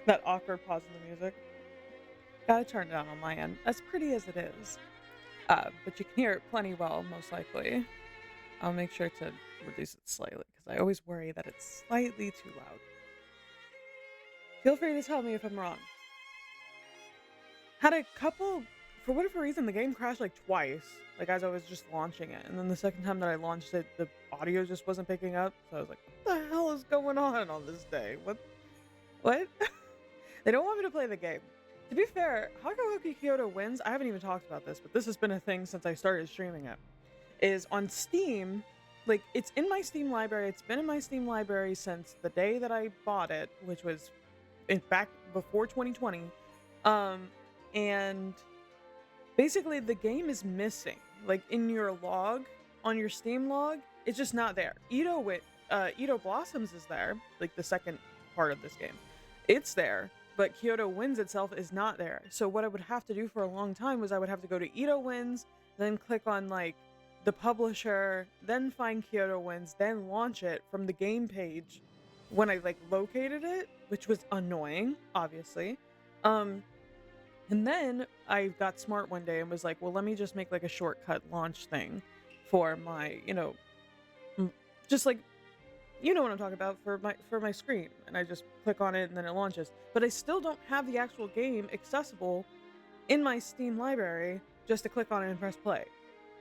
That awkward pause in the music. Gotta turn it down on my end, as pretty as it is. But you can hear it plenty well, most likely. I'll make sure to reduce it slightly, because I always worry that it's slightly too loud. Feel free to tell me if I'm wrong. Had a couple, for whatever reason, the game crashed like twice, like as I was just launching it. And then the second time that I launched it, the audio just wasn't picking up. So I was like, what the hell is going on this day? What? They don't want me to play the game. To be fair, Hakuoki Kyoto Wins, I haven't even talked about this, but this has been a thing since I started streaming it, is on Steam. Like, it's in my Steam library. It's been in my Steam library since the day that I bought it, which was in fact before 2020. And basically the game is missing. Like, in your log, on your Steam log, it's just not there. Edo Blossoms is there, like the second part of this game. It's there, but Kyoto Wins itself is not there. So what I would have to do for a long time was I would have to go to Edo Wins, then click on like the publisher, then find Kyoto Wins, then launch it from the game page when I like located it, which was annoying, obviously. And then I got smart one day and was like, well, let me just make like a shortcut launch thing for my, just like, you know what I'm talking about, for my screen. And I just click on it and then it launches. But I still don't have the actual game accessible in my Steam library just to click on it and press play.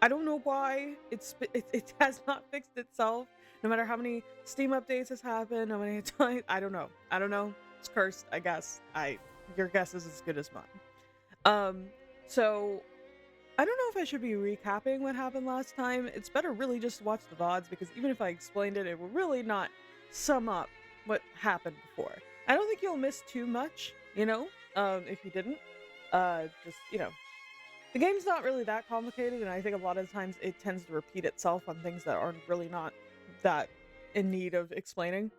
I don't know why it has not fixed itself. No matter how many Steam updates has happened, how many times, I don't know. It's cursed, I guess. Your guess is as good as mine. So I don't know if I should be recapping what happened last time. It's better really just to watch the VODs, because even if I explained it, it will really not sum up what happened before. I don't think you'll miss too much, if you didn't. The game's not really that complicated, and I think a lot of times it tends to repeat itself on things that are really not that in need of explaining.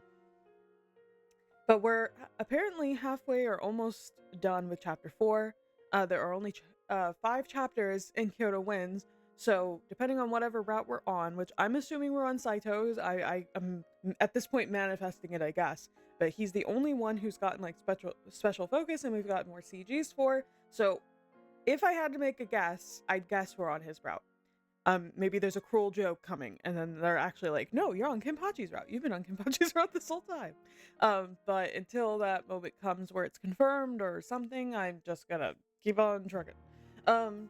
But we're apparently halfway or almost done with chapter 4. There are only 5 chapters in Kyoto Wins, so depending on whatever route we're on, which I'm assuming we're on Saito's, I am at this point manifesting it, I guess. But he's the only one who's gotten like special focus, and we've got more CGs for. So if I had to make a guess, I'd guess we're on his route. Maybe there's a cruel joke coming, and then they're actually like, no, you're on Kenpachi's route. You've been on Kenpachi's route this whole time. But until that moment comes where it's confirmed or something, I'm just gonna keep on trucking. And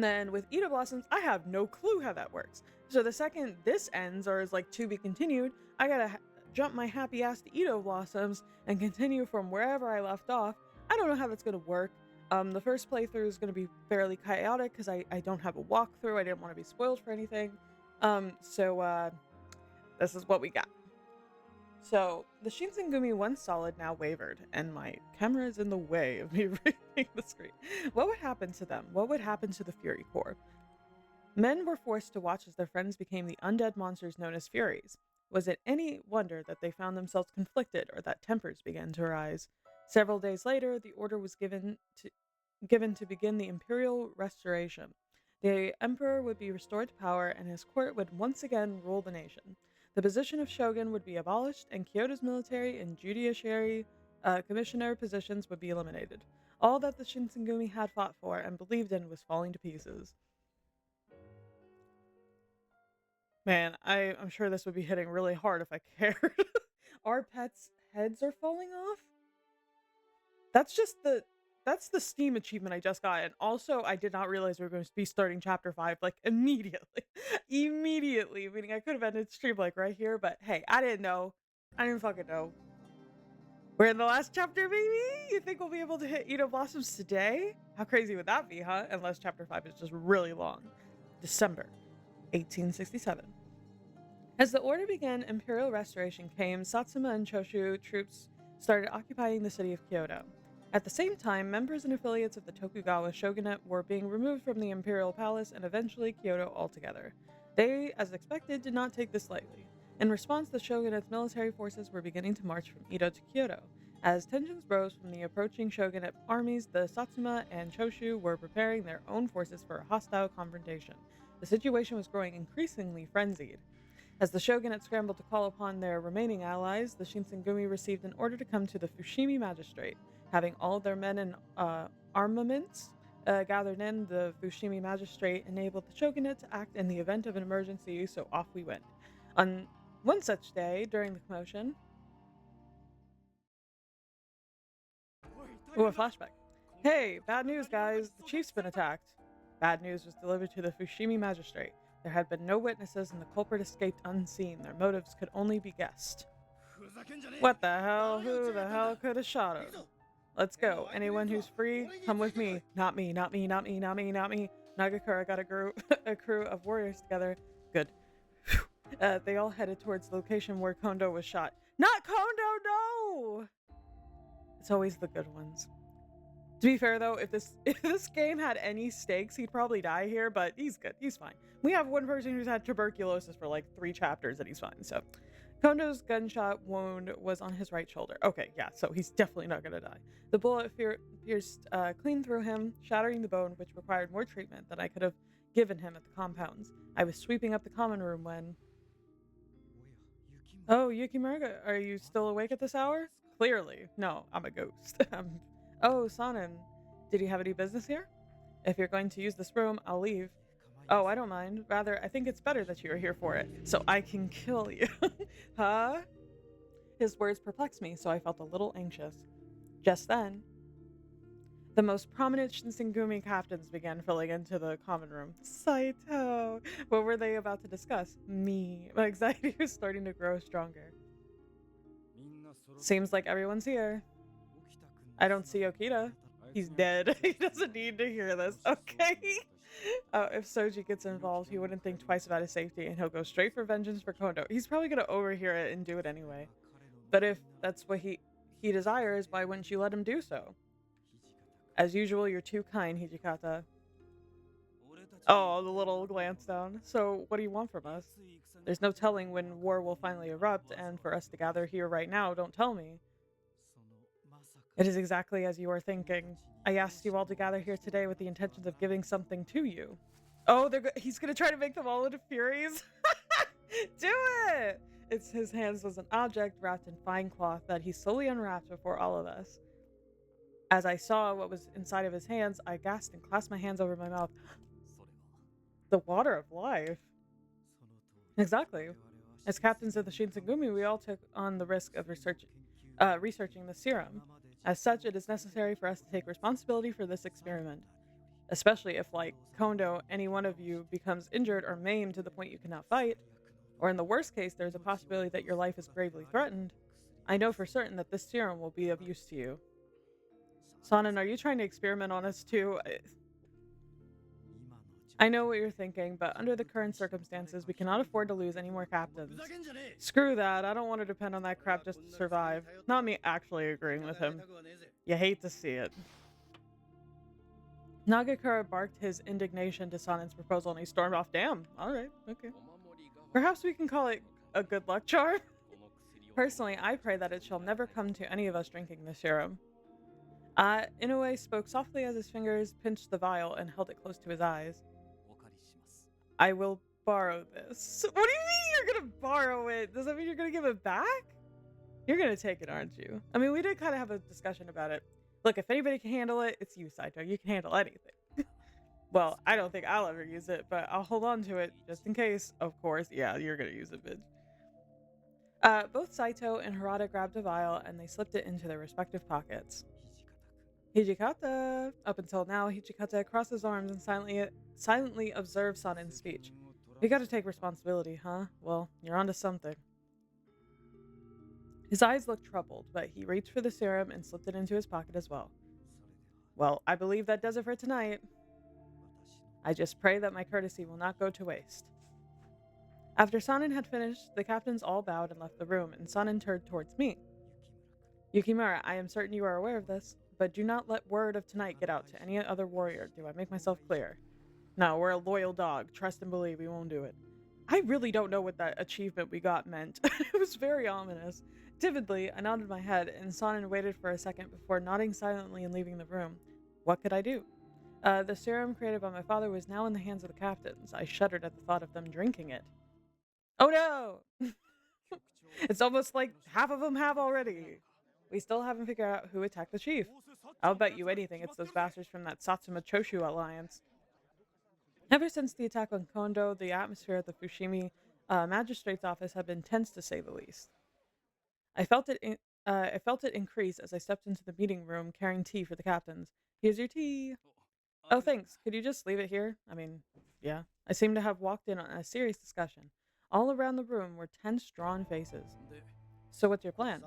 then with Edo Blossoms, I have no clue how that works. So the second this ends or is like to be continued, I gotta jump my happy ass to Edo Blossoms and continue from wherever I left off. I don't know how that's gonna work. The first playthrough is going to be fairly chaotic because I don't have a walkthrough. I didn't want to be spoiled for anything. So this is what we got. So the Shinsengumi once solid now wavered, and my camera is in the way of me reading the screen. What would happen to them? What would happen to the Fury Corps? Men were forced to watch as their friends became the undead monsters known as Furies. Was it any wonder that they found themselves conflicted or that tempers began to rise? Several days later, the order was given to begin the imperial restoration. The emperor would be restored to power, and his court would once again rule the nation. The position of shogun would be abolished, and Kyoto's military and judiciary commissioner positions would be eliminated. All that the Shinsengumi had fought for and believed in was falling to pieces. Man, I'm sure this would be hitting really hard if I cared. Our pets' heads are falling off? That's the Steam achievement I just got. And also, I did not realize we were going to be starting chapter 5 like immediately. Immediately. Meaning I could have ended stream like right here, but hey, I didn't know. I didn't fucking know. We're in the last chapter, baby! You think we'll be able to hit Edo Blossoms today? How crazy would that be, huh? Unless chapter 5 is just really long. December 1867. As the order began, imperial restoration came, Satsuma and Choshu troops started occupying the city of Kyoto. At the same time, members and affiliates of the Tokugawa shogunate were being removed from the imperial palace and eventually Kyoto altogether. They, as expected, did not take this lightly. In response, the shogunate's military forces were beginning to march from Edo to Kyoto. As tensions rose from the approaching shogunate armies, the Satsuma and Choshu were preparing their own forces for a hostile confrontation. The situation was growing increasingly frenzied. As the shogunate scrambled to call upon their remaining allies, the Shinsengumi received an order to come to the Fushimi magistrate. Having all their men and armaments gathered in, the Fushimi magistrate enabled the shogunate to act in the event of an emergency, so off we went. On one such day, during the commotion, a flashback. Hey, bad news, guys. The chief's been attacked. Bad news was delivered to the Fushimi magistrate. There had been no witnesses and the culprit escaped unseen. Their motives could only be guessed. What the hell? Who the hell could have shot him? Let's go. Anyone who's free, come with me. Not me, not me, not me, not me, not me. Nagakura got a crew of warriors together. Good. They all headed towards the location where Kondo was shot. Not Kondo, no! It's always the good ones. To be fair though, if this game had any stakes, he'd probably die here, but he's good. He's fine. We have one person who's had tuberculosis for like 3 chapters and he's fine, so. Kondo's gunshot wound was on his right shoulder. Okay, yeah, so he's definitely not gonna die. The bullet pierced clean through him, shattering the bone, which required more treatment than I could have given him at the compounds. I was sweeping up the common room when... Oh, Yukimura, are you still awake at this hour? Clearly. No, I'm a ghost. Oh, Sanin, did you have any business here? If you're going to use this room, I'll leave. Oh, I don't mind. Rather, I think it's better that you are here for it, so I can kill you. Huh? His words perplexed me, so I felt a little anxious. Just then, the most prominent Shinsengumi captains began filling into the common room. Saito! What were they about to discuss? Me. My anxiety was starting to grow stronger. Seems like everyone's here. I don't see Okita. He's dead. He doesn't need to hear this. Okay. If Soji gets involved, he wouldn't think twice about his safety and he'll go straight for vengeance for Kondo. He's probably going to overhear it and do it anyway. But if that's what he desires, why wouldn't you let him do so? As usual, you're too kind, Hijikata. Oh, the little glance down. So, what do you want from us? There's no telling when war will finally erupt, and for us to gather here right now, don't tell me. It is exactly as you are thinking. I asked you all to gather here today with the intentions of giving something to you. Oh, he's gonna try to make them all into Furies? Do it! His hands was an object wrapped in fine cloth that he slowly unwrapped before all of us. As I saw what was inside of his hands, I gasped and clasped my hands over my mouth. The water of life. Exactly. As captains of the Shinsengumi, we all took on the risk of researching the serum. As such, it is necessary for us to take responsibility for this experiment. Especially if, like Kondo, any one of you becomes injured or maimed to the point you cannot fight, or in the worst case, there's a possibility that your life is gravely threatened. I know for certain that this serum will be of use to you. Sanin, are you trying to experiment on us too? I know what you're thinking, but under the current circumstances, we cannot afford to lose any more captains. Screw that, I don't want to depend on that crap just to survive. Not me actually agreeing with him. You hate to see it. Nagakura barked his indignation to Sanin's proposal and he stormed off. Damn, alright, okay. Perhaps we can call it a good luck charm? Personally, I pray that it shall never come to any of us drinking the serum. Inoue spoke softly as his fingers pinched the vial and held it close to his eyes. I will borrow this. What do you mean you're gonna borrow it? Does that mean you're gonna give it back? You're gonna take it, aren't you? I mean, we did kind of have a discussion about it. Look, if anybody can handle it, it's you, Saito. You can handle anything. Well, I don't think I'll ever use it, but I'll hold on to it just in case. Of course, yeah, you're gonna use it, bitch. Both Saito and Harada grabbed a vial and they slipped it into their respective pockets. Hijikata! Up until now, Hijikata crossed his arms and silently observed Sanin's speech. You gotta take responsibility, huh? Well, you're onto something. His eyes looked troubled, but he reached for the serum and slipped it into his pocket as well. Well, I believe that does it for tonight. I just pray that my courtesy will not go to waste. After Sanin had finished, the captains all bowed and left the room, and Sanin turned towards me. Yukimura, I am certain you are aware of this, but do not let word of tonight get out to any other warrior. Do I make myself clear? No, we're a loyal dog. Trust and believe we won't do it. I really don't know what that achievement we got meant. It was very ominous. Timidly, I nodded my head, and Sanin waited for a second before nodding silently and leaving the room. What could I do? The serum created by my father was now in the hands of the captains. I shuddered at the thought of them drinking it. Oh no! It's almost like half of them have already. We still haven't figured out who attacked the chief. I'll bet you anything it's those bastards from that Satsuma Choshu alliance. Ever since the attack on Kondo, the atmosphere at the Fushimi magistrate's office had been tense to say the least. I felt it. I felt it increase as I stepped into the meeting room carrying tea for the captains. Here's your tea. Oh, thanks. Could you just leave it here? I mean, yeah. I seemed to have walked in on a serious discussion. All around the room were tense, drawn faces. So what's your plan?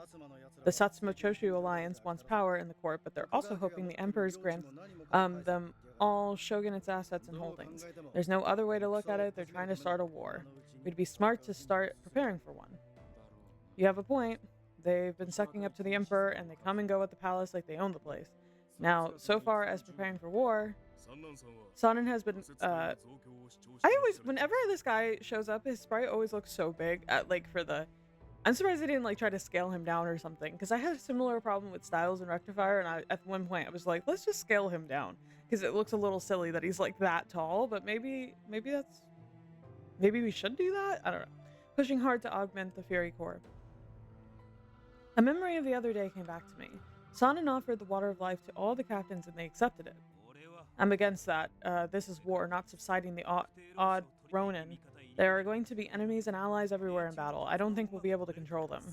The Satsuma Choshu alliance wants power in the court, but they're also hoping the emperor's grants them all shogunate's assets and holdings. There's no other way to look at it. They're trying to start a war. It'd be smart to start preparing for one. You have a point. They've been sucking up to the emperor, and they come and go at the palace like they own the place. Now, so far as preparing for war, Sonnen has been. Whenever this guy shows up, his sprite always looks so big. I'm surprised they didn't like try to scale him down or something, because I had a similar problem with Styles and Rectifier, and at one point I was like, let's just scale him down, because it looks a little silly that he's like that tall. But maybe we should do that. I don't know. Pushing hard to augment the Fury Core. A memory of the other day came back to me. Sonnen offered the water of life to all the captains, and they accepted it. I'm against that. This is war, not subsiding the odd Ronin. There are going to be enemies and allies everywhere in battle. I don't think we'll be able to control them.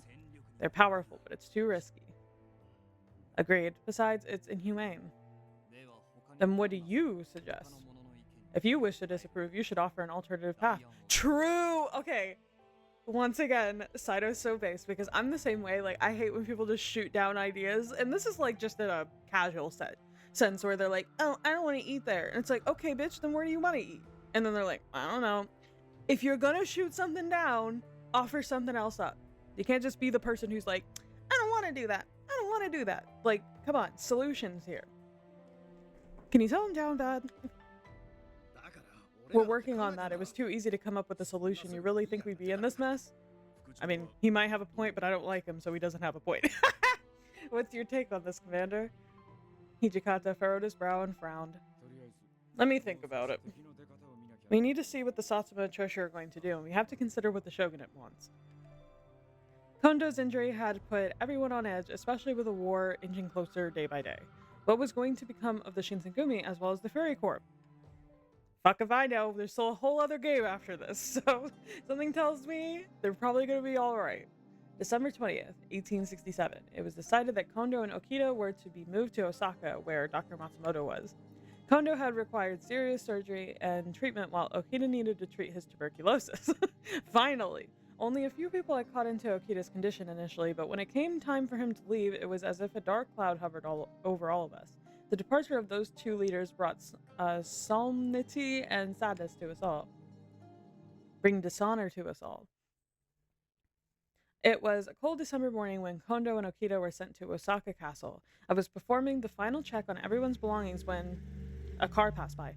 They're powerful, but it's too risky. Agreed. Besides, it's inhumane. Then what do you suggest? If you wish to disapprove, you should offer an alternative path. True! Okay. Once again, Saito's so base, because I'm the same way. Like, I hate when people just shoot down ideas, and this is like just in a casual sense where they're like, oh, I don't want to eat there. And it's like, okay, bitch, then where do you want to eat? And then they're like, I don't know. If you're gonna shoot something down, offer something else up. You can't just be the person who's like, I don't want to do that. I don't want to do that. Like, come on, solutions here. Can you tell him down bad? We're working on that. It was too easy to come up with a solution. You really think we'd be in this mess? I mean, he might have a point, but I don't like him, so he doesn't have a point. What's your take on this, Commander? Hijikata furrowed his brow and frowned. Let me think about it. We need to see what the Satsuma and Choshu are going to do, and we have to consider what the shogunate wants. Kondo's injury had put everyone on edge, especially with the war inching closer day by day. What was going to become of the Shinsengumi as well as the Fury Corps? Fuck if I know, there's still a whole other game after this, so something tells me they're probably going to be alright. December 20th, 1867, it was decided that Kondo and Okita were to be moved to Osaka, where Dr. Matsumoto was. Kondo had required serious surgery and treatment, while Okita needed to treat his tuberculosis. Finally! Only a few people had caught into Okita's condition initially, but when it came time for him to leave, it was as if a dark cloud hovered over all of us. The departure of those two leaders brought solemnity and sadness to us all. Bring dishonor to us all. It was a cold December morning when Kondo and Okita were sent to Osaka Castle. I was performing the final check on everyone's belongings when a car passed by,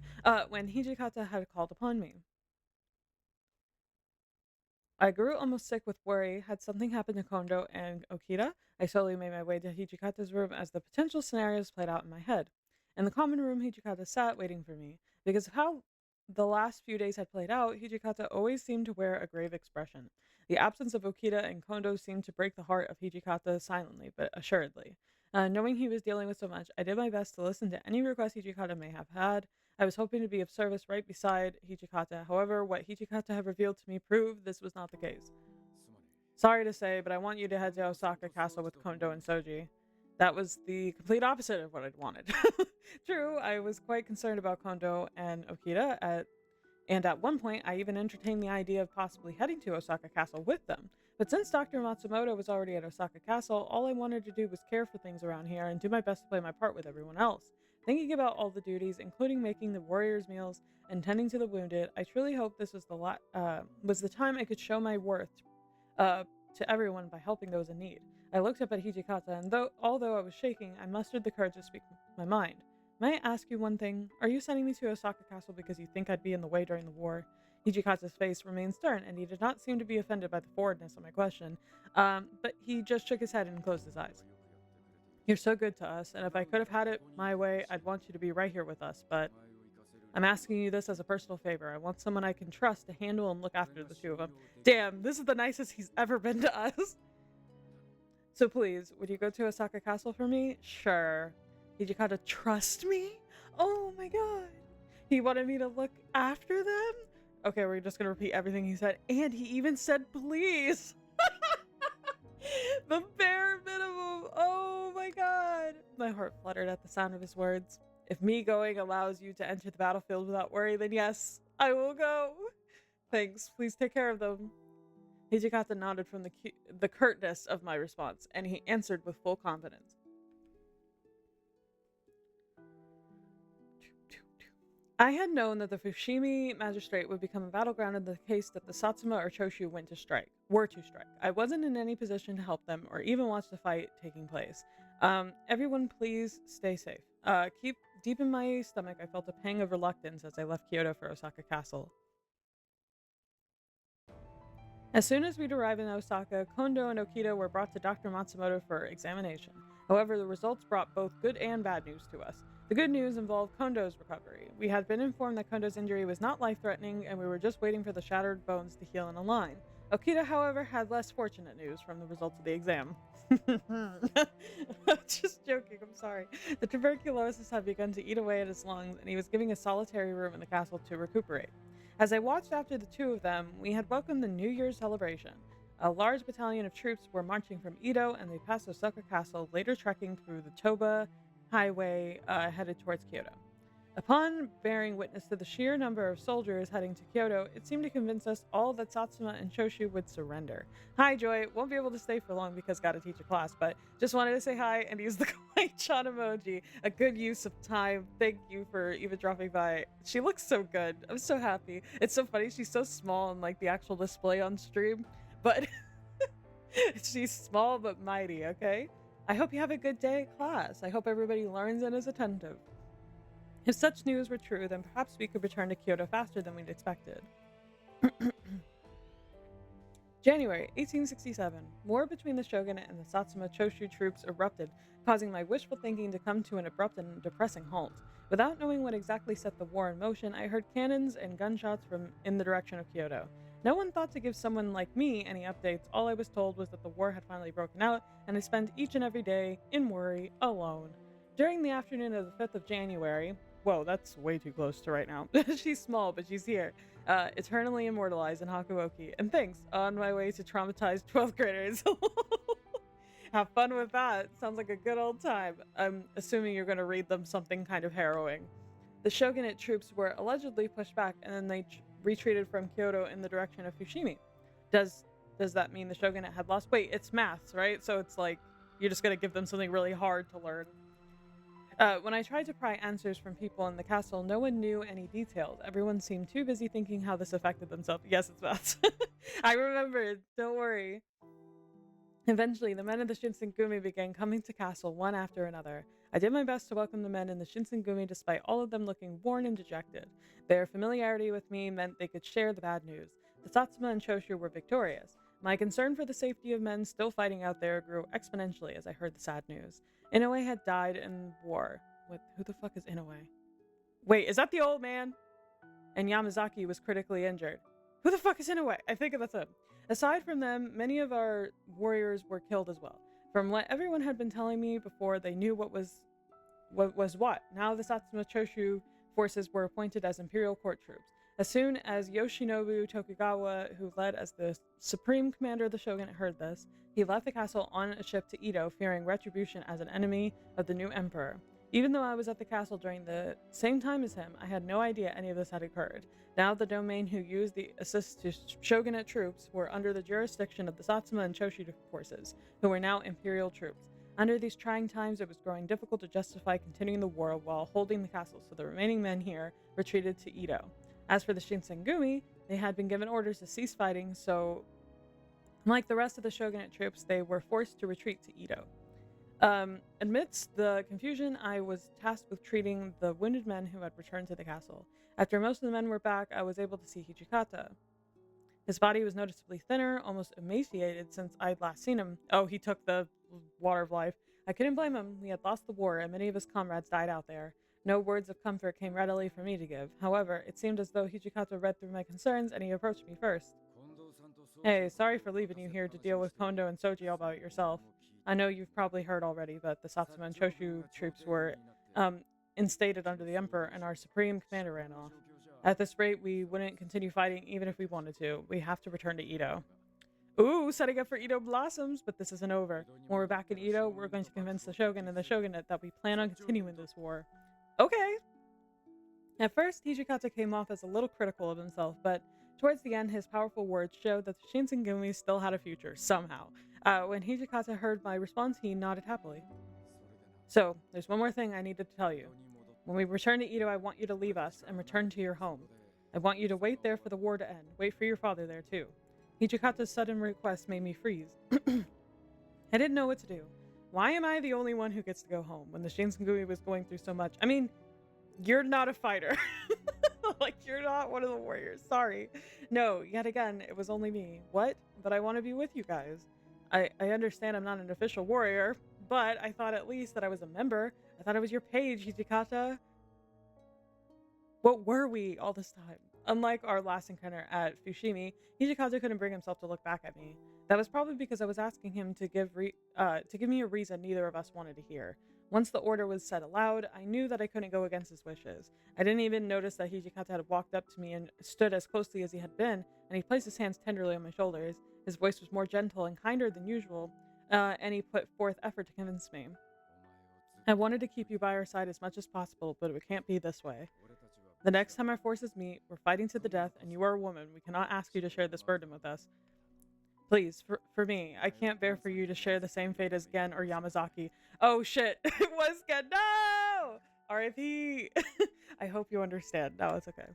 when Hijikata had called upon me. I grew almost sick with worry. Had something happened to Kondo and Okita? I slowly made my way to Hijikata's room as the potential scenarios played out in my head. In the common room, Hijikata sat waiting for me. Because of how the last few days had played out, Hijikata always seemed to wear a grave expression. The absence of Okita and Kondo seemed to break the heart of Hijikata silently, but assuredly. Knowing he was dealing with so much, I did my best to listen to any request Hijikata may have had. I was hoping to be of service right beside Hijikata. However, what Hijikata had revealed to me proved this was not the case. Sorry to say, but I want you to head to Osaka Castle with Kondo and Soji. That was the complete opposite of what I'd wanted. True, I was quite concerned about Kondo and Okita, and at one point I even entertained the idea of possibly heading to Osaka Castle with them. But since Dr. Matsumoto was already at Osaka Castle, all I wanted to do was care for things around here and do my best to play my part with everyone else. Thinking about all the duties, including making the warriors' meals and tending to the wounded, I truly hoped this was the time I could show my worth to everyone by helping those in need. I looked up at Hijikata, and although I was shaking, I mustered the courage to speak my mind. May I ask you one thing? Are you sending me to Osaka Castle because you think I'd be in the way during the war? Hijikata's face remained stern, and he did not seem to be offended by the forwardness of my question, but he just shook his head and closed his eyes. You're so good to us, and if I could have had it my way, I'd want you to be right here with us, but I'm asking you this as a personal favor. I want someone I can trust to handle and look after the two of them. Damn, this is the nicest he's ever been to us. So please, would you go to Osaka Castle for me? Sure. Did you gotta trust me? Oh my god. He wanted me to look after them? Okay, we're just gonna repeat everything he said. And he even said please. The bare minimum. Oh my god. My heart fluttered at the sound of his words. If me going allows you to enter the battlefield without worry, then yes, I will go. Thanks. Please take care of them. Hijikata nodded from the curtness of my response, and he answered with full confidence. I had known that the Fushimi magistrate would become a battleground in the case that the Satsuma or Choshu were to strike. I wasn't in any position to help them or even watch the fight taking place. Everyone please stay safe. Keep deep in my stomach, I felt a pang of reluctance as I left Kyoto for Osaka Castle. As soon as we'd arrived in Osaka, Kondo and Okita were brought to Dr. Matsumoto for examination. However, the results brought both good and bad news to us. The good news involved Kondo's recovery. We had been informed that Kondo's injury was not life-threatening, and we were just waiting for the shattered bones to heal in a line. Okita, however, had less fortunate news from the results of the exam. Just joking, I'm sorry. The tuberculosis had begun to eat away at his lungs, and he was giving a solitary room in the castle to recuperate. As I watched after the two of them, we had welcomed the New Year's celebration. A large battalion of troops were marching from Edo, and they passed Osaka Castle, later trekking through the Toba highway headed towards Kyoto. Upon bearing witness to the sheer number of soldiers heading to Kyoto, it seemed to convince us all that Satsuma and Choshu would surrender. Hi, Joy. Won't be able to stay for long because gotta teach a class, but just wanted to say hi and use the kawaii-chan emoji. A good use of time. Thank you for even dropping by. She looks so good. I'm so happy. It's so funny. She's so small in like the actual display on stream, but she's small but mighty, okay? I hope you have a good day at class. I hope everybody learns and is attentive. If such news were true, then perhaps we could return to Kyoto faster than we'd expected. January 1867. War between the shogunate and the Satsuma Choshu troops erupted, causing my wishful thinking to come to an abrupt and depressing halt. Without knowing what exactly set the war in motion, I heard cannons and gunshots from in the direction of Kyoto. No one thought to give someone like me any updates. All I was told was that the war had finally broken out, and I spent each and every day in worry, alone. During the afternoon of the 5th of January, whoa, that's way too close to right now. She's small, but she's here. Eternally immortalized in Hakuoki. And thanks, on my way to traumatized 12th graders. Have fun with that. Sounds like a good old time. I'm assuming you're going to read them something kind of harrowing. The shogunate troops were allegedly pushed back, and then they retreated from Kyoto in the direction of Fushimi. Does that mean the shogunate had lost? Wait, it's maths, right? So it's like, you're just going to give them something really hard to learn. When I tried to pry answers from people in the castle, no one knew any details. Everyone seemed too busy thinking how this affected themselves. Yes, it's maths. I remembered. Don't worry. Eventually, the men of the Shinsengumi began coming to castle one after another. I did my best to welcome the men in the Shinsengumi despite all of them looking worn and dejected. Their familiarity with me meant they could share the bad news. The Satsuma and Choshu were victorious. My concern for the safety of men still fighting out there grew exponentially as I heard the sad news. Inoue had died in war. Who the fuck is Inoue? Wait, is that the old man? And Yamazaki was critically injured. Who the fuck is Inoue? I think that's him. Aside from them, many of our warriors were killed as well. From what everyone had been telling me before, they knew what was what. Now the Satsuma Choshu forces were appointed as imperial court troops. As soon as Yoshinobu Tokugawa, who led as the supreme commander of the shogunate, heard this, he left the castle on a ship to Edo, fearing retribution as an enemy of the new emperor. Even though I was at the castle during the same time as him, I had no idea any of this had occurred. Now the domain who used the assist to shogunate troops were under the jurisdiction of the Satsuma and Choshu forces, who were now imperial troops. Under these trying times, it was growing difficult to justify continuing the war while holding the castle, so the remaining men here retreated to Edo. As for the Shinsengumi, they had been given orders to cease fighting, so like the rest of the shogunate troops, they were forced to retreat to Edo. Amidst the confusion, I was tasked with treating the wounded men who had returned to the castle. After most of the men were back, I was able to see Hijikata. His body was noticeably thinner, almost emaciated since I'd last seen him. Oh, he took the water of life. I couldn't blame him. We had lost the war, and many of his comrades died out there. No words of comfort came readily for me to give. However, it seemed as though Hijikata read through my concerns and he approached me first. Hey, sorry for leaving you here to deal with Kondo and Soji all by yourself. I know you've probably heard already, but the Satsuma and Choshu troops were um, instated under the Emperor and our supreme commander ran off. At this rate, we wouldn't continue fighting even if we wanted to. We have to return to Edo. Ooh, setting up for Edo blossoms, but this isn't over. When we're back in Edo, we're going to convince the Shogun and the Shogunate that we plan on continuing this war. Okay. At first, Hijikata came off as a little critical of himself, but towards the end, his powerful words showed that the Shinsengumi still had a future, somehow. When Hijikata heard my response, he nodded happily. So, there's one more thing I needed to tell you. When we return to Edo, I want you to leave us and return to your home. I want you to wait there for the war to end. Wait for your father there, too. Hijikata's sudden request made me freeze. I didn't know what to do. Why am I the only one who gets to go home when the Shinsengumi was going through so much? I mean, you're not a fighter. Like, you're not one of the warriors. Sorry. No, yet again, it was only me. What? But I want to be with you guys. I understand I'm not an official warrior, but I thought at least that I was a member. I thought I was your page, Hijikata. What were we all this time? Unlike our last encounter at Fushimi, Hijikata couldn't bring himself to look back at me. That was probably because I was asking him to give me a reason neither of us wanted to hear. Once the order was said aloud, I knew that I couldn't go against his wishes. I didn't even notice that Hijikata had walked up to me and stood as closely as he had been, and he placed his hands tenderly on my shoulders. His voice was more gentle and kinder than usual, and he put forth effort to convince me. I wanted to keep you by our side as much as possible, but it can't be this way. The next time our forces meet, we're fighting to the death, and you are a woman. We cannot ask you to share this burden with us. Please, for me, I can't bear for you to share the same fate as Gen or Yamazaki. Oh shit, it was Gen. No! R.I.P. I hope you understand. No, it's okay.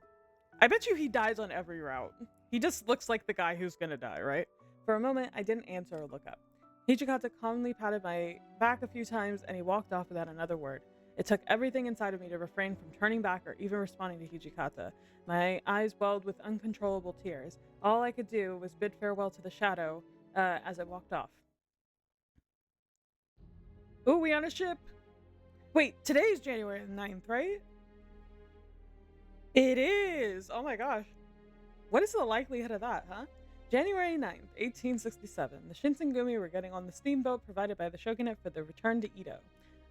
I bet you he dies on every route. He just looks like the guy who's gonna die, right? For a moment, I didn't answer or look up. Hijikata calmly patted my back a few times, and he walked off without another word. It took everything inside of me to refrain from turning back or even responding to Hijikata. My eyes welled with uncontrollable tears. All I could do was bid farewell to the shadow as I walked off. Ooh, we on a ship? Wait, today's January 9th, right? It is! Oh my gosh. What is the likelihood of that, huh? January 9th, 1867. The Shinsengumi were getting on the steamboat provided by the shogunate for the return to Edo.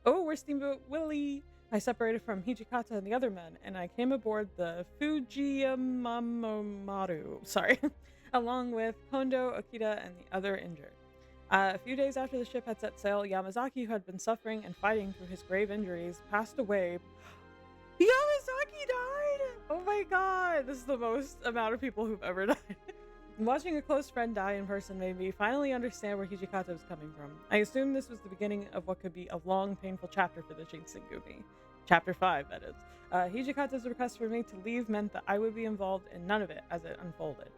Oh, we're Steamboat Willie! I separated from Hijikata and the other men, and I came aboard the Fujiyamamoru, along with Kondo, Okita, and the other injured. A few days after the ship had set sail, Yamazaki, who had been suffering and fighting through his grave injuries, passed away. Yamazaki died! Oh my god, this is the most amount of people who've ever died. Watching a close friend die in person made me finally understand where Hijikata was coming from. I assumed this was the beginning of what could be a long, painful chapter for the Shinsengumi. Chapter 5, that is. Hijikata's request for me to leave meant that I would be involved in none of it as it unfolded.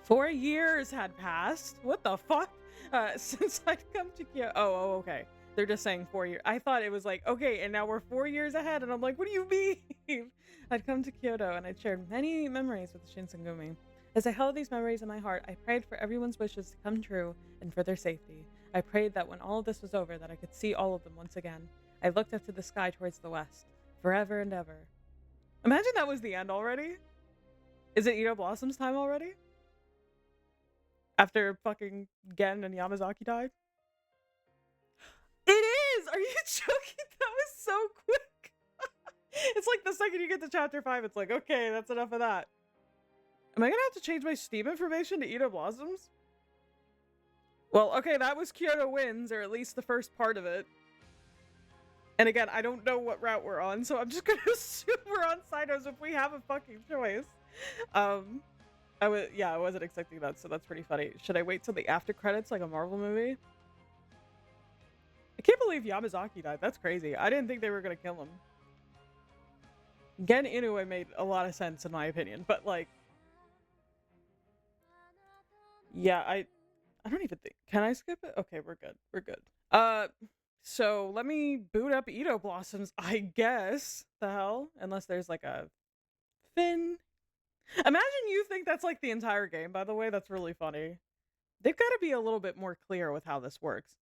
4 years had passed. What the fuck? Since I'd come to Kyoto. Oh, okay. They're just saying 4 years. I thought it was like, okay, and now we're 4 years ahead. And I'm like, what do you mean? I'd come to Kyoto and I'd shared many memories with the Shinsengumi. As I held these memories in my heart, I prayed for everyone's wishes to come true and for their safety. I prayed that when all of this was over, that I could see all of them once again. I looked up to the sky towards the west, forever and ever. Imagine that was the end already. Is it Edo Blossom's time already? After fucking Gen and Yamazaki died? It is! Are you joking? That was so quick. It's like the second you get to chapter 5, it's like, okay, that's enough of that. Am I gonna have to change my Steam information to Edo Blossoms? Well, okay, that was Kyoto Wins, or at least the first part of it. And again, I don't know what route we're on, so I'm just gonna assume we're on Saito's if we have a fucking choice. I wasn't expecting that, so that's pretty funny. Should I wait till the after credits like a Marvel movie? I can't believe Yamazaki died. That's crazy. I didn't think they were gonna kill him. Gen Inoue made a lot of sense in my opinion, but like, yeah, I don't even think. Can I skip it? Okay, we're good. We're good. So let me boot up Edo Blossoms, I guess. The hell? Unless there's like a Finn. Imagine you think that's like the entire game, by the way. That's really funny. They've got to be a little bit more clear with how this works.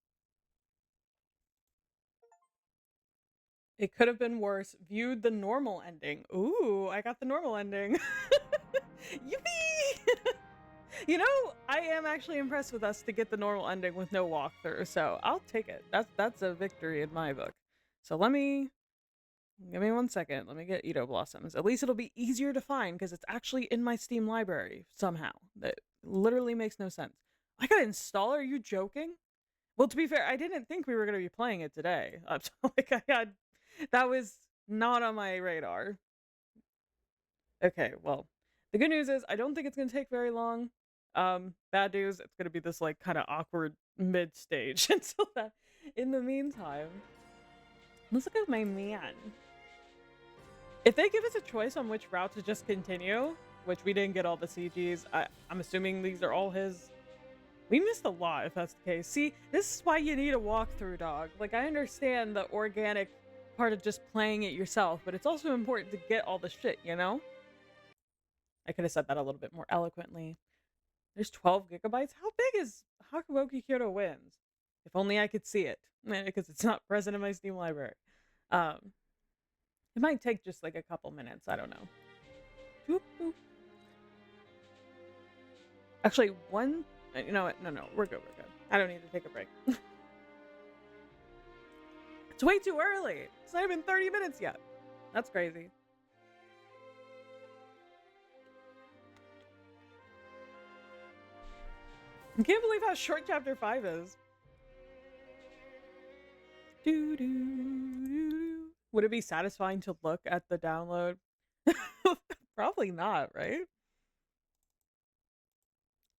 It could have been worse. Viewed the normal ending. Ooh, I got the normal ending. Yippee! You know, I am actually impressed with us to get the normal ending with no walkthrough, so I'll take it. That's a victory in my book. So give me 1 second. Let me get Edo Blossoms. At least it'll be easier to find because it's actually in my Steam library somehow. That literally makes no sense. I gotta install. Are you joking? Well, to be fair, I didn't think we were gonna be playing it today. Like that was not on my radar. Okay, well, the good news is I don't think it's gonna take very long. Bad news, it's gonna be this like kind of awkward mid stage until that. In the meantime, let's look at my man. If they give us a choice on which route to just continue, which we didn't get all the CGs, I'm assuming these are all his. We missed a lot if that's the case. See, this is why you need a walkthrough, dog. Like, I understand the organic part of just playing it yourself, but it's also important to get all the shit, you know? I could have said that a little bit more eloquently. There's 12 gigabytes? How big is Hakuoki Kyoto Winds? If only I could see it, because it's not present in my Steam library. It might take just like a couple minutes. I don't know. Boop, boop. Actually, you know what? No, we're good. We're good. I don't need to take a break. It's way too early. It's not even 30 minutes yet. That's crazy. I can't believe how short chapter 5 is. Would it be satisfying to look at the download? Probably not, right?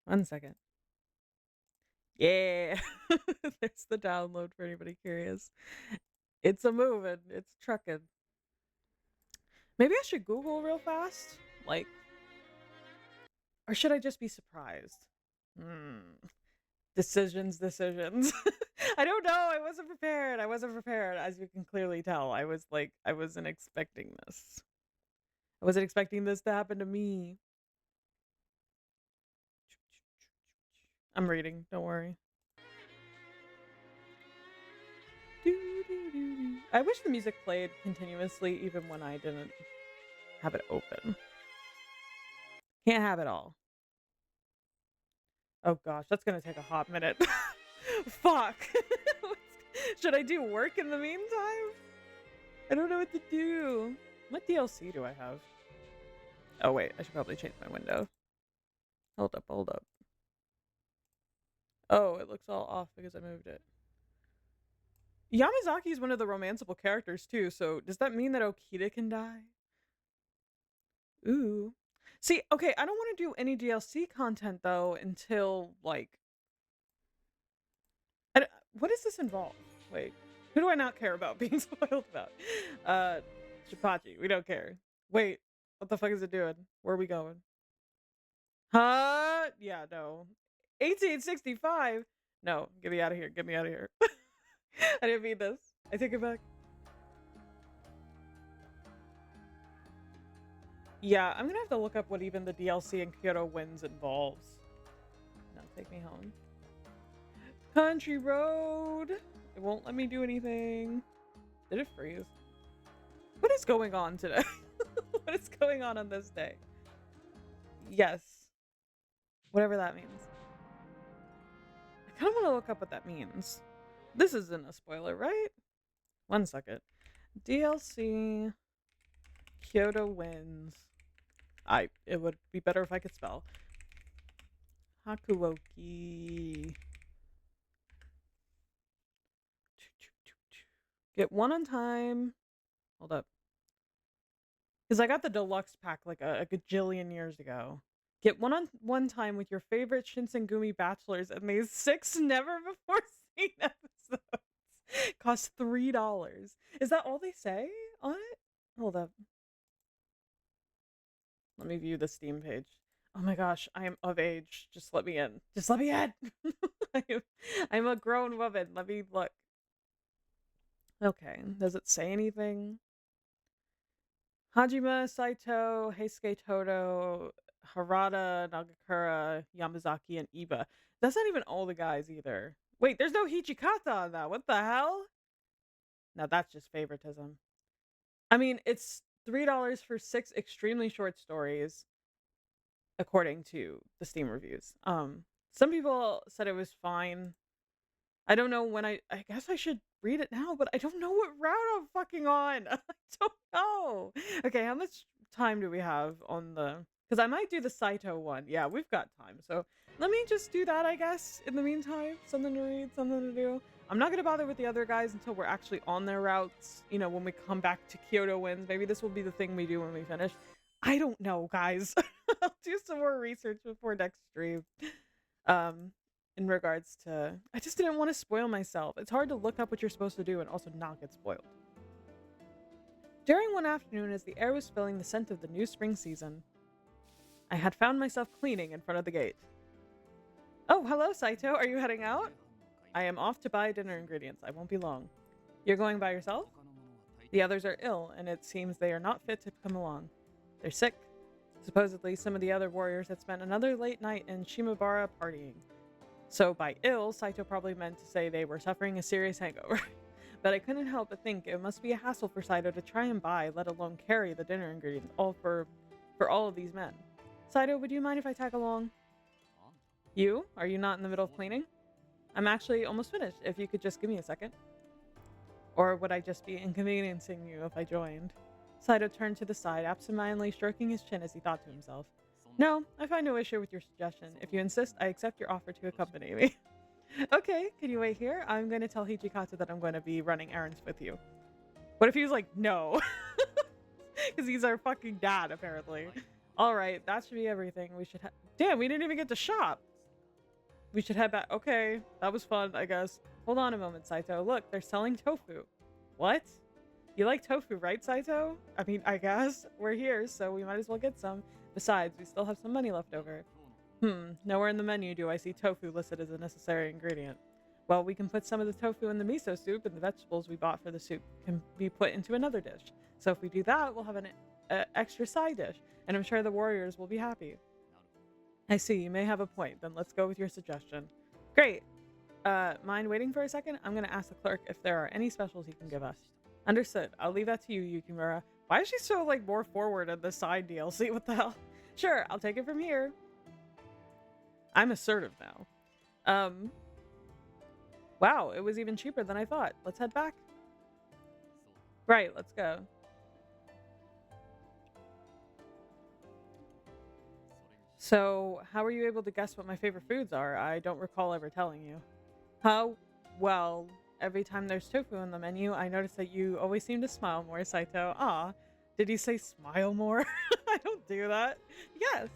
1 second. Yeah. There's the download for anybody curious. It's a moving. It's trucking. Maybe I should Google real fast? Like, or should I just be surprised? Decisions. I don't know. I wasn't prepared. As you can clearly tell. I wasn't expecting this. I wasn't expecting this to happen to me. I'm reading. Don't worry. I wish the music played continuously even when I didn't have it open. Can't have it all. Oh gosh, that's gonna take a hot minute. Fuck. Should I do work in the meantime? I don't know what to do. What DLC do I have? Oh wait, I should probably change my window. Hold up. Oh, it looks all off because I moved it. Yamazaki is one of the romanceable characters too, so does that mean that Okita can die? Ooh. See, okay, I don't want to do any DLC content though until like what does this involve? Wait, who do I not care about being spoiled about? Shipachi, we don't care. Wait, what the fuck is it doing? Where are we going? Huh? Yeah, no. 1865? No, get me out of here. Get me out of here. I didn't mean this. I take it back. Yeah, I'm gonna have to look up what even the DLC in Kyoto Winds involves. Now take me home. Country road! It won't let me do anything. Did it freeze? What is going on today? What is going on this day? Yes. Whatever that means. I kind of want to look up what that means. This isn't a spoiler, right? 1 second. DLC Kyoto Winds. It would be better if I could spell. Hakuoki. Get one on time. Hold up. Because I got the deluxe pack like a gajillion years ago. Get one time with your favorite Shinsengumi bachelors and these 6 never before seen episodes. Cost $3. Is that all they say on it? Hold up. Let me view the Steam page. Oh my gosh, I am of age. Just let me in. Just let me in. I'm a grown woman. Let me look. Okay, does it say anything? Hajime, Saito, Heisuke Todo, Harada, Nagakura, Yamazaki, and Iba. That's not even all the guys either. Wait, there's no Hichikata on that. What the hell? Now that's just favoritism. I mean, it's $3 for 6 extremely short stories, according to the Steam reviews. Some people said it was fine. I don't know when I guess I should read it now, but I don't know what route I'm fucking on. I don't know. Okay, how much time do we have on the? Because I might do the Saito one. Yeah, we've got time. So let me just do that, I guess, in the meantime. Something to read, something to do. I'm not going to bother with the other guys until we're actually on their routes. You know, when we come back to Kyoto Winds. Maybe this will be the thing we do when we finish. I don't know, guys. I'll do some more research before next stream. Um, in regards to, I just didn't want to spoil myself. It's hard to look up what you're supposed to do and also not get spoiled. During one afternoon, as the air was filling the scent of the new spring season, I had found myself cleaning in front of the gate. Oh, hello, Saito. Are you heading out? I am off to buy dinner ingredients. I won't be long. You're going by yourself? The others are ill, and it seems they are not fit to come along. They're sick. Supposedly, some of the other warriors had spent another late night in Shimabara partying. So by ill, Saito probably meant to say they were suffering a serious hangover. But I couldn't help but think it must be a hassle for Saito to try and buy, let alone carry the dinner ingredients, all for all of these men. Saito, would you mind if I tag along? You? Are you not in the middle of cleaning? I'm actually almost finished, if you could just give me a second. Or would I just be inconveniencing you if I joined? Saito turned to the side, absentmindedly stroking his chin as he thought to himself. No, I find no issue with your suggestion. If you insist, I accept your offer to accompany me. Okay, can you wait here? I'm going to tell Hijikata that I'm going to be running errands with you. What if he was like, no? Because he's our fucking dad, apparently. Alright, that should be everything. We should Damn, we didn't even get to shop. We should head back. Okay, that was fun, I guess. Hold on a moment, Saito. Look, they're selling tofu. What? You like tofu, right, Saito? I mean, I guess. We're here, so we might as well get some. Besides, we still have some money left over. Nowhere in the menu do I see tofu listed as a necessary ingredient. Well, we can put some of the tofu in the miso soup, and the vegetables we bought for the soup can be put into another dish. So if we do that, we'll have an extra side dish, and I'm sure the warriors will be happy. I see, you may have a point. Then let's go with your suggestion. Great. Mind waiting for a second? I'm going to ask the clerk if there are any specials he can give us. Understood. I'll leave that to you, Yukimura. Why is she so, like, more forward in the side DLC? What the hell? Sure, I'll take it from here. I'm assertive now. Wow, it was even cheaper than I thought. Let's head back. Right, let's go. So, how were you able to guess what my favorite foods are? I don't recall ever telling you. How? Well, every time there's tofu on the menu, I notice that you always seem to smile more, Saito. Aw, did you say smile more? I don't do that. Yes.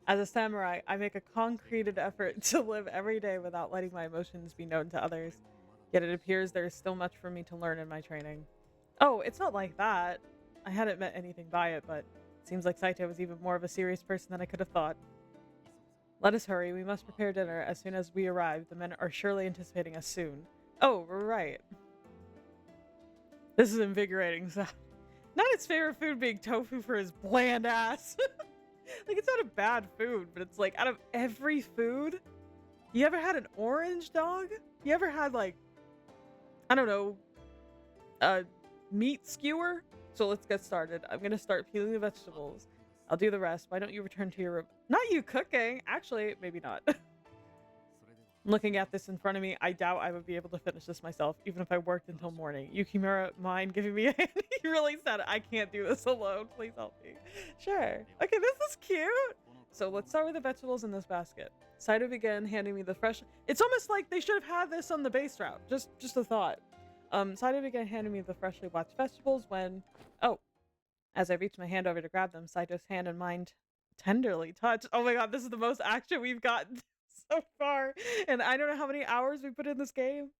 As a samurai, I make a concreted effort to live every day without letting my emotions be known to others. Yet it appears there is still much for me to learn in my training. Oh, it's not like that. I hadn't meant anything by it, but it seems like Saito was even more of a serious person than I could have thought. Let us hurry. We must prepare dinner as soon as we arrive. The men are surely anticipating us soon. Oh, right. This is invigorating. Not his favorite food being tofu for his bland ass. Like, it's not a bad food, but it's like, out of every food, you ever had an orange dog? You ever had, like, I don't know, a meat skewer? So let's get started. I'm gonna start peeling the vegetables. I'll do the rest. Why don't you return to your room? Not you cooking. Actually, maybe not. Looking at this in front of me, I doubt I would be able to finish this myself, even if I worked until morning. Yukimura, mind giving me a hand? He really said, I can't do this alone. Please help me. Sure. Okay, this is cute. So let's start with the vegetables in this basket. Saito began handing me the fresh... It's almost like they should have had this on the base route. Just a thought. Saito began handing me the freshly watched vegetables when... Oh. As I reached my hand over to grab them, Saito's hand and mine tenderly touched. Oh my god, this is the most action we've gotten so far, and I don't know how many hours we put in this game.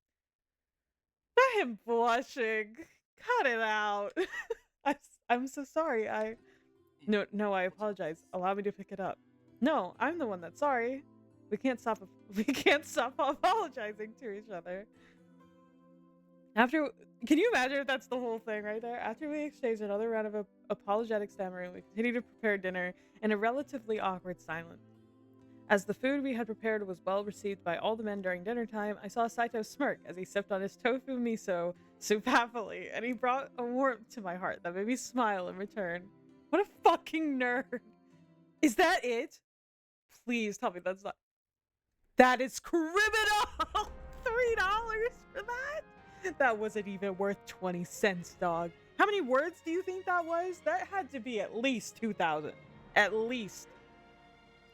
Not him blushing. Cut it out. I'm so sorry. No, I apologize. Allow me to pick it up. No, I'm the one that's sorry. We can't stop apologizing to each other. Can you imagine if that's the whole thing right there? After we exchanged another round of apologetic stammering, we continued to prepare dinner in a relatively awkward silence. As the food we had prepared was well received by all the men during dinner time, I saw Saito smirk as he sipped on his tofu miso soup happily, and he brought a warmth to my heart that made me smile in return. What a fucking nerd. Is that it? Please tell me that's not. That is criminal! $3 for that? That wasn't even worth 20 cents, dog. How many words do you think that was? That had to be at least 2,000. At least.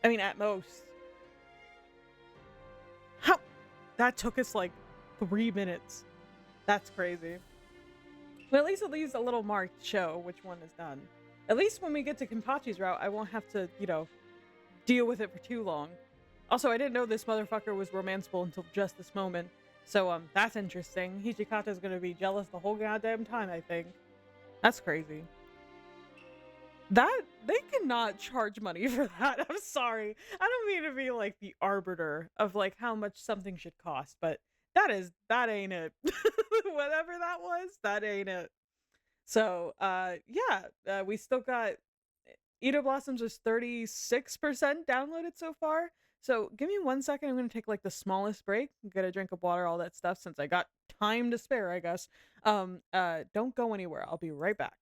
I mean, at most. How? That took us like 3 minutes. That's crazy. But at least it leaves a little mark to show which one is done. At least when we get to Kenpachi's route, I won't have to, deal with it for too long. Also, I didn't know this motherfucker was romanceable until just this moment. So, that's interesting. Hijikata's gonna be jealous the whole goddamn time, I think. That's crazy. They cannot charge money for that. I'm sorry. I don't mean to be like the arbiter of like how much something should cost, but that ain't it. Whatever that was, that ain't it. So, we still got Edo Blossoms is 36% downloaded so far. So give me 1 second. I'm gonna take like the smallest break, get a drink of water, all that stuff, since I got time to spare, I guess. Don't go anywhere. I'll be right back.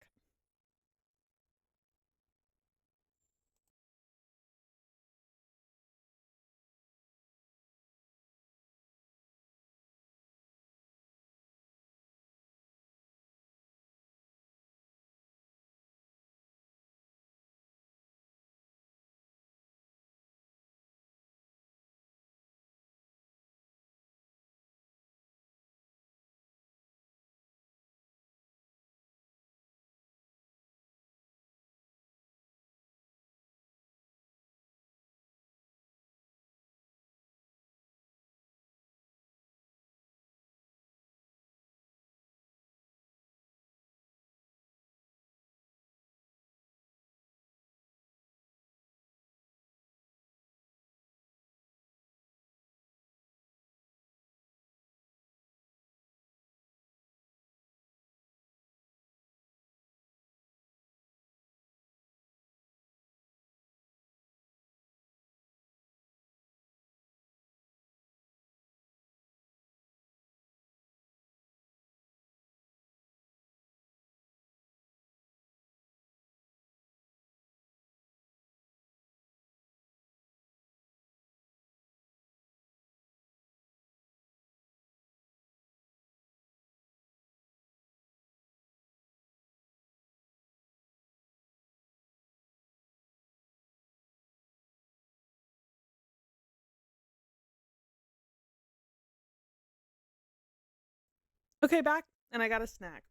Okay, back, and I got a snack.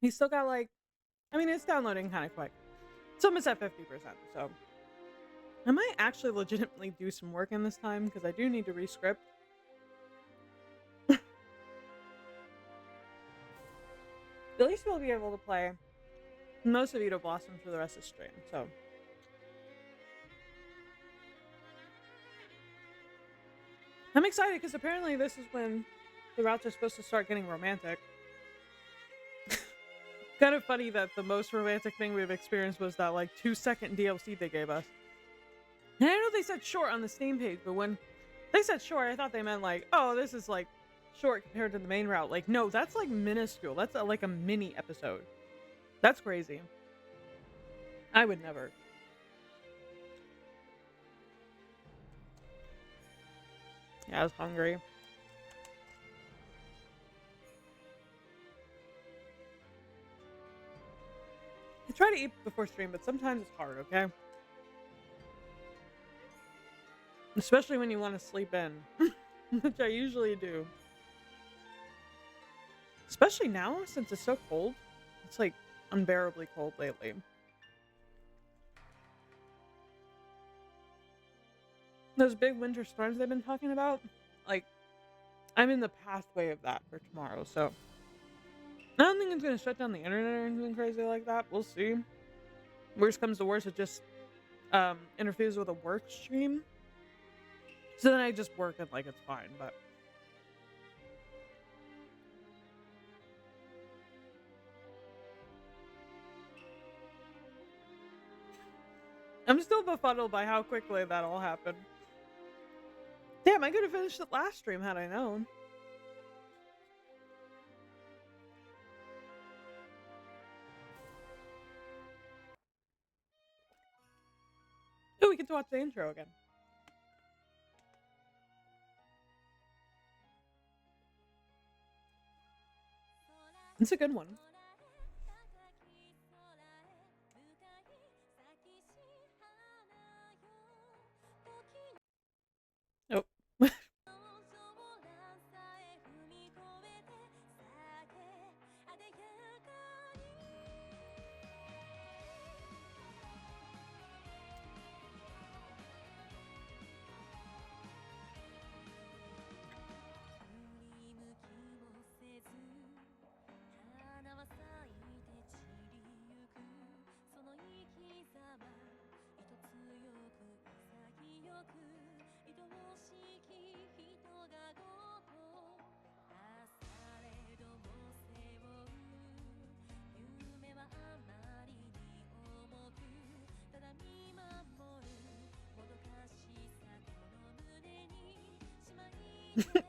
He's still got like, I mean, it's downloading kind of quick. It's almost at 50%, so I might actually legitimately do some work in this time because I do need to rescript. At least we'll be able to play most of Edo Blossom for the rest of the stream, so. I'm excited because apparently this is when the routes are supposed to start getting romantic. Kind of funny that the most romantic thing we've experienced was that like 2-second DLC they gave us. And I know they said short on the Steam page, but when they said short, I thought they meant like, oh, this is like short compared to the main route. Like, no, that's like minuscule. That's like a mini episode. That's crazy. I would never. Yeah, I was hungry. I try to eat before stream, but sometimes it's hard, okay? Especially when you want to sleep in, which I usually do. Especially now, since it's so cold. It's like unbearably cold lately. Those big winter storms they've been talking about, like, I'm in the pathway of that for tomorrow, so I don't think it's gonna shut down the internet or anything crazy like that. We'll see. Worst comes to worst, it just interferes with a work stream. So then I just work and like it's fine, but I'm still befuddled by how quickly that all happened. Damn, I could have finished the last stream had I known. Oh, we get to watch the intro again. It's a good one. Oh.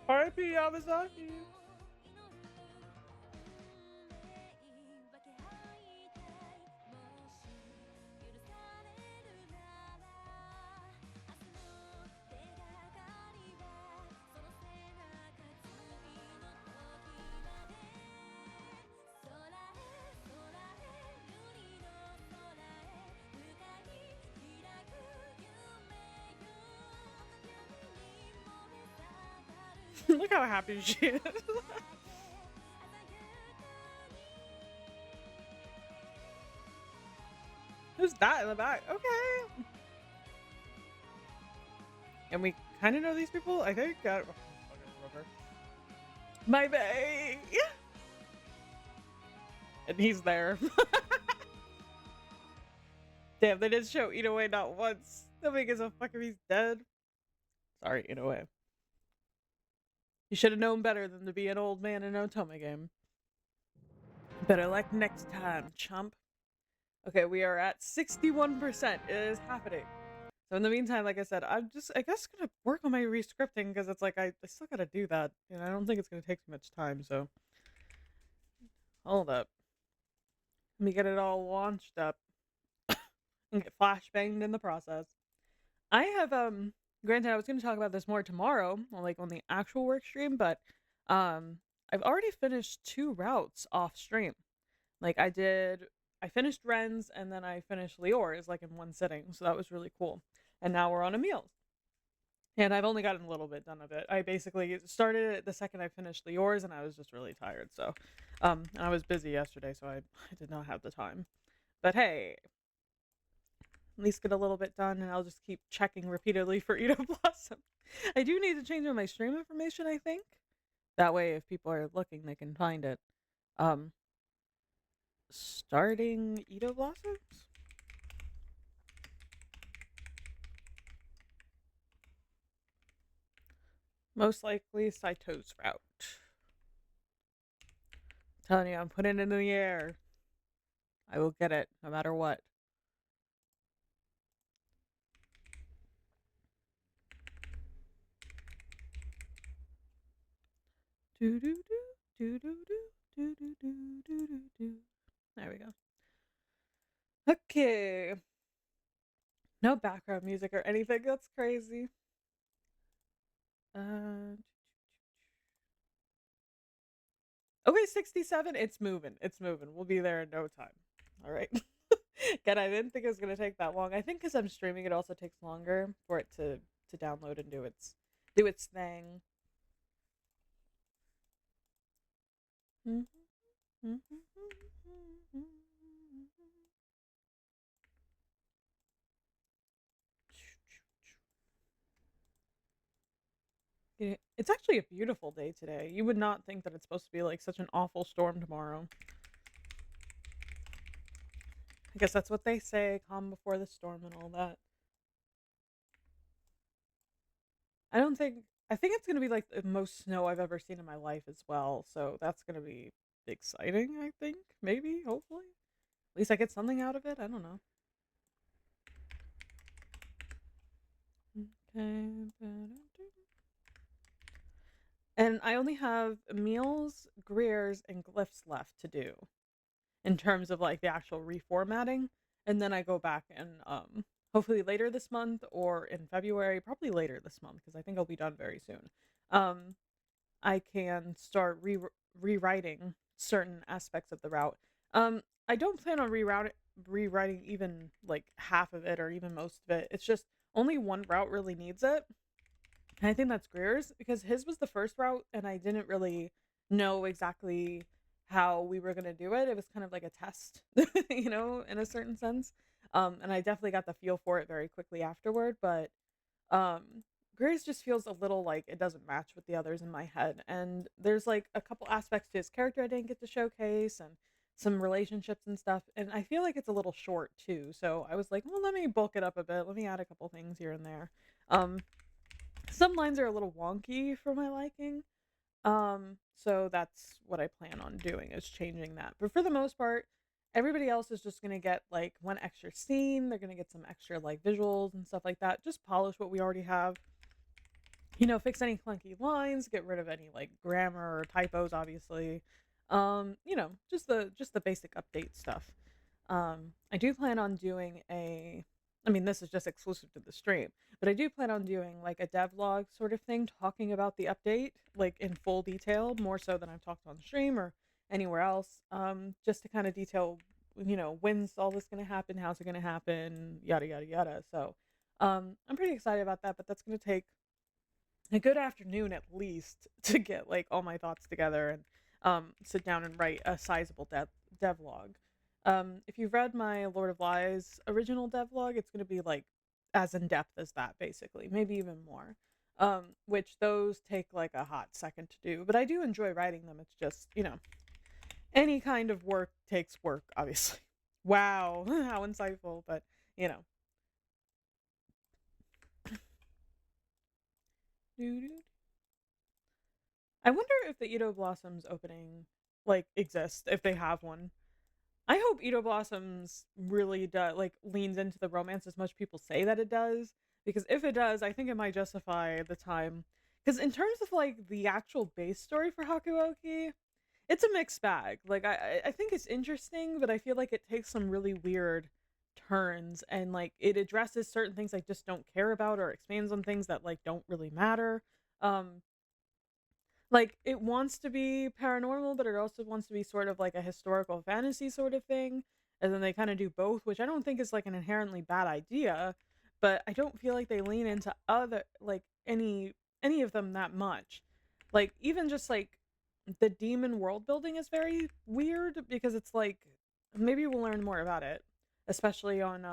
R.I.P. Yamazaki. Look how happy she is. Who's that in the back? Okay. And we kind of know these people, I think. I don't remember. My bae. And he's there. Damn, they didn't show Inoue not once. Nobody gives a fuck if he's dead. Sorry, Inoue. You should have known better than to be an old man in an Otome game. Better luck next time, chump. Okay, we are at 61%. It is happening. So in the meantime, like I said, I'm just, I guess, gonna work on my rescripting because it's like I still gotta do that. And I don't think it's gonna take too much time, so. Hold up. Let me get it all launched up. And get flashbanged in the process. I have, granted, I was gonna talk about this more tomorrow, like on the actual work stream, but, I've already finished 2 routes off stream. Like I finished Ren's and then I finished Lior's like in one sitting, so that was really cool. And now we're on Emil's. And I've only gotten a little bit done of it. I basically started it the second I finished Lior's and I was just really tired, so and I was busy yesterday, so I did not have the time. But hey, at least get a little bit done and I'll just keep checking repeatedly for Ida Blossom. I do need to change my stream information, I think. That way if people are looking they can find it. Starting Ida Blossoms? Most likely Saito's route. I'm telling you, I'm putting it in the air. I will get it, no matter what. Do do do do do do do do do do do. There we go. Okay. No background music or anything. That's crazy. Okay, 67. It's moving. It's moving. We'll be there in no time. All right. Again, I didn't think it was gonna take that long. I think because I'm streaming, it also takes longer for it to download and do its thing. It's actually a beautiful day today. You would not think that it's supposed to be like such an awful storm tomorrow. I guess that's what they say, calm before the storm and all that. I think it's gonna be like the most snow I've ever seen in my life as well, so that's gonna be exciting, I think. Maybe, hopefully. At least I get something out of it, I don't know. And I only have meals, Greers, and glyphs left to do in terms of like the actual reformatting. And then I go back and hopefully later this month or in February, probably later this month because I think I'll be done very soon. Um, I can start rewriting certain aspects of the route. I don't plan on rewriting even like half of it or even most of it. It's just only one route really needs it. And I think that's Greer's because his was the first route and I didn't really know exactly how we were gonna do it. It was kind of like a test, in a certain sense. And I definitely got the feel for it very quickly afterward, but um, Grace just feels a little like it doesn't match with the others in my head. And there's like a couple aspects to his character I didn't get to showcase and some relationships and stuff. And I feel like it's a little short too. So I was like, well, let me bulk it up a bit. Let me add a couple things here and there. Um, some lines are a little wonky for my liking. So that's what I plan on doing is changing that. But for the most part, everybody else is just gonna get like one extra scene. They're gonna get some extra like visuals and stuff like that. Just polish what we already have. Fix any clunky lines, get rid of any like grammar or typos, obviously. Just the basic update stuff. I do plan on doing I mean, this is just exclusive to the stream, but I do plan on doing like a devlog sort of thing, talking about the update, like in full detail, more so than I've talked on stream or anywhere else. Just to kind of detail, when's all this going to happen, how's it going to happen, yada, yada, yada. So, I'm pretty excited about that, but that's going to take a good afternoon at least to get like all my thoughts together and sit down and write a sizable devlog. If you've read my Lord of Lies original devlog, it's going to be like as in depth as that, basically, maybe even more. Which those take like a hot second to do, but I do enjoy writing them. It's just any kind of work takes work, obviously. Wow, how insightful, but you know. I wonder if the Edo Blossoms opening like exists, if they have one. I hope Edo Blossoms really does like leans into the romance as much people say that it does. Because if it does, I think it might justify the time. Because in terms of like the actual base story for Hakuoki, it's a mixed bag. Like I think it's interesting, but I feel like it takes some really weird turns and like it addresses certain things I just don't care about or expands on things that like don't really matter. Um like it wants to be paranormal, but it also wants to be sort of like a historical fantasy sort of thing. And then they kind of do both, which I don't think is like an inherently bad idea, but I don't feel like they lean into other like any of them that much. Like even just like the demon world building is very weird because it's like maybe we'll learn more about it, especially on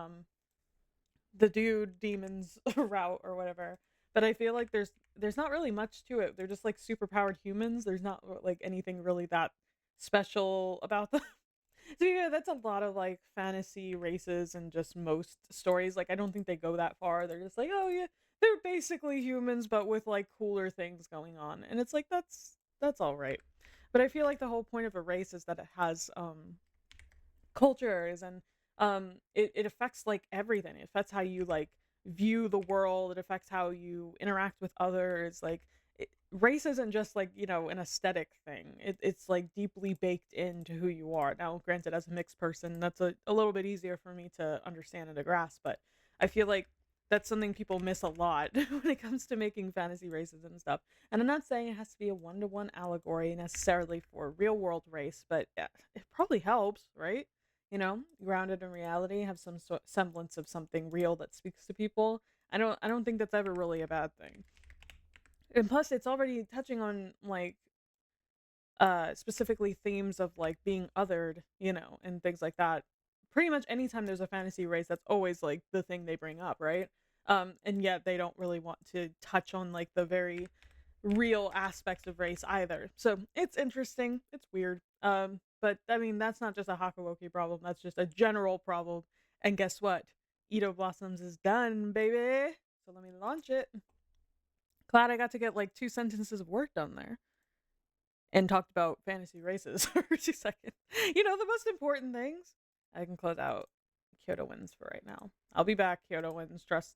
the dude demons route or whatever. But I feel like there's not really much to it. They're just like super powered humans. There's not like anything really that special about them. So yeah, that's a lot of like fantasy races and just most stories. Like I don't think they go that far. They're just like, oh yeah, they're basically humans but with like cooler things going on. And it's like that's all right. But I feel like the whole point of a race is that it has cultures and it affects like everything. It affects how you like view the world. It affects how you interact with others. Like race isn't just like an aesthetic thing. It's like deeply baked into who you are. Now granted, as a mixed person, that's a little bit easier for me to understand and to grasp, but I feel like that's something people miss a lot when it comes to making fantasy races and stuff. And I'm not saying it has to be a one-to-one allegory necessarily for a real world race, but it probably helps, right? Grounded in reality, have some semblance of something real that speaks to people. I don't think that's ever really a bad thing. And plus it's already touching on like specifically themes of like being othered, and things like that. Pretty much anytime there's a fantasy race, that's always like the thing they bring up, right? And yet they don't really want to touch on like the very real aspects of race either. So it's interesting. It's weird. But I mean that's not just a Hakuoki problem. That's just a general problem. And guess what? Edo Blossoms is done, baby. So let me launch it. Glad I got to get like 2 sentences of work done there and talked about fantasy races for 2 seconds. The most important things. I can close out. Kyoto wins for right now. I'll be back. Kyoto wins. Trust.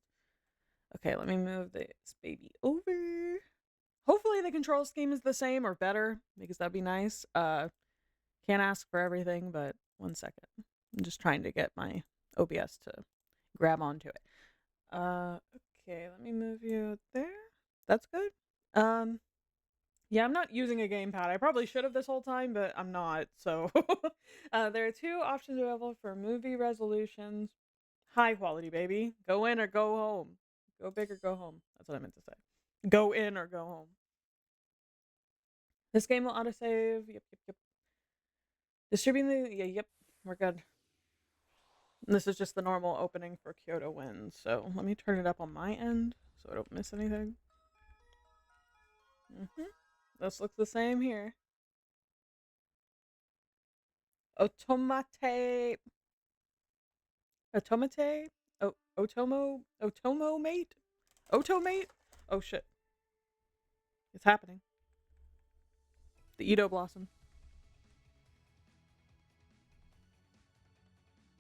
Okay, let me move this baby over. Hopefully the control scheme is the same or better, because that'd be nice. Can't ask for everything, but one second. I'm just trying to get my OBS to grab onto it. Okay, let me move you there. That's good. Yeah, I'm not using a gamepad. I probably should have this whole time, but I'm not. So, there are two options available for movie resolutions. High quality, baby. Go in or go home. Go big or go home. That's what I meant to say. Go in or go home. This game will autosave. Yep. Distributing the. Yeah, yep. We're good. And this is just the normal opening for Kyoto wins. So let me turn it up on my end so I don't miss anything. This looks the same here. Otomate. Otomate? Otomo mate? Otomate? Oh shit. It's happening. The Edo blossom.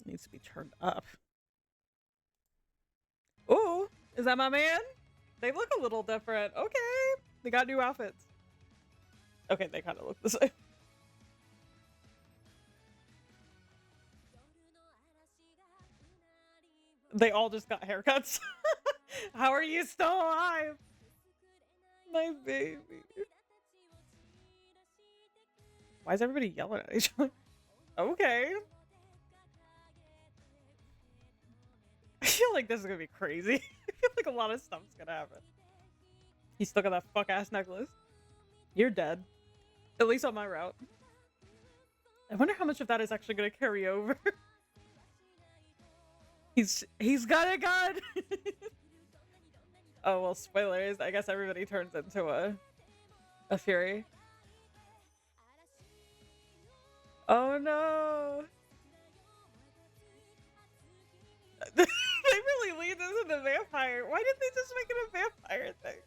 It needs to be turned up. Ooh, is that my man? They look a little different. Okay. They got new outfits. Okay, they kind of look the same. They all just got haircuts. How are you still alive? My baby. Why is everybody yelling at each other? Okay. I feel like this is gonna be crazy. I feel like a lot of stuff's gonna happen. He still got that fuck ass necklace. You're dead. At least on my route. I wonder how much of that is actually gonna carry over. He's got a gun. Oh well, spoilers. I guess everybody turns into a fury. Oh no. They really lead this into vampire. Why didn't they just make it a vampire thing?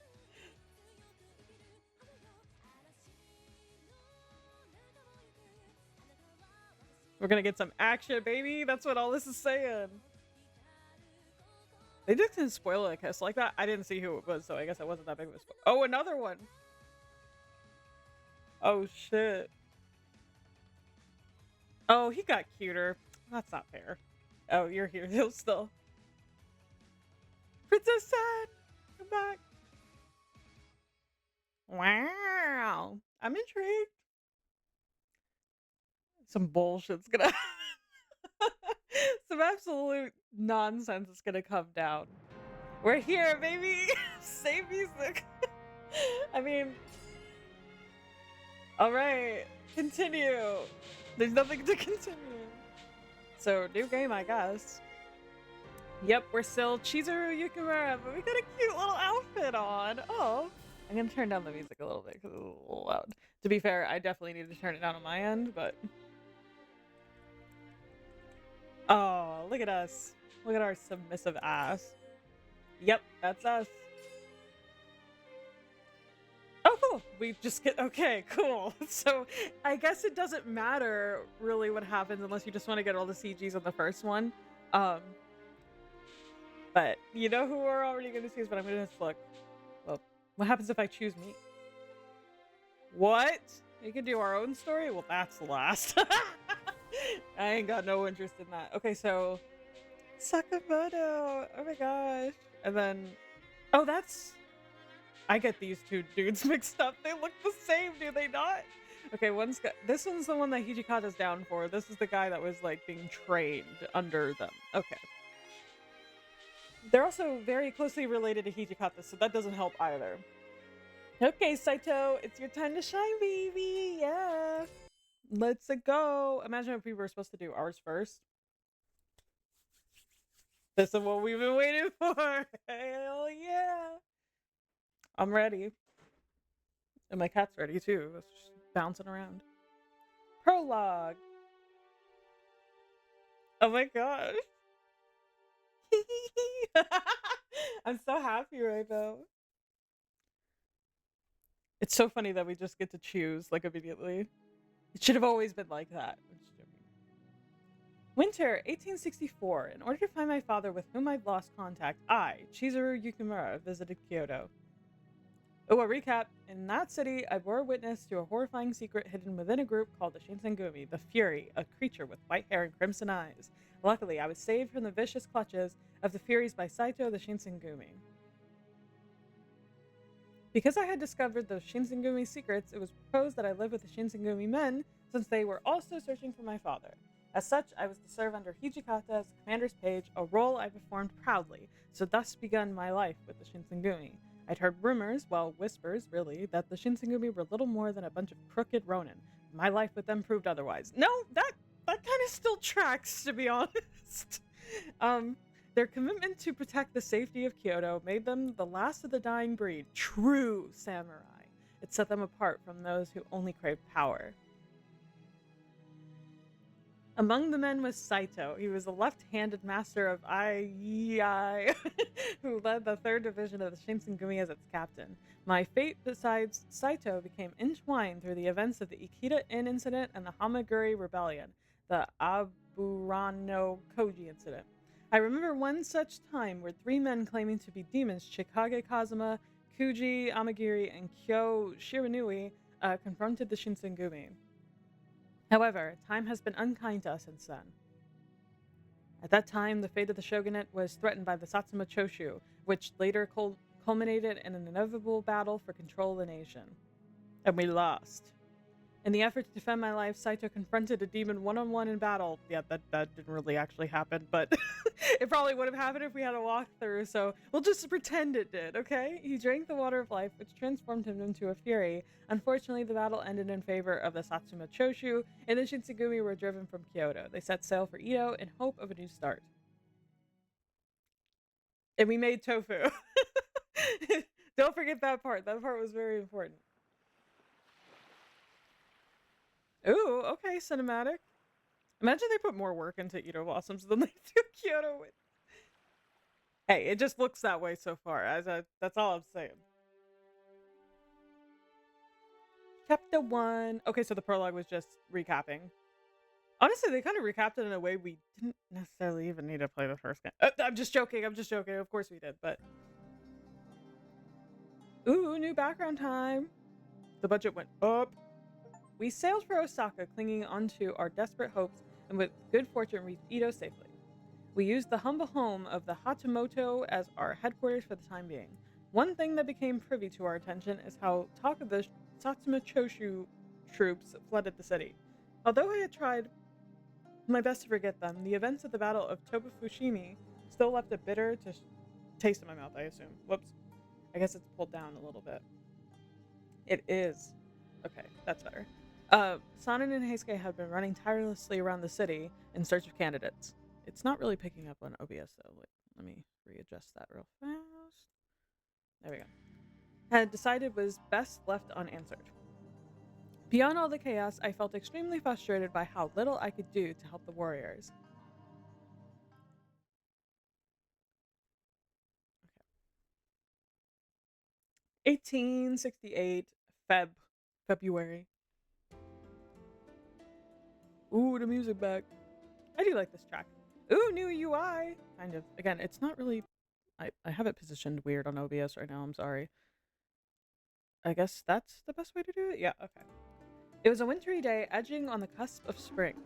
We're gonna get some action, baby. That's what all this is saying. They just didn't spoil a kiss like that. I didn't see who it was, so I guess it wasn't that big of a spoiler. Oh, another one. Oh shit. Oh, he got cuter. That's not fair. Oh, you're here still. Princess Sad, come back. Wow. I'm intrigued. Some bullshit's gonna some absolute nonsense is gonna come down. We're here, baby. Save music. I mean, all right, continue. There's nothing to continue. So, new game, I guess. Yep, we're still Chizuru Yukimura, but we got a cute little outfit on. Oh, I'm gonna turn down the music a little bit because it's a little loud. To be fair, I definitely need to turn it down on my end, but... Oh, look at us. Look at our submissive ass. Yep, that's us. Oh, cool. We just get... Okay, cool. So, I guess it doesn't matter really what happens unless you just want to get all the CGs on the first one. But you know who we're already going to choose, but I'm going to just look. Well, what happens if I choose me? What? You can do our own story? Well, that's the last. I ain't got no interest in that. Okay, so... Sakamoto! Oh my gosh. And then... Oh, that's... I get these two dudes mixed up. They look the same, do they not? Okay, this one's the one that Hijikata's down for. This is the guy that was, like, being trained under them. Okay. They're also very closely related to Hijikata, so that doesn't help either. Okay, Saito, it's your time to shine, baby! Yeah! Let's go! Imagine if we were supposed to do ours first. This is what we've been waiting for! Hell yeah! I'm ready. And my cat's ready too. It's just bouncing around. Prologue! Oh my gosh! I'm so happy right now. It's so funny that we just get to choose, like, immediately. It should have always been like that. Winter 1864. In order to find my father with whom I'd lost contact, I, Chizuru Yukimura, visited Kyoto. Oh, a recap. In that city, I bore witness to a horrifying secret hidden within a group called the Shinsengumi, the Fury, a creature with white hair and crimson eyes. Luckily, I was saved from the vicious clutches of the Furies by Saito the Shinsengumi. Because I had discovered those Shinsengumi secrets, it was proposed that I live with the Shinsengumi men, since they were also searching for my father. As such, I was to serve under Hijikata as commander's page, a role I performed proudly, so thus begun my life with the Shinsengumi. I'd heard rumors, well, whispers, really, that the Shinsengumi were little more than a bunch of crooked ronin. My life with them proved otherwise. No, that kind of still tracks, to be honest. Their commitment to protect the safety of Kyoto made them the last of the dying breed, true samurai. It set them apart from those who only craved power. Among the men was Saito. He was the left-handed master of Ai, who led the 3rd Division of the Shinsengumi as its captain. My fate besides Saito became entwined through the events of the Ikeda Inn incident and the Hamaguri Rebellion, the Aburano Koji incident. I remember one such time where 3 men claiming to be demons, Chikage Kazuma, Kuji Amagiri, and Kyo Shiranui, confronted the Shinsengumi. However, time has been unkind to us since then. At that time, the fate of the shogunate was threatened by the Satsuma Choshu, which later culminated in an inevitable battle for control of the nation. And we lost. In the effort to defend my life, Saito confronted a demon one-on-one in battle. Yeah, that didn't really actually happen, but it probably would have happened if we had a walkthrough, so we'll just pretend it did, okay? He drank the water of life, which transformed him into a fury. Unfortunately, the battle ended in favor of the Satsuma Choshu, and the Shinsengumi were driven from Kyoto. They set sail for Edo in hope of a new start. And we made tofu. Don't forget that part. That part was very important. Ooh, okay, cinematic. Imagine they put more work into Edo Blossoms than they do Kyoto with. Hey, it just looks that way so far. That's all I'm saying. Chapter 1. Okay, so the prologue was just recapping. Honestly, they kind of recapped it in a way we didn't necessarily even need to play the first game. I'm just joking. Of course we did, but... Ooh, new background time. The budget went up. We sailed for Osaka, clinging onto our desperate hopes, and with good fortune reached Edo safely. We used the humble home of the Hatamoto as our headquarters for the time being. One thing that became privy to our attention is how talk of the Satsuma Choshu troops flooded the city. Although I had tried my best to forget them, the events of the Battle of Tobafushimi still left a bitter taste in my mouth, I assume. Whoops. I guess it's pulled down a little bit. It is. Okay, that's better. Sanin and Heisuke have been running tirelessly around the city in search of candidates. It's not really picking up on OBS though. Let me readjust that real fast. There we go. Had decided was best left unanswered. Beyond all the chaos, I felt extremely frustrated by how little I could do to help the warriors. Okay. 1868 February. Ooh, the music back. I do like this track. Ooh, new UI. Kind of. Again, it's not really... I have it positioned weird on OBS right now. I'm sorry. I guess that's the best way to do it? Yeah, okay. It was a wintry day, edging on the cusp of spring.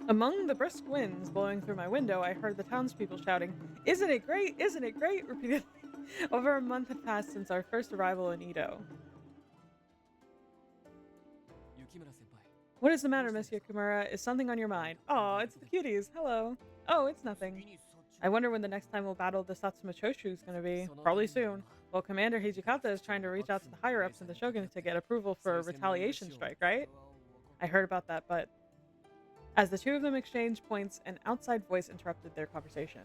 Among the brisk winds blowing through my window, I heard the townspeople shouting, "Isn't it great? Isn't it great?" repeatedly. Over a month had passed since our first arrival in Edo. What is the matter, Miss Yukimura? Is something on your mind? Oh, it's the cuties. Hello. Oh, it's nothing. I wonder when the next time we'll battle the Satsuma Choshu is going to be. Probably soon. Well, Commander Hijikata is trying to reach out to the higher-ups in the shogunate to get approval for a retaliation strike, right? I heard about that, but... As the two of them exchanged points, an outside voice interrupted their conversation.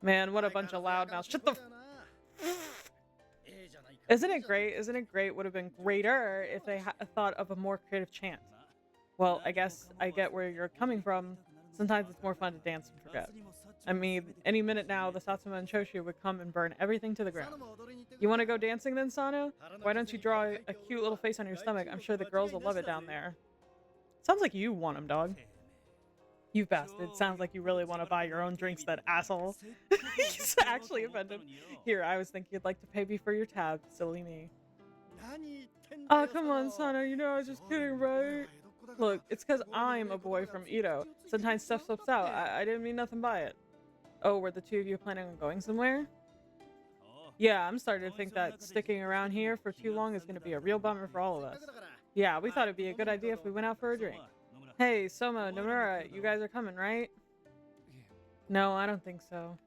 Man, what a bunch of loudmouths. Shut the Isn't it great? Isn't it great? Would have been greater if they thought of a more creative chant. Well, I guess I get where you're coming from. Sometimes it's more fun to dance and forget. I mean, any minute now, the Satsuma and Choshu would come and burn everything to the ground. You want to go dancing then, Sano? Why don't you draw a cute little face on your stomach? I'm sure the girls will love it down there. Sounds like you want him, dog. You bastard. Sounds like you really want to buy your own drinks, that asshole. He's actually offended. Here, I was thinking you'd like to pay me for your tab. Silly me. Oh, come on, Sana. You know I was just kidding, right? Look, it's because I'm a boy from Edo. Sometimes stuff slips out. I didn't mean nothing by it. Oh, were the two of you planning on going somewhere? Yeah, I'm starting to think that sticking around here for too long is going to be a real bummer for all of us. Yeah, we thought it'd be a good idea if we went out for a drink. Hey, Soma, Nomura, you guys are coming, right? No, I don't think so.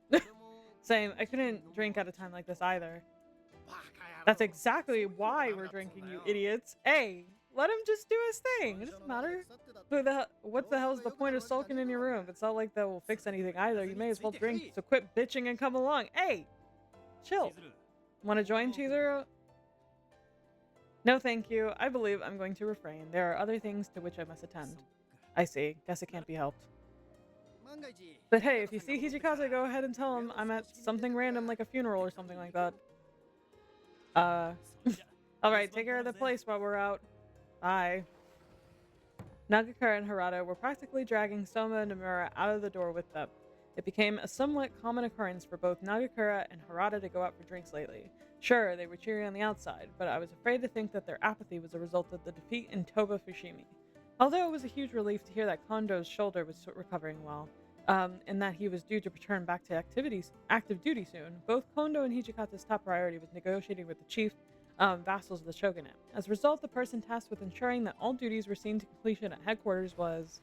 Same, I couldn't drink at a time like this either. That's exactly why we're drinking, you idiots. Hey, let him just do his thing. It doesn't matter. What the hell's the point of sulking in your room? It's not like that will fix anything either. You may as well drink, so quit bitching and come along. Hey, chill. Want to join, Chizuru? No, thank you. I believe I'm going to refrain. There are other things to which I must attend. I see. Guess it can't be helped. But hey, if you see Hijikata, go ahead and tell him I'm at something random like a funeral or something like that. Alright, take care of the place while we're out. Bye. Nagakura and Harada were practically dragging Soma and Nomura out of the door with them. It became a somewhat common occurrence for both Nagakura and Harada to go out for drinks lately. Sure, they were cheery on the outside, but I was afraid to think that their apathy was a result of the defeat in Toba Fushimi. Although it was a huge relief to hear that Kondo's shoulder was recovering well, and that he was due to return back to active duty soon, both Kondo and Hijikata's top priority was negotiating with the chief vassals of the shogunate. As a result, the person tasked with ensuring that all duties were seen to completion at headquarters was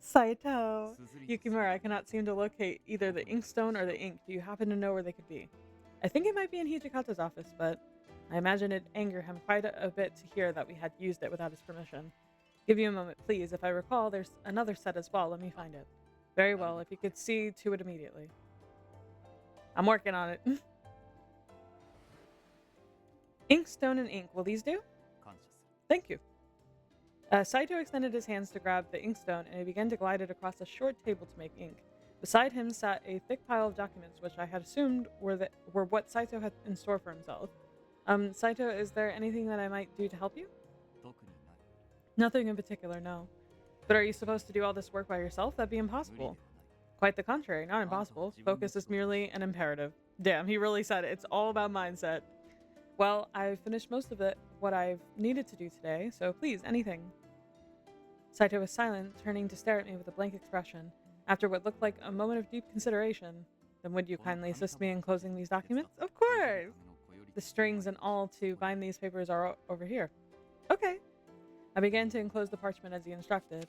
Saito. Yukimura, I cannot seem to locate either the inkstone or the ink. Do you happen to know where they could be? I think it might be in Hijikata's office, but I imagine it'd anger him quite a bit to hear that we had used it without his permission. Give you a moment, please. If I recall, there's another set as well. Let me find it. Very well, if you could see to it immediately. I'm working on it. Inkstone and ink. Will these do? Thank you. Saito extended his hands to grab the inkstone, and he began to glide it across a short table to make ink. Beside him sat a thick pile of documents, which I had assumed were what Saito had in store for himself. Saito, is there anything that I might do to help you? Nothing in particular, no. But are you supposed to do all this work by yourself? That'd be impossible. Quite the contrary, not impossible. Focus is merely an imperative. Damn, he really said it. It's all about mindset. Well, I've finished most of what I've needed to do today, so please, anything. Saito was silent, turning to stare at me with a blank expression. After what looked like a moment of deep consideration, then would you kindly assist me in closing these documents? Of course! The strings and all to bind these papers are over here. Okay. I began to enclose the parchment as he instructed.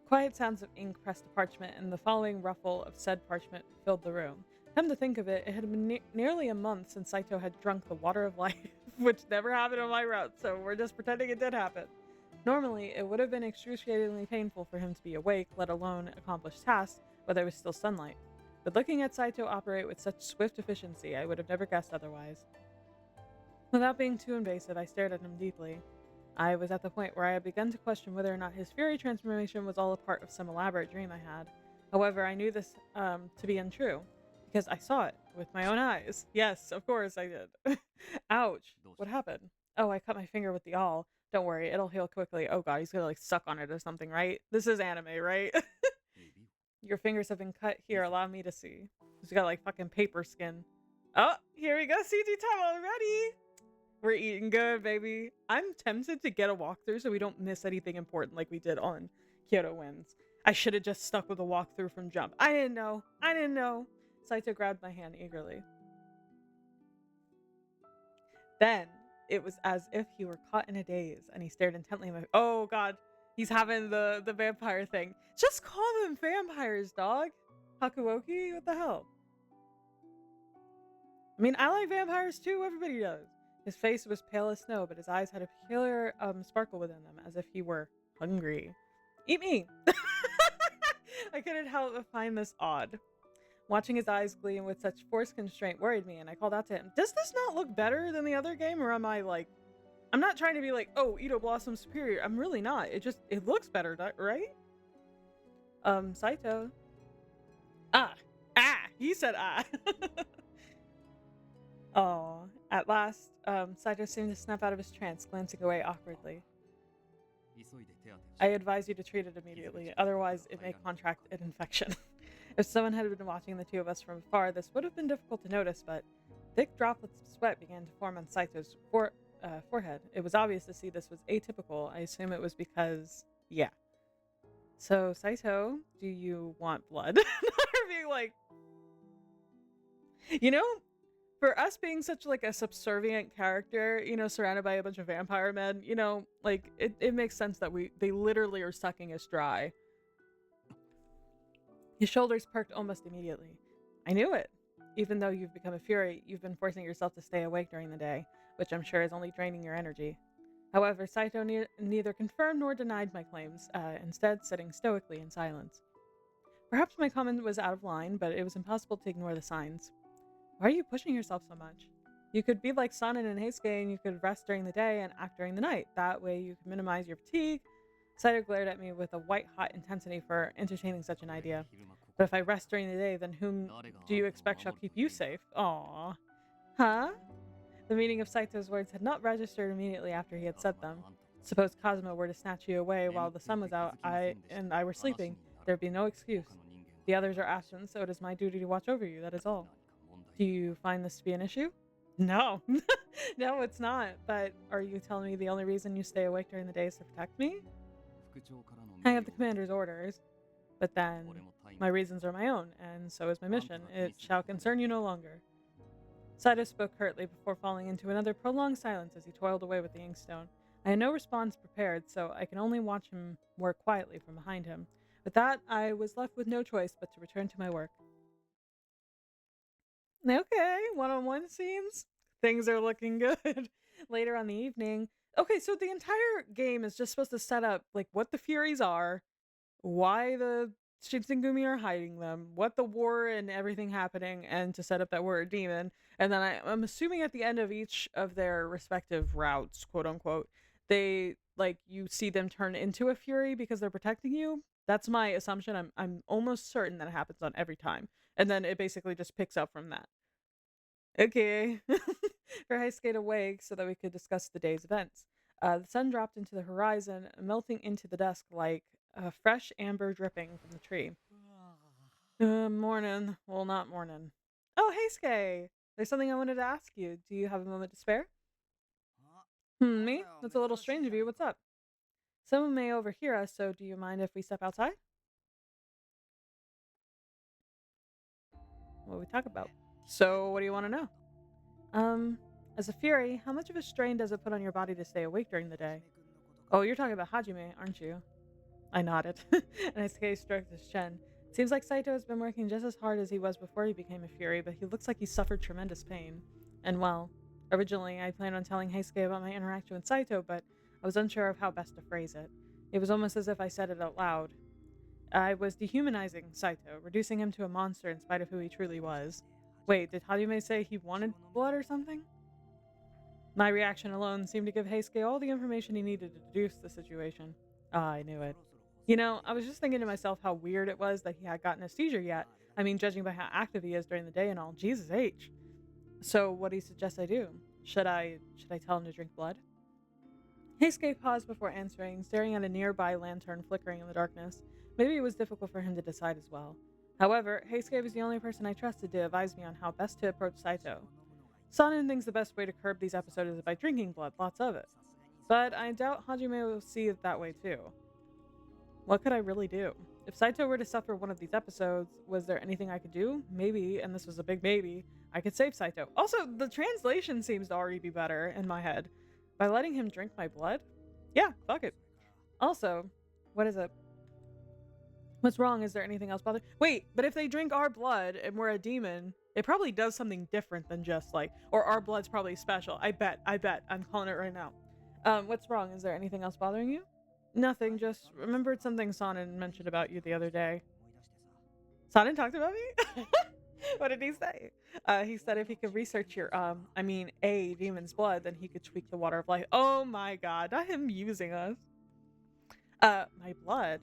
Quiet sounds of ink pressed the parchment, and the following ruffle of said parchment filled the room. Come to think of it, it had been nearly a month since Saito had drunk the water of life, which never happened on my route, so we're just pretending it did happen. Normally, it would have been excruciatingly painful for him to be awake, let alone accomplish tasks, but there was still sunlight. But looking at Saito operate with such swift efficiency, I would have never guessed otherwise. Without being too invasive, I stared at him deeply. I was at the point where I had begun to question whether or not his fury transformation was all a part of some elaborate dream I had. However, I knew this to be untrue, because I saw it with my own eyes. Yes, of course I did. Ouch. What happened? Oh, I cut my finger with the awl. Don't worry, it'll heal quickly. Oh god, he's gonna like suck on it or something, right? This is anime, right? Your fingers have been cut. Here, allow me to see. He's got like fucking paper skin. Oh, here we go. CG time already. We're eating good, baby. I'm tempted to get a walkthrough so we don't miss anything important like we did on Kyoto Winds. I should have just stuck with a walkthrough from Jump. I didn't know. I didn't know. Saito grabbed my hand eagerly. Then, it was as if he were caught in a daze, and he stared intently at my— Oh god, he's having the vampire thing. Just call them vampires, dog. Hakuoki? What the hell? I mean, I like vampires too, everybody does. His face was pale as snow, but his eyes had a peculiar sparkle within them, as if he were hungry. Eat me! I couldn't help but find this odd. Watching his eyes gleam with such forced constraint worried me, and I called out to him, does this not look better than the other game, or am I like— I'm not trying to be like, oh, Edo Blossom's superior. I'm really not. It looks better, right? Saito. Ah! He said ah! Oh, at last, Saito seemed to snap out of his trance, glancing away awkwardly. I advise you to treat it immediately, otherwise it may contract an infection. If someone had been watching the two of us from afar, this would have been difficult to notice, but thick droplets of sweat began to form on Saito's forehead. It was obvious to see this was atypical. I assume it was because, yeah. So, Saito, do you want blood? Being like, you know, for us being such like a subservient character, surrounded by a bunch of vampire men, like it makes sense that they literally are sucking us dry. His shoulders perked almost immediately. I knew it. Even though you've become a fury, you've been forcing yourself to stay awake during the day, which I'm sure is only draining your energy. However, Saito neither confirmed nor denied my claims, instead sitting stoically in silence. Perhaps my comment was out of line, but it was impossible to ignore the signs. Why are you pushing yourself so much? You could be like Sanin and Heisuke and you could rest during the day and act during the night. That way you could minimize your fatigue. Saito glared at me with a white-hot intensity for entertaining such an idea. But if I rest during the day, then whom do you expect shall keep you safe? Aww. Huh? The meaning of Saito's words had not registered immediately after he had said them. Suppose Kazuma were to snatch you away while the sun was out, I were sleeping, there'd be no excuse. The others are absent, so it is my duty to watch over you, that is all. Do you find this to be an issue? No. No, it's not. But are you telling me the only reason you stay awake during the day is to protect me? I have the commander's orders, but then my reasons are my own, and so is my mission. It shall concern you no longer. Saito spoke curtly before falling into another prolonged silence as he toiled away with the inkstone. I had no response prepared, so I could only watch him work quietly from behind him. With that, I was left with no choice but to return to my work. Okay, one-on-one scenes. Things are looking good. Later on the evening. Okay, so the entire game is just supposed to set up like what the Furies are, why the Shinsengumi are hiding them, what the war and everything happening, and to set up that we're a demon. And then I'm assuming at the end of each of their respective routes, quote unquote, they you see them turn into a Fury because they're protecting you. That's my assumption. I'm almost certain that it happens on every time. And then it basically just picks up from that. Okay. For Heisuke to wake so that we could discuss the day's events. The sun dropped into the horizon, melting into the dusk like fresh amber dripping from the tree. Morning. Well, not morning. Oh, Heisuke! There's something I wanted to ask you. Do you have a moment to spare? Me? That's a little strange of you. What's up? Someone may overhear us, so do you mind if we step outside? What we talk about? So, what do you want to know? As a Fury, how much of a strain does it put on your body to stay awake during the day? Oh, you're talking about Hajime, aren't you? I nodded, and Heisuke stroked his chin. Seems like Saito has been working just as hard as he was before he became a Fury, but he looks like he suffered tremendous pain. And well, originally I planned on telling Heisuke about my interaction with Saito, but I was unsure of how best to phrase it. It was almost as if I said it out loud. I was dehumanizing Saito, reducing him to a monster in spite of who he truly was. Wait, did Hajime say he wanted blood or something? My reaction alone seemed to give Heisuke all the information he needed to deduce the situation. Ah, I knew it. I was just thinking to myself how weird it was that he had gotten a seizure yet. I mean, judging by how active he is during the day and all. Jesus H. So, what do you suggest I do? Should I tell him to drink blood? Heisuke paused before answering, staring at a nearby lantern flickering in the darkness. Maybe it was difficult for him to decide as well. However, Heisuke was the only person I trusted to advise me on how best to approach Saito. Sanin thinks the best way to curb these episodes is by drinking blood, lots of it. But I doubt Hajime will see it that way too. What could I really do? If Saito were to suffer one of these episodes, was there anything I could do? Maybe, and this was a big maybe, I could save Saito. Also, the translation seems to already be better in my head. By letting him drink my blood? Yeah, fuck it. Also, what is it? What's wrong? Is there anything else bothering? Wait, but if they drink our blood and we're a demon, it probably does something different than just or our blood's probably special. I bet. I'm calling it right now. What's wrong? Is there anything else bothering you? Nothing, just remembered something Sonnen mentioned about you the other day. Sonnen talked about me? What did he say? He said if he could research your, a demon's blood, then he could tweak the water of life. Oh my god, not him using us. My blood?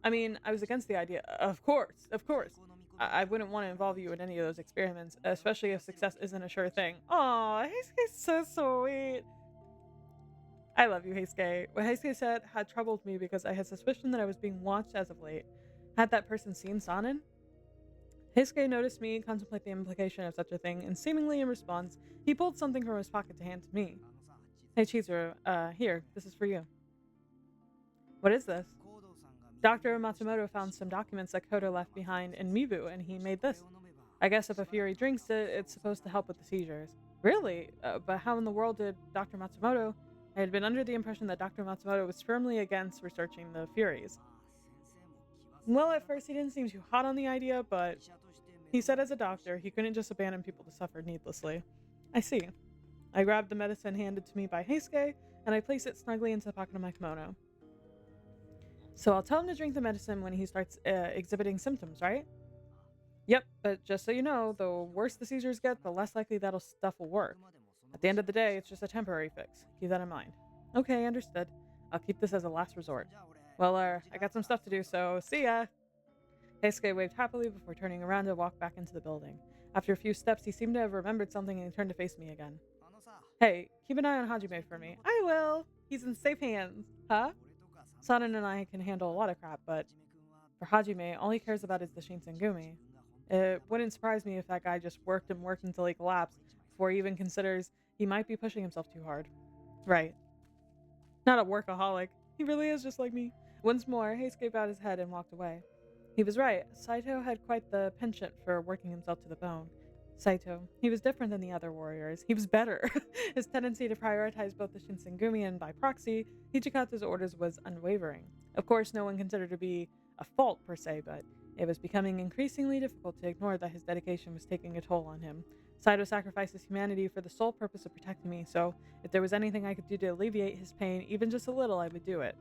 I mean, I was against the idea. Of course. I wouldn't want to involve you in any of those experiments, especially if success isn't a sure thing. Aw, he's so sweet. I love you, Heisuke. What Heisuke said had troubled me because I had suspicion that I was being watched as of late. Had that person seen Sanin? Heisuke noticed me contemplate the implication of such a thing, and seemingly in response, he pulled something from his pocket to hand to me. Hey, Chizuru, here, this is for you. What is this? Dr. Matsumoto found some documents that Kodo left behind in Mibu, and he made this. I guess if a Fury drinks it, it's supposed to help with the seizures. Really? But how in the world did Dr. Matsumoto? I had been under the impression that Dr. Matsumoto was firmly against researching the Furies. Well, at first he didn't seem too hot on the idea, but he said as a doctor, he couldn't just abandon people to suffer needlessly. I see. I grabbed the medicine handed to me by Heisuke, and I placed it snugly into the pocket of my kimono. So I'll tell him to drink the medicine when he starts exhibiting symptoms, right? Yep, but just so you know, the worse the seizures get, the less likely that stuff will work. At the end of the day, it's just a temporary fix. Keep that in mind. Okay, understood. I'll keep this as a last resort. Well, I got some stuff to do, so see ya! Heisuke waved happily before turning around to walk back into the building. After a few steps, he seemed to have remembered something and he turned to face me again. Hey, keep an eye on Hajime for me. I will! He's in safe hands. Huh? Sanin and I can handle a lot of crap, but for Hajime, all he cares about is the Shinsengumi. It wouldn't surprise me if that guy just worked and worked until he collapsed before he even considers he might be pushing himself too hard. Right. Not a workaholic. He really is just like me. Once more, Heisuke bowed his head and walked away. He was right. Saito had quite the penchant for working himself to the bone. Saito. He was different than the other warriors. He was better. His tendency to prioritize both the Shinsengumi and, by proxy, Hichikatsu's orders was unwavering. Of course, no one considered it to be a fault per se, but it was becoming increasingly difficult to ignore that his dedication was taking a toll on him. Saito sacrificed his humanity for the sole purpose of protecting me, so if there was anything I could do to alleviate his pain, even just a little, I would do it.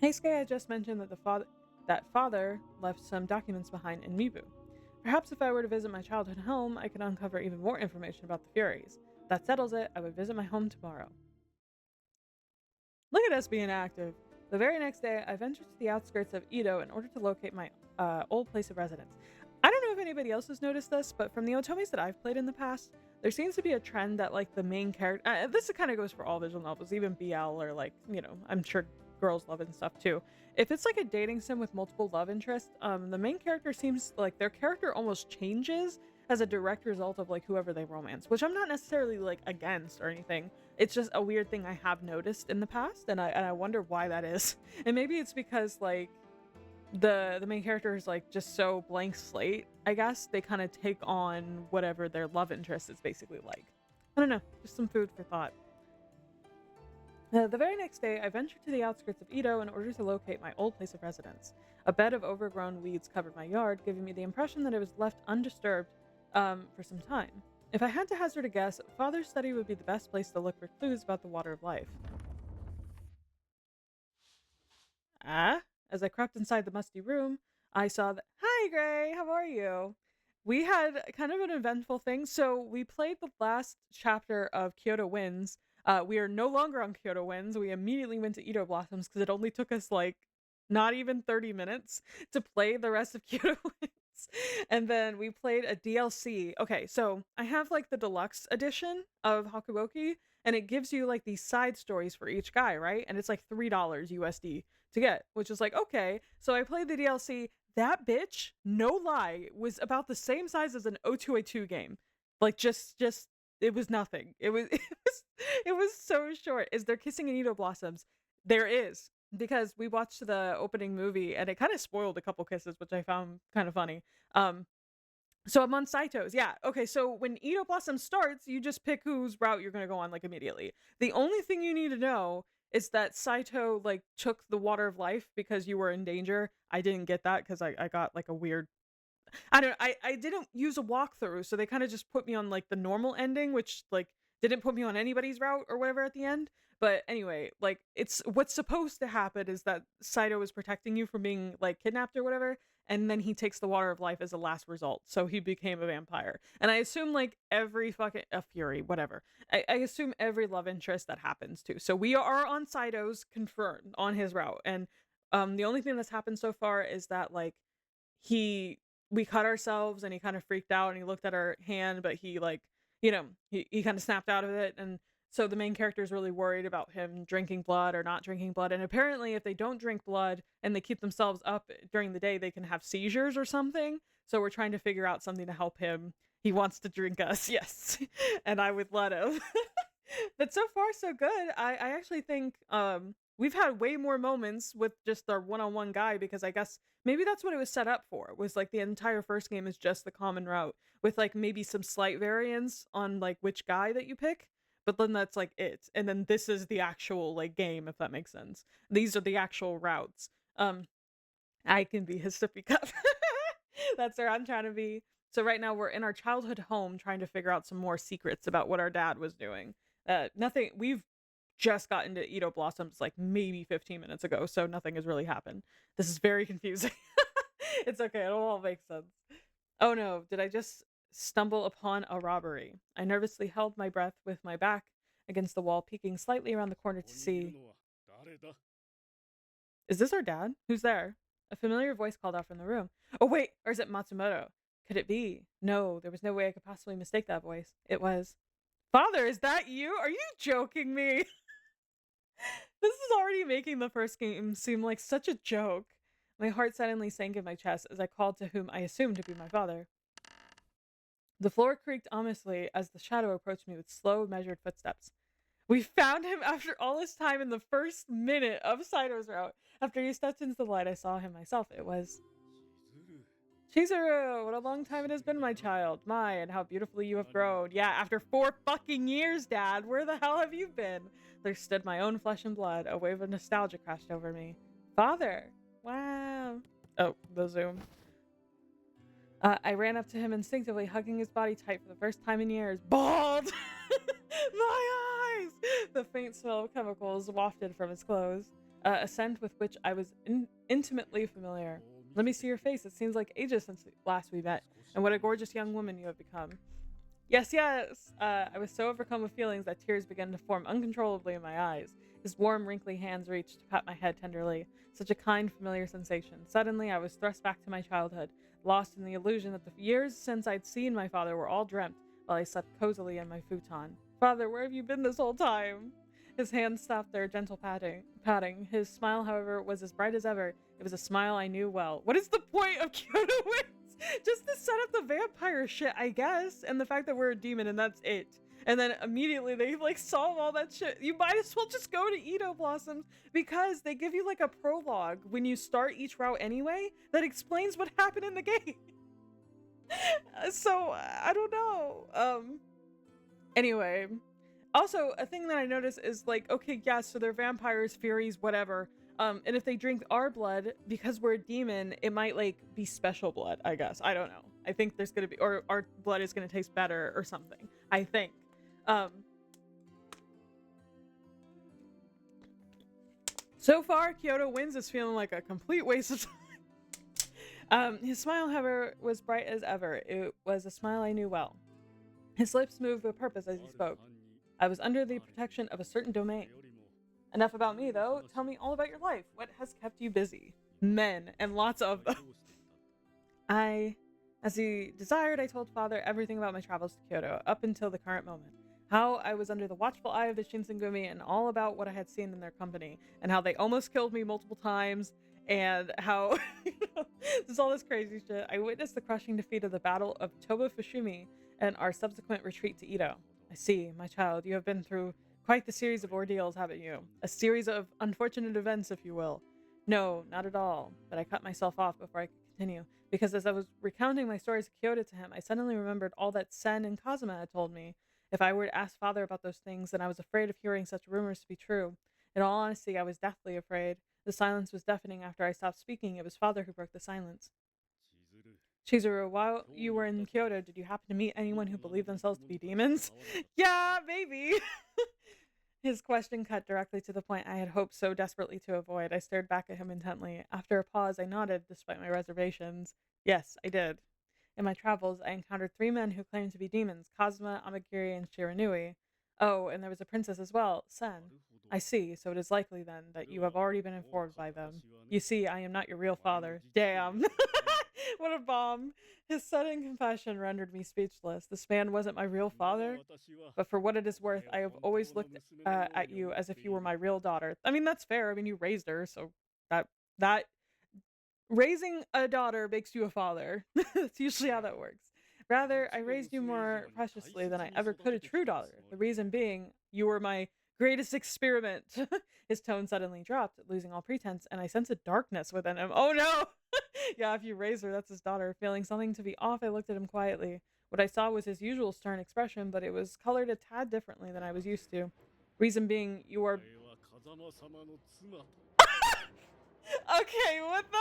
Heisuke had just mentioned that father left some documents behind in Mibu. Perhaps if I were to visit my childhood home, I could uncover even more information about the Furies. If that settles it, I would visit my home tomorrow. Look at us being active. The very next day, I ventured to the outskirts of Edo in order to locate my old place of residence. I don't know if anybody else has noticed this, but from the otomis that I've played in the past, there seems to be a trend that like the main character, this kind of goes for all visual novels, even BL or like, I'm sure girls love it and stuff too. If it's like a dating sim with multiple love interests, the main character seems like their character almost changes as a direct result of like whoever they romance, which I'm not necessarily like against or anything. It's just a weird thing I have noticed in the past, and I wonder why that is. And maybe it's because like the main character is like just so blank slate. I guess they kind of take on whatever their love interest is basically like. I don't know, just some food for thought. The very next day, I ventured to the outskirts of Edo in order to locate my old place of residence. A bed of overgrown weeds covered my yard, giving me the impression that it was left undisturbed for some time. If I had to hazard a guess, Father's study would be the best place to look for clues about the water of life. Ah? As I crept inside the musty room, I saw that. Hi, Gray, how are you? We had kind of an eventful thing. So we played the last chapter of Kyoto Winds. We are no longer on Kyoto Winds. We immediately went to Edo Blossoms because it only took us like not even 30 minutes to play the rest of Kyoto Winds. And then we played a DLC. Okay, so I have like the deluxe edition of Hakuoki, and it gives you like these side stories for each guy, right? And it's like $3 USD to get, which is like, okay. So I played the DLC. That bitch, no lie, was about the same size as an O2A2 game. Like just it was nothing. It was so short. Is there kissing in Edo Blossoms? There is, because we watched the opening movie and it kind of spoiled a couple kisses, which I found kind of funny. Um so I'm on Saito's. Yeah. Okay. So when Edo Blossom starts, you just pick whose route you're going to go on, like, immediately. The only thing you need to know is that Saito, like, took the water of life because you were in danger. I didn't get that because I got, like, a weird. I don't. I didn't use a walkthrough, so they kind of just put me on like the normal ending, which like didn't put me on anybody's route or whatever at the end. But anyway, like it's what's supposed to happen is that Saito is protecting you from being like kidnapped or whatever, and then he takes the water of life as a last result, so he became a vampire. And I assume like every fucking a fury, whatever. I assume every love interest that happens too. So we are on Saito's confirmed on his route, and the only thing that's happened so far is that like he we cut ourselves and he kind of freaked out and he looked at our hand, but he like he kind of snapped out of it, and So the main character is really worried about him drinking blood or not drinking blood. And apparently, if they don't drink blood and they keep themselves up during the day, they can have seizures or something. So we're trying to figure out something to help him. He wants to drink us, yes, and I would let him. But so far, so good. I actually think we've had way more moments with just our one-on-one guy because I guess maybe that's what it was set up for. Was like the entire first game is just the common route with like maybe some slight variance on like which guy that you pick, but then that's like it. And then this is the actual like game, if that makes sense. These are the actual routes. I can be his sippy cup. That's where I'm trying to be. So right now we're in our childhood home trying to figure out some more secrets about what our dad was doing. Nothing. We've just gotten to Edo Blossoms like maybe 15 minutes ago, so nothing has really happened. This is very confusing. It's okay. It'll all make sense. Oh no, did I just stumble upon a robbery? I nervously held my breath with my back against the wall, peeking slightly around the corner to see. Is this our dad? Who's there? A familiar voice called out from the room. Oh wait, or is it Matsumoto? Could it be? No, there was no way I could possibly mistake that voice. It was. Father, is that you? Are you joking me? This is already making the first game seem like such a joke. My heart suddenly sank in my chest as I called to whom I assumed to be my father. The floor creaked ominously as the shadow approached me with slow, measured footsteps. We found him after all this time in the first minute of Saito's route. After he stepped into the light, I saw him myself. It was Chizuru. What a long time it has been, my child. My, and how beautifully you have grown. Yeah, after 4 fucking years, Dad. Where the hell have you been? There stood my own flesh and blood. A wave of nostalgia crashed over me. Father. Wow. Oh, the zoom. I ran up to him instinctively, hugging his body tight for the first time in years. Bald! My eyes! The faint smell of chemicals wafted from his clothes, a scent with which I was intimately familiar. Let me see your face. It seems like ages since last we met, and what a gorgeous young woman you have become. Yes, yes! I was so overcome with feelings that tears began to form uncontrollably in my eyes. His warm, wrinkly hands reached to pat my head tenderly. Such a kind, familiar sensation. Suddenly, I was thrust back to my childhood, lost in the illusion that the years since I'd seen my father were all dreamt, while I slept cozily in my futon. Father, where have you been this whole time? His hands stopped their gentle patting. His smile, however, was as bright as ever. It was a smile I knew well. What is the point of Kyoto Wins? Just to set up the vampire shit, I guess, and the fact that we're a demon and that's it. And then immediately they like solve all that shit. You might as well just go to Edo Blossoms because they give you like a prologue when you start each route anyway that explains what happened in the game. So I don't know. Anyway, also a thing that I noticed is like, okay, yeah, so they're vampires, furies, whatever. And if they drink our blood, because we're a demon, it might like be special blood, I guess. I don't know. I think there's gonna be, or our blood is gonna taste better or something. I think. So far, Kyoto Wins is feeling like a complete waste of time. His smile, however, was bright as ever. It was a smile I knew well. His lips moved with purpose as he spoke. I was under the protection of a certain domain. Enough about me, though. Tell me all about your life. What has kept you busy? Men, and lots of them. As he desired, I told father everything about my travels to Kyoto, up until the current moment. How I was under the watchful eye of the Shinsengumi, and all about what I had seen in their company, and how they almost killed me multiple times, and how there's all this crazy shit. I witnessed the crushing defeat of the Battle of Toba Fushimi and our subsequent retreat to Edo. I see, my child, you have been through quite the series of ordeals, haven't you? A series of unfortunate events, if you will. No, not at all. But I cut myself off before I could continue, because as I was recounting my stories of Kyoto to him, I suddenly remembered all that Sen and Kazuma had told me. If I were to ask father about those things, then I was afraid of hearing such rumors to be true. In all honesty, I was deathly afraid. The silence was deafening after I stopped speaking. It was father who broke the silence. Chizuru, while you were in Kyoto, did you happen to meet anyone who believed themselves to be demons? Yeah, maybe. His question cut directly to the point I had hoped so desperately to avoid. I stared back at him intently. After a pause, I nodded, despite my reservations. Yes, I did. In my travels, I encountered 3 men who claimed to be demons, Kazuma, Amagiri, and Shiranui. Oh, and there was a princess as well, Sen. I see, so it is likely, then, that you have already been informed by them. You see, I am not your real father. Damn! What a bomb. His sudden compassion rendered me speechless. This man wasn't my real father, but for what it is worth, I have always looked at you as if you were my real daughter. I mean, that's fair. I mean, you raised her, so that raising a daughter makes you a father. That's usually how that works. Rather, I raised you more preciously than I ever could a true daughter. The reason being, you were my greatest experiment. His tone suddenly dropped, losing all pretense, and I sensed a darkness within him. Oh no! Yeah, if you raise her, that's his daughter. Feeling something to be off, I looked at him quietly. What I saw was his usual stern expression, but it was colored a tad differently than I was used to. Reason being, you are. Okay, what the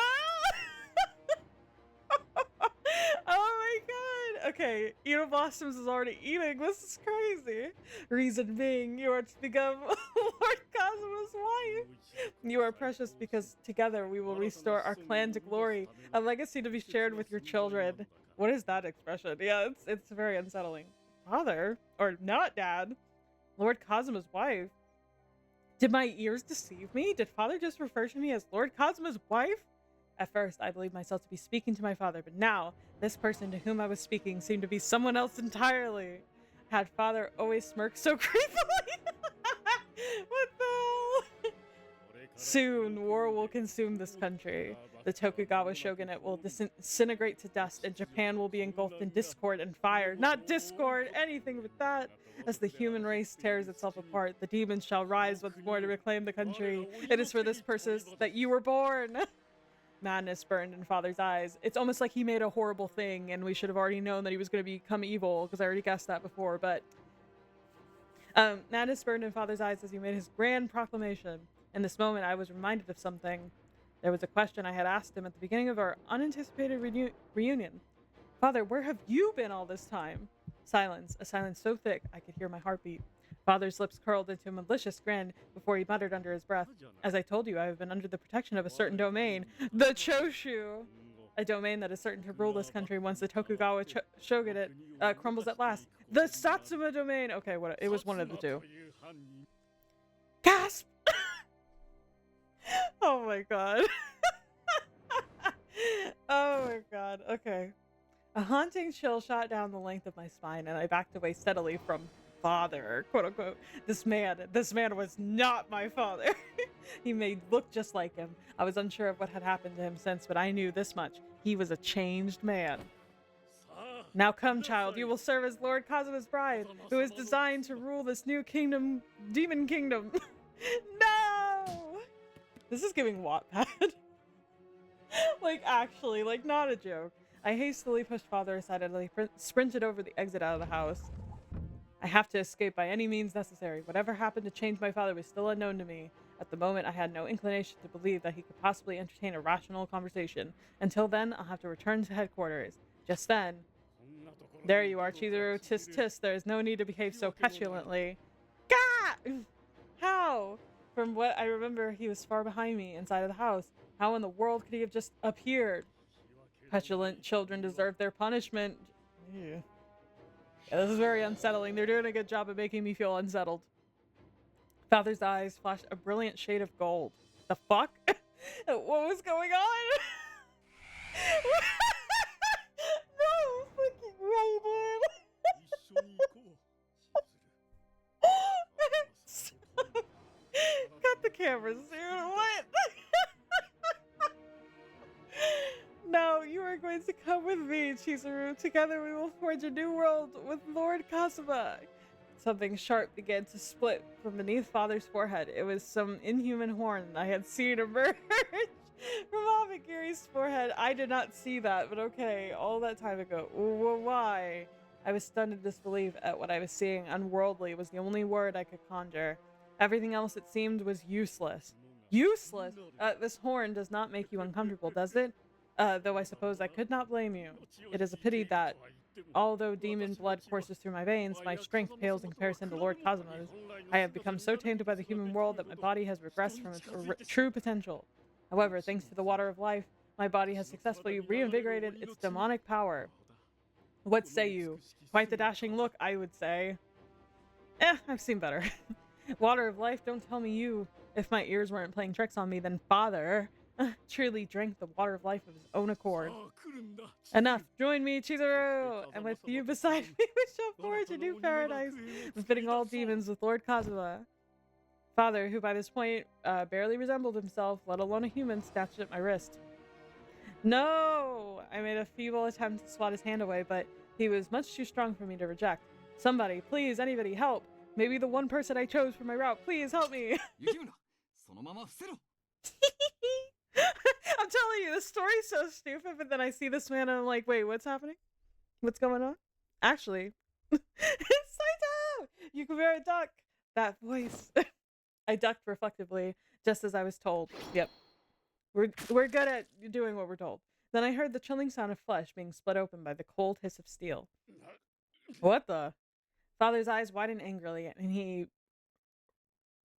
oh my god! Okay, Eno Blossoms is already eating. This is crazy. Reason being, you are to become Lord Cosmo's wife. You are precious because together we will restore our clan to glory, a legacy to be shared with your children. What is that expression? Yeah, it's very unsettling. Father? Or not dad. Lord Cosmo's wife? Did my ears deceive me? Did father just refer to me as Lord Cosmo's wife? At first, I believed myself to be speaking to my father, but now, this person to whom I was speaking seemed to be someone else entirely. Had father always smirked so creepily? What the hell? Soon, war will consume this country. The Tokugawa shogunate will disintegrate to dust, and Japan will be engulfed in discord and fire. Not discord, anything but that. As the human race tears itself apart, the demons shall rise once more to reclaim the country. It is for this purpose that you were born. Madness burned in father's eyes. It's almost like he made a horrible thing, and we should have already known that he was going to become evil, because I already guessed that before, but... madness burned in father's eyes as he made his grand proclamation. In this moment, I was reminded of something. There was a question I had asked him at the beginning of our unanticipated reunion. Father, where have you been all this time? Silence, a silence so thick I could hear my heartbeat. Father's lips curled into a malicious grin before he muttered under his breath. As I told you, I have been under the protection of a certain domain, the Choshu, a domain that is certain to rule this country once the Tokugawa shogunate crumbles at last. The Satsuma domain! Okay, it was one of the two. Gasp! Oh my god. Oh my god, okay. A haunting chill shot down the length of my spine, and I backed away steadily from father, quote unquote. This man was not my father. He may look just like him. I was unsure of what had happened to him since, but I knew this much. He was a changed man. Now come, child, you will serve as Lord Kazuma's bride, who is designed to rule this new kingdom, demon kingdom. No! This is giving Wattpad. Like, actually, like, not a joke. I hastily pushed father aside and I sprinted over the exit out of the house. I have to escape by any means necessary. Whatever happened to change my father was still unknown to me. At the moment, I had no inclination to believe that he could possibly entertain a rational conversation. Until then, I'll have to return to headquarters. Just then... There you are, Chizuru. Tis tis. There is no need to behave so petulantly. Gah! How? From what I remember, he was far behind me, inside of the house. How in the world could he have just appeared? Petulant children deserve their punishment. Yeah, this is very unsettling. They're doing a good job of making me feel unsettled. Father's eyes flashed a brilliant shade of gold. The fuck? What was going on? No, fucking right, dude. Cut the cameras, dude. What? No, you are going to come with me, Chizuru. Together we will forge a new world with Lord Kazuma. Something sharp began to split from beneath father's forehead. It was some inhuman horn I had seen emerge from Amagiri's forehead. I did not see that, but okay, all that time ago. Why? I was stunned in disbelief at what I was seeing. Unworldly was the only word I could conjure. Everything else, it seemed, was useless. Useless? This horn does not make you uncomfortable, does it? Though I suppose I could not blame you. It is a pity that, although demon blood courses through my veins, my strength pales in comparison to Lord Kazuma's. I have become so tainted by the human world that my body has regressed from its true potential. However, thanks to the water of life, my body has successfully reinvigorated its demonic power. What say you? Quite the dashing look, I would say. I've seen better. Water of life, don't tell me you. If my ears weren't playing tricks on me, then father... truly drank the water of life of his own accord. Enough! Join me, Chizuru! And with you beside me, we shall forge a new paradise, befitting all demons with Lord Kazuma. Father, who by this point barely resembled himself, let alone a human, snatched at my wrist. No! I made a feeble attempt to swat his hand away, but he was much too strong for me to reject. Somebody, please, anybody, help! Maybe the one person I chose for my route, please help me! I'm telling you, this story's so stupid, but then I see this man and I'm like, wait, what's happening? What's going on? Actually, it's Saito! You can wear a duck! That voice. I ducked reflectively, just as I was told. Yep. We're good at doing what we're told. Then I heard the chilling sound of flesh being split open by the cold hiss of steel. What the? Father's eyes widened angrily, and he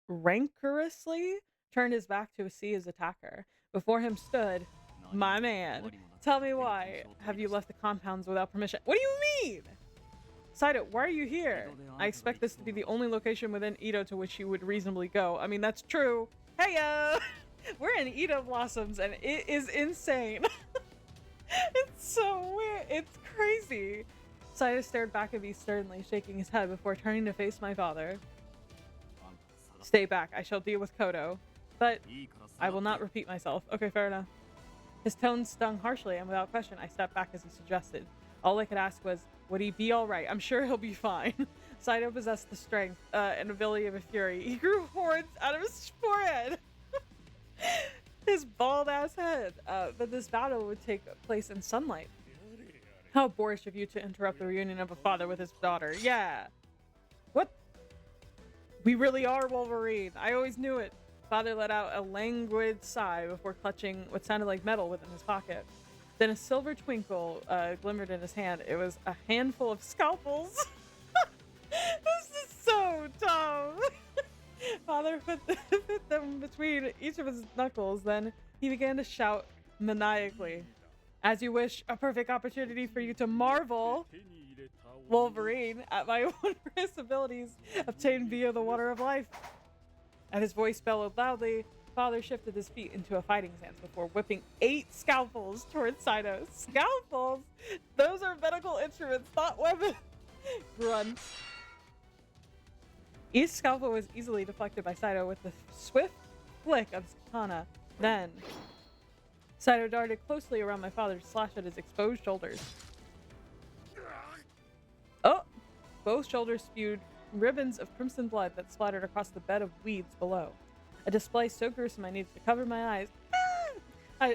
rancorously turned his back to see his attacker. Before him stood my man. Tell me why have you left the compounds without permission? What do you mean? Saito, why are you here? I expect this to be the only location within Edo to which you would reasonably go. I mean, that's true. Hey, we're in Edo Blossoms, and it is insane. It's so weird. It's crazy. Saito stared back at me sternly, shaking his head before turning to face my father. Stay back. I shall deal with Kodo. But I will not repeat myself. Okay, fair enough. His tone stung harshly, and without question, I stepped back as he suggested. All I could ask was, would he be alright? I'm sure he'll be fine. Saito possessed the strength and ability of a fury. He grew horns out of his forehead. His bald-ass head. But this battle would take place in sunlight. How boorish of you to interrupt the reunion of a father with his daughter. Yeah. What? We really are Wolverine. I always knew it. Father let out a languid sigh before clutching what sounded like metal within his pocket. Then a silver twinkle glimmered in his hand. It was a handful of scalpels. This is so dumb. Father put them between each of his knuckles. Then he began to shout maniacally. As you wish, a perfect opportunity for you to marvel, Wolverine, at my wondrous abilities obtained via the water of life. As his voice bellowed loudly, Father shifted his feet into a fighting stance before whipping 8 scalpels towards Saito. Scalpels? Those are medical instruments, not weapons. Grunt. Each scalpel was easily deflected by Saito with a swift flick of his katana. Then, Saito darted closely around my father to slash at his exposed shoulders. Oh! Both shoulders spewed ribbons of crimson blood that splattered across the bed of weeds below. A display so gruesome I needed to cover my eyes.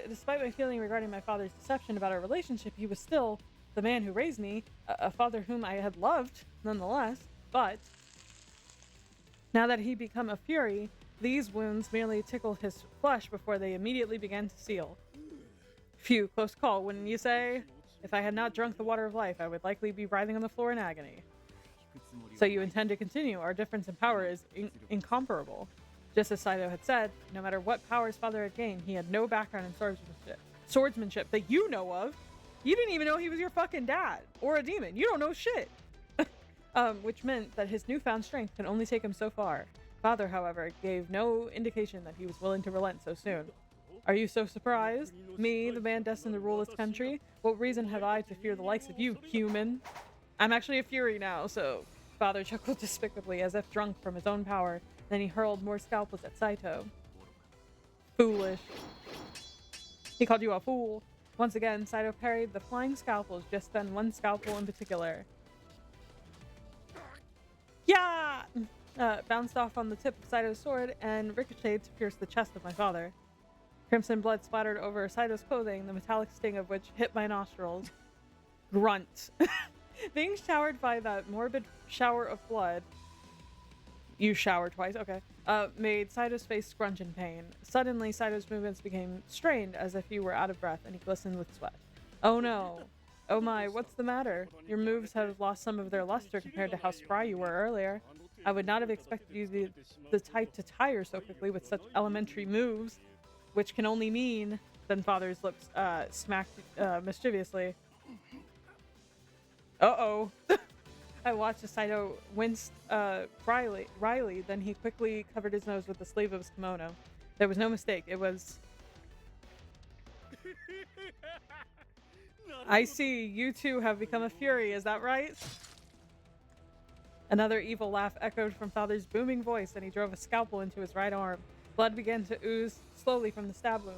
Despite my feeling regarding my father's deception about our relationship, he was still the man who raised me, a father whom I had loved, nonetheless. But now that he'd become a fury, these wounds merely tickled his flesh before they immediately began to seal. Phew, close call, wouldn't you say? If I had not drunk the water of life, I would likely be writhing on the floor in agony. So you intend to continue? Our difference in power is incomparable. Just as Saito had said, no matter what powers Father had gained, he had no background in swordsmanship that you know of. You didn't even know he was your fucking dad or a demon. You don't know shit. Which meant that his newfound strength could only take him so far. Father, however, gave no indication that he was willing to relent so soon. Are you so surprised? Me, the man destined to rule this country? What reason have I to fear the likes of you, human? I'm actually a fury now, so... Father chuckled despicably, as if drunk from his own power. Then he hurled more scalpels at Saito. Foolish. He called you a fool. Once again, Saito parried the flying scalpels, just then one scalpel in particular. Yeah! Bounced off on the tip of Saito's sword and ricocheted to pierce the chest of my father. Crimson blood splattered over Saito's clothing, the metallic sting of which hit my nostrils. Grunt. Being showered by that morbid shower of blood, you showered twice, okay, made Saito's face scrunch in pain. Suddenly, Saito's movements became strained, as if he were out of breath, and he glistened with sweat. Oh no. Oh my, what's the matter? Your moves have lost some of their luster compared to how spry you were earlier. I would not have expected you to be the type to tire so quickly with such elementary moves, which can only mean... Then Father's lips smacked mischievously. Uh-oh. I watched as Saito winced wryly, then he quickly covered his nose with the sleeve of his kimono. There was no mistake. It was I see you two have become a fury, is that right? Another evil laugh echoed from Father's booming voice, and he drove a scalpel into his right arm. Blood began to ooze slowly from the stab wound.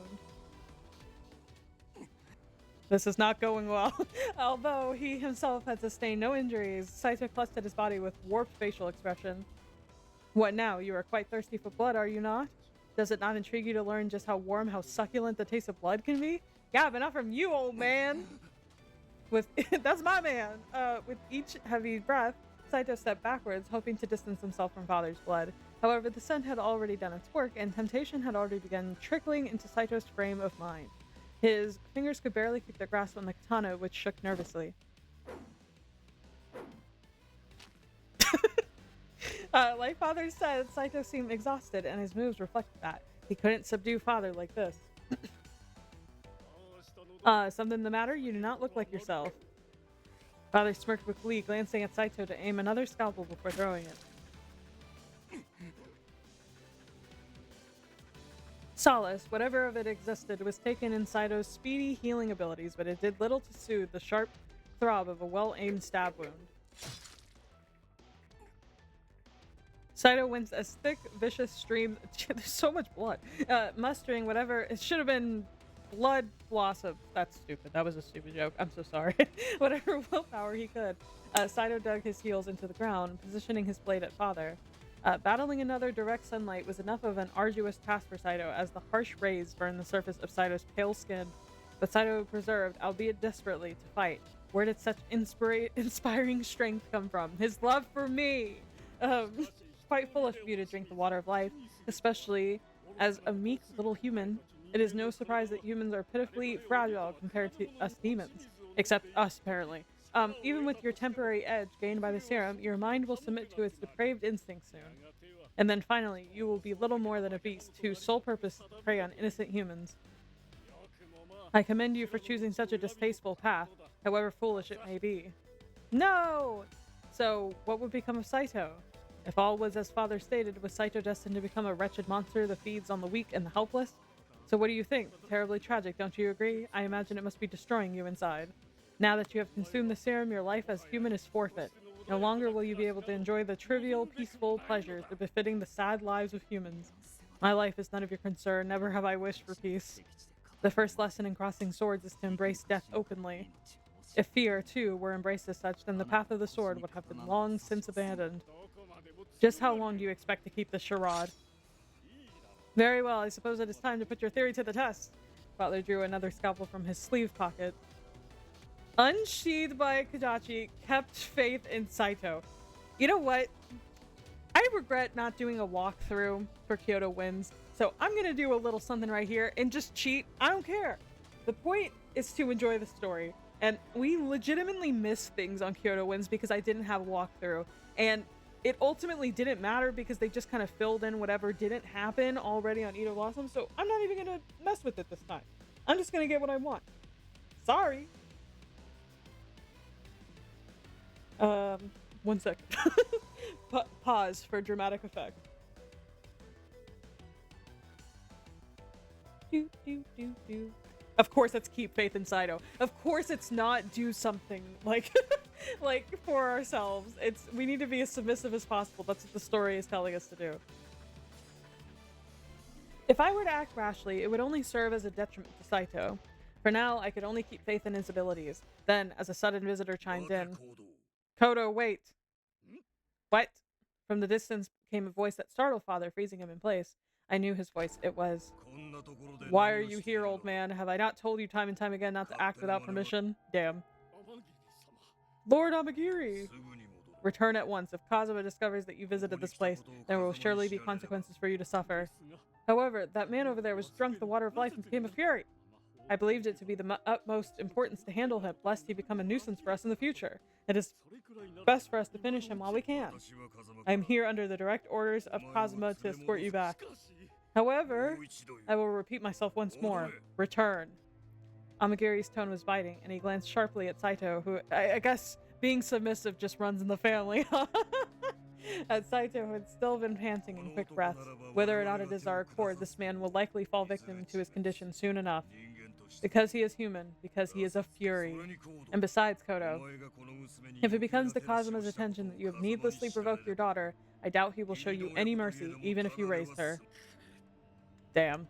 This is not going well. Although he himself had sustained no injuries, Saito clutched at his body with warped facial expression. What now? You are quite thirsty for blood, are you not? Does it not intrigue you to learn just how warm, how succulent the taste of blood can be? Yeah, but not from you, old man! That's my man! With each heavy breath, Saito stepped backwards, hoping to distance himself from Father's blood. However, the scent had already done its work, and temptation had already begun trickling into Saito's frame of mind. His fingers could barely keep their grasp on the katana, which shook nervously. Like Father said, Saito seemed exhausted, and his moves reflected that. He couldn't subdue Father like this. Something the matter? You do not look like yourself. Father smirked with glee, glancing at Saito to aim another scalpel before throwing it. Solace, whatever of it existed, was taken in Saito's speedy healing abilities, but it did little to soothe the sharp throb of a well-aimed stab wound. Saito winced as thick, vicious streams. There's so much blood. Mustering whatever. It should have been blood blossom. That's stupid. That was a stupid joke. I'm so sorry. Whatever willpower he could. Saito dug his heels into the ground, positioning his blade at Father. Battling another direct sunlight was enough of an arduous task for Saito, as the harsh rays burned the surface of Saito's pale skin. But Saito preserved, albeit desperately, to fight. Where did such inspiring strength come from? His love for me! Quite foolish of you to drink the water of life, especially as a meek little human. It is no surprise that humans are pitifully fragile compared to us demons. Except us, apparently. Even with your temporary edge gained by the serum, your mind will submit to its depraved instincts soon. And then finally, you will be little more than a beast whose sole purpose is to prey on innocent humans. I commend you for choosing such a distasteful path, however foolish it may be. No! So, what would become of Saito? If all was as Father stated, was Saito destined to become a wretched monster that feeds on the weak and the helpless? So what do you think? Terribly tragic, don't you agree? I imagine it must be destroying you inside. Now that you have consumed the serum, your life as human is forfeit. No longer will you be able to enjoy the trivial, peaceful pleasures that befitting the sad lives of humans. My life is none of your concern, never have I wished for peace. The first lesson in crossing swords is to embrace death openly. If fear, too, were embraced as such, then the path of the sword would have been long since abandoned. Just how long do you expect to keep this charade? Very well, I suppose it is time to put your theory to the test. Butler drew another scalpel from his sleeve pocket. Unsheathed by Kadachi, kept faith in Saito. You know what? I regret not doing a walkthrough for Kyoto Wins, so I'm gonna do a little something right here and just cheat. I don't care. The point is to enjoy the story, and we legitimately missed things on Kyoto Wins because I didn't have a walkthrough, and it ultimately didn't matter because they just kind of filled in whatever didn't happen already on Edo Blossom, so I'm not even gonna mess with it this time. I'm just gonna get what I want. Sorry. 1 second. Pause for dramatic effect. Do, do, do, do. Of course it's keep faith in Saito. Of course it's not do something like like for ourselves. We need to be as submissive as possible. That's what the story is telling us to do. If I were to act rashly, it would only serve as a detriment to Saito. For now, I could only keep faith in his abilities. Then, as a sudden visitor chimed in, Kodo, wait. What? From the distance came a voice that startled Father, freezing him in place. I knew his voice. It was, why are you here, old man? Have I not told you time and time again not to act without permission? Damn. Lord Amagiri! Return at once. If Kazuma discovers that you visited this place, there will surely be consequences for you to suffer. However, that man over there was drunk the water of life and became a fury. I believed it to be the utmost importance to handle him, lest he become a nuisance for us in the future. It is best for us to finish him while we can. I am here under the direct orders of Kazuma to escort you back. However, I will repeat myself once more. Return. Amagiri's tone was biting, and he glanced sharply at Saito, who, I guess, being submissive just runs in the family. As Saito had still been panting in quick breaths. Whether or not it is our accord, this man will likely fall victim to his condition soon enough. Because he is human, because he is a fury. And besides, Kodo, if it becomes to Kazuma's attention that you have needlessly provoked your daughter, I doubt he will show you any mercy, even if you raised her. Damn.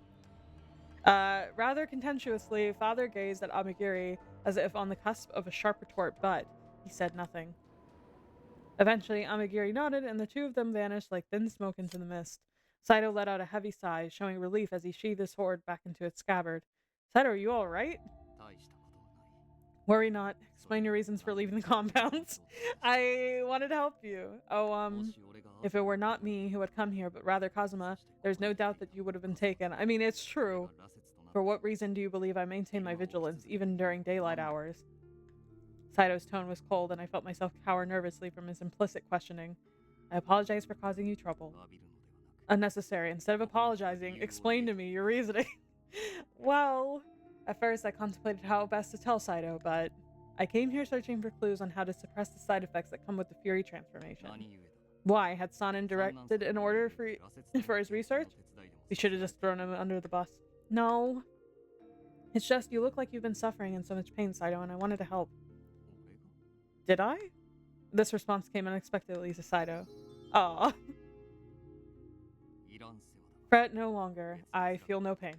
Rather contemptuously, Father gazed at Amigiri as if on the cusp of a sharp retort, but he said nothing. Eventually, Amigiri nodded, and the two of them vanished like thin smoke into the mist. Saito let out a heavy sigh, showing relief as he sheathed his sword back into its scabbard. Saito, are you alright? Worry not. Explain your reasons for leaving the compound. I wanted to help you. If it were not me who had come here, but rather Kazuma, there's no doubt that you would have been taken. I mean, it's true. For what reason do you believe I maintain my vigilance, even during daylight hours? Saito's tone was cold, and I felt myself cower nervously from his implicit questioning. I apologize for causing you trouble. Unnecessary. Instead of apologizing, explain to me your reasoning. Well, at first I contemplated how best to tell Saito, but I came here searching for clues on how to suppress the side effects that come with the Fury transformation. Why? Had Sanin directed an order for his research? We should have just thrown him under the bus. No. It's just you look like you've been suffering in so much pain, Saito, and I wanted to help. Did I? This response came unexpectedly to Saito. Aw. Fret no longer. I feel no pain.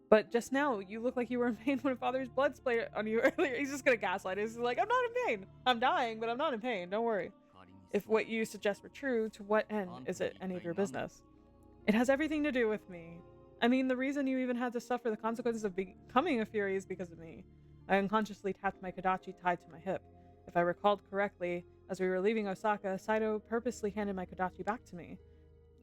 But just now, you look like you were in pain when Father's blood splayed on you earlier. He's just gonna gaslight us. He's like, I'm not in pain. I'm dying, but I'm not in pain. Don't worry. If what you suggest were true, to what end is it any of your business? It has everything to do with me. I mean, the reason you even had to suffer the consequences of becoming a Fury is because of me. I unconsciously tapped my Kodachi tied to my hip. If I recalled correctly, as we were leaving Osaka, Saito purposely handed my Kodachi back to me.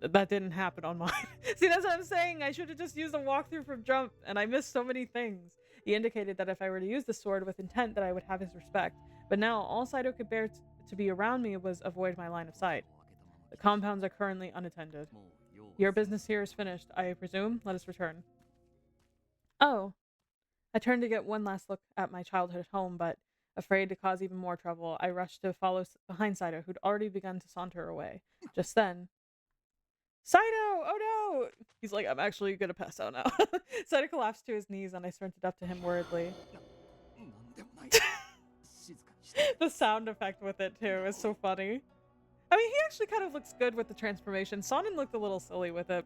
That didn't happen on mine. See, that's what I'm saying. I should have just used a walkthrough from Jump, and I missed so many things. He indicated that if I were to use the sword with intent that I would have his respect. But now, all Saito could bear to be around me was avoid my line of sight. The compounds are currently unattended. Your business here is finished, I presume. Let us return. Oh. I turned to get one last look at my childhood home, but afraid to cause even more trouble, I rushed to follow behind Saito, who'd already begun to saunter away. Just then, Saito! Oh no! He's like, I'm actually gonna pass out now. Saito collapsed to his knees, and I sprinted up to him worriedly. The sound effect with it, too, is so funny. I mean, he actually kind of looks good with the transformation. Sonnen looked a little silly with it.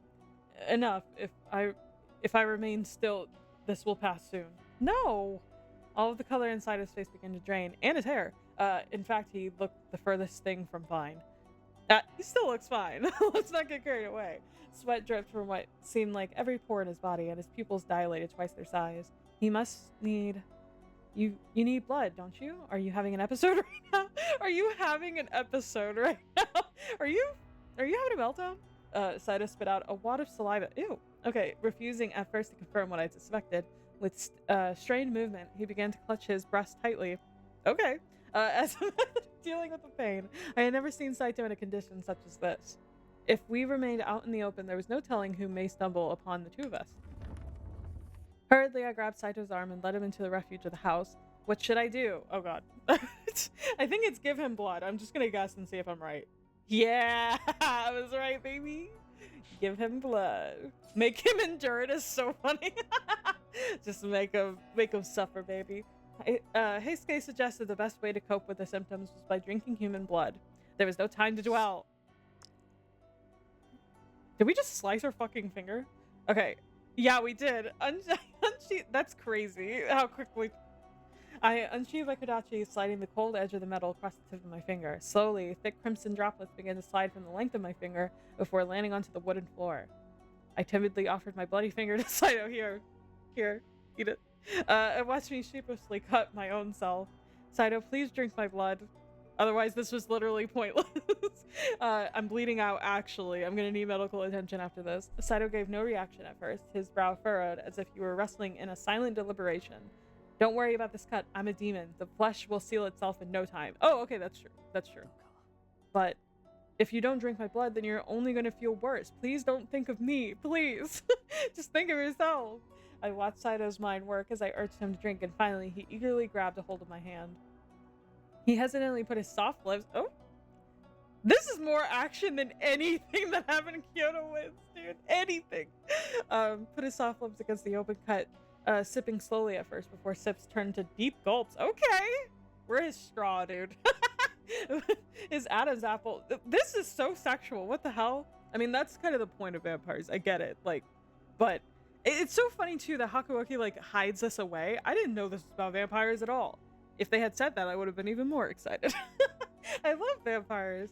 Enough. If I remain still, this will pass soon. No! All of the color inside his face began to drain, and his hair. In fact, he looked the furthest thing from fine. He still looks fine. Let's not get carried away. Sweat dripped from what seemed like every pore in his body, and his pupils dilated twice their size. He must need... You need blood, don't you? Are you having an episode right now? Are you having an episode right now? Are you having a meltdown? Saito spit out a wad of saliva. Ew. Okay, refusing at first to confirm what I suspected. With strained movement, he began to clutch his breast tightly. Okay. As dealing with the pain, I had never seen Saito in a condition such as this. If we remained out in the open, there was no telling who may stumble upon the two of us. Hurriedly, I grabbed Saito's arm and led him into the refuge of the house. What should I do? Oh god. I think it's give him blood. I'm just gonna guess and see if I'm right. Yeah, I was right, baby. Give him blood. Make him endure it is so funny. Just make him suffer, baby. Heisuke suggested the best way to cope with the symptoms was by drinking human blood. There was no time to dwell. Did we just slice her fucking finger? Okay. Yeah, we did. That's crazy. How quickly. I unsheathed my Kodachi, sliding the cold edge of the metal across the tip of my finger. Slowly, thick crimson droplets began to slide from the length of my finger before landing onto the wooden floor. I timidly offered my bloody finger to Saito. Here, eat it. And watched me sheepishly cut my own self. Saito, please drink my blood. Otherwise, this was literally pointless. I'm bleeding out, actually. I'm gonna need medical attention after this. Saito gave no reaction at first, his brow furrowed as if he were wrestling in a silent deliberation. Don't worry about this cut. I'm a demon. The flesh will seal itself in no time. Oh, okay, that's true. That's true. But if you don't drink my blood, then you're only gonna feel worse. Please don't think of me. Please. Just think of yourself. I watched Saito's mind work as I urged him to drink, and finally, he eagerly grabbed a hold of my hand. He hesitantly put his soft lips... Oh! This is more action than anything that happened in Kyoto Winds, dude. Anything. Put his soft lips against the open cut sipping slowly at first before sips turned to deep gulps. Okay! We're his straw, dude. His Adam's apple. This is so sexual. What the hell? I mean, that's kind of the point of vampires. I get it. Like, but it's so funny too that Hakuoki like hides this away. I didn't know this was about vampires at all. If they had said that, I would have been even more excited. I love vampires.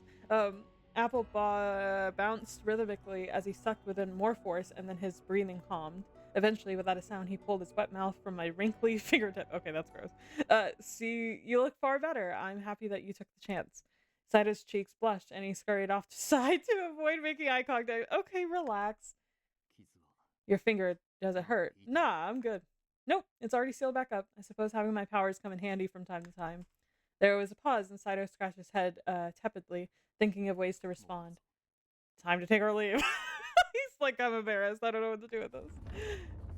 Apple bounced rhythmically as he sucked within more force, and then his breathing calmed. Eventually, without a sound, he pulled his wet mouth from my wrinkly fingertip. Okay, that's gross. See, you look far better. I'm happy that you took the chance. Saito's cheeks blushed, and he scurried off to side to avoid making eye contact. Okay, relax. Your finger, does it hurt? Nah, I'm good. Nope, it's already sealed back up. I suppose having my powers come in handy from time to time. There was a pause, and Saito scratched his head tepidly, thinking of ways to respond. Time to take our leave. He's like, I'm embarrassed. I don't know what to do with this.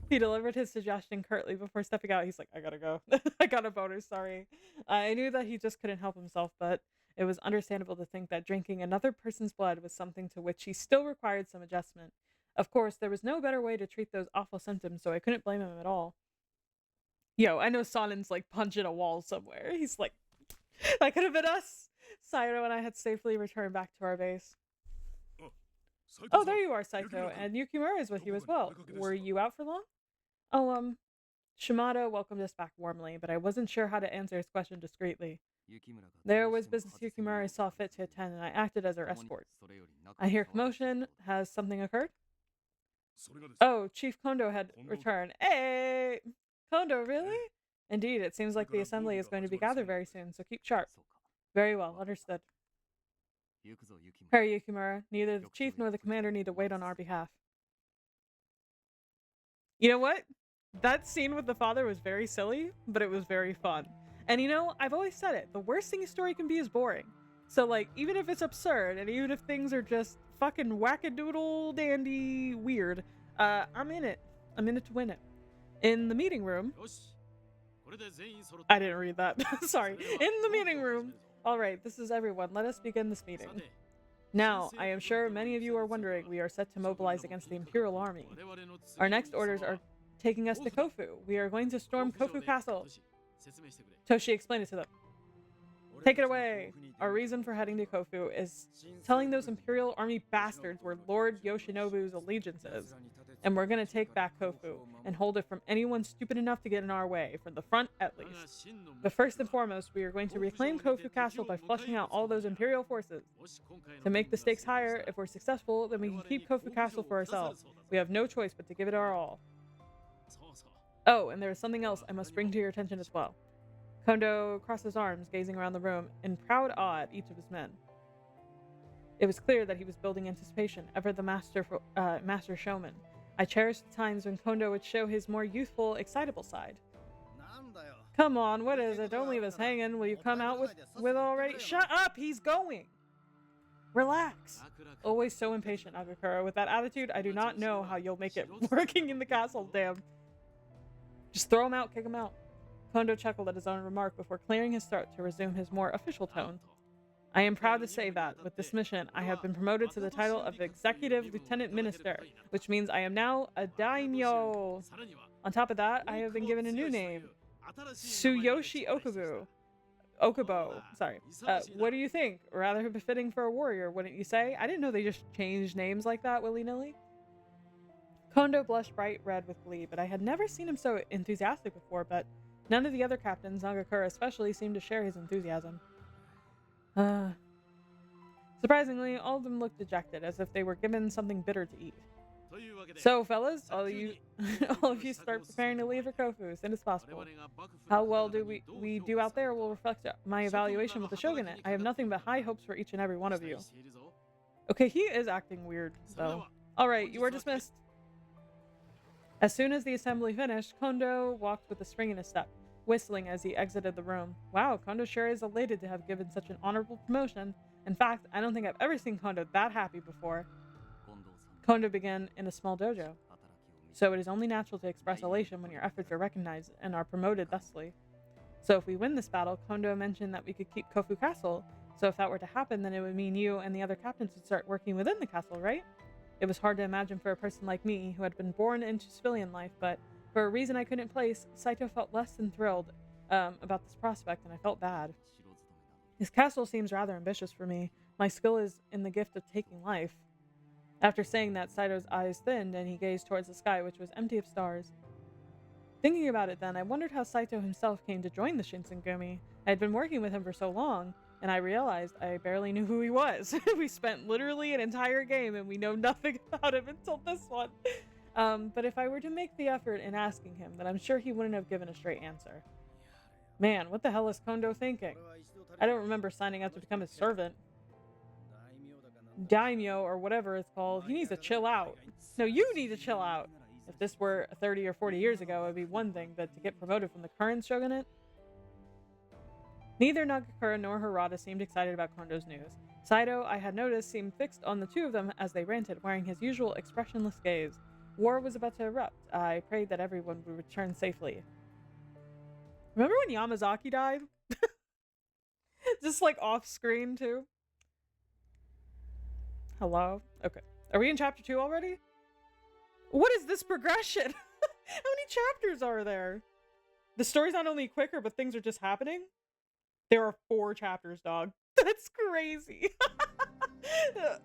He delivered his suggestion curtly before stepping out. He's like, I gotta go. I got a boner, sorry. I knew that he just couldn't help himself, but it was understandable to think that drinking another person's blood was something to which he still required some adjustment. Of course, there was no better way to treat those awful symptoms, so I couldn't blame him at all. Yo, I know Sonen's like punching a wall somewhere. He's like, that could have been us. Saito and I had safely returned back to our base. Oh, there you are, Saito. And Yukimura is with you as well. Were you out for long? Oh, Shimada welcomed us back warmly, but I wasn't sure how to answer his question discreetly. There was business Yukimura saw fit to attend, and I acted as her escort. I hear commotion. Has something occurred? Oh, Chief Kondo had returned. Hey! Kondo, really? Indeed, it seems like the assembly is going to be gathered very soon, so keep sharp. Very well, understood. Hurry, Yukimura. Neither the chief nor the commander need to wait on our behalf. You know what? That scene with the father was very silly, but it was very fun. And you know, I've always said it, the worst thing a story can be is boring. So like, even if it's absurd, and even if things are just fucking wackadoodle dandy weird, I'm in it. I'm in it to win it. In the meeting room... I didn't read that. Sorry. In the meeting room... Alright, this is everyone. Let us begin this meeting. Now, I am sure many of you are wondering, we are set to mobilize against the Imperial Army. Our next orders are taking us to Kofu. We are going to storm Kofu Castle. Toshi explained it to them. Take it away. Our reason for heading to Kofu is telling those Imperial Army bastards where Lord Yoshinobu's allegiance is. And we're gonna take back Kofu and hold it from anyone stupid enough to get in our way, from the front at least. But first and foremost, we are going to reclaim Kofu Castle by flushing out all those Imperial forces. To make the stakes higher, if we're successful, then we can keep Kofu Castle for ourselves. We have no choice but to give it our all. Oh, and there is something else I must bring to your attention as well. Kondo crossed his arms, gazing around the room in proud awe at each of his men. It was clear that he was building anticipation, ever the master showman. I cherished the times when Kondo would show his more youthful, excitable side. Come on, what is it? Don't leave us hanging. Will you come out with already? Shut up! He's going! Relax! Always so impatient, Agakura. With that attitude, I do not know how you'll make it working in the castle, damn. Just throw him out, kick him out. Kondo chuckled at his own remark before clearing his throat to resume his more official tone. I am proud to say that, with this mission, I have been promoted to the title of Executive Lieutenant Minister, which means I am now a daimyo. On top of that, I have been given a new name, Tsuyoshi Okubo. Sorry. What do you think? Rather befitting for a warrior, wouldn't you say? I didn't know they just changed names like that willy-nilly. Kondo blushed bright red with glee, but I had never seen him so enthusiastic before, but none of the other captains, Nagakura especially, seemed to share his enthusiasm. Surprisingly, all of them looked dejected, as if they were given something bitter to eat. So, fellas, all of you start preparing to leave for Kofu as soon as possible. How well do we do out there will reflect my evaluation with the shogunate. I have nothing but high hopes for each and every one of you. Okay, he is acting weird, though. Alright, you are dismissed. As soon as the assembly finished, Kondo walked with a spring in his step, whistling as he exited the room. Wow, Kondo sure is elated to have given such an honorable promotion. In fact, I don't think I've ever seen Kondo that happy before. Kondo began in a small dojo, so it is only natural to express elation when your efforts are recognized and are promoted thusly. So if we win this battle, Kondo mentioned that we could keep Kofu Castle, so if that were to happen, then it would mean you and the other captains would start working within the castle, right? It was hard to imagine for a person like me, who had been born into civilian life, but For a reason I couldn't place, Saito felt less than thrilled about this prospect, and I felt bad. His castle seems rather ambitious for me. My skill is in the gift of taking life. After saying that, Saito's eyes thinned, and he gazed towards the sky, which was empty of stars. Thinking about it then, I wondered how Saito himself came to join the Shinsengumi. I had been working with him for so long, and I realized I barely knew who he was. We spent literally an entire game, and we know nothing about him until this one. But if I were to make the effort in asking him, then I'm sure he wouldn't have given a straight answer. Man, what the hell is Kondo thinking? I don't remember signing up to become his servant. Daimyo, or whatever it's called, he needs to chill out. No, you need to chill out. If this were 30 or 40 years ago, it would be one thing, but to get promoted from the current shogunate? Neither Nagakura nor Harada seemed excited about Kondo's news. Saito, I had noticed, seemed fixed on the two of them as they ranted, wearing his usual expressionless gaze. War was about to erupt. I prayed that everyone would return safely. Remember when Yamazaki died? Just like off screen too. Hello? Okay. Are we in chapter 2 already? What is this progression? How many chapters are there? The story's not only quicker, but things are just happening? There are 4 chapters, dog. That's crazy.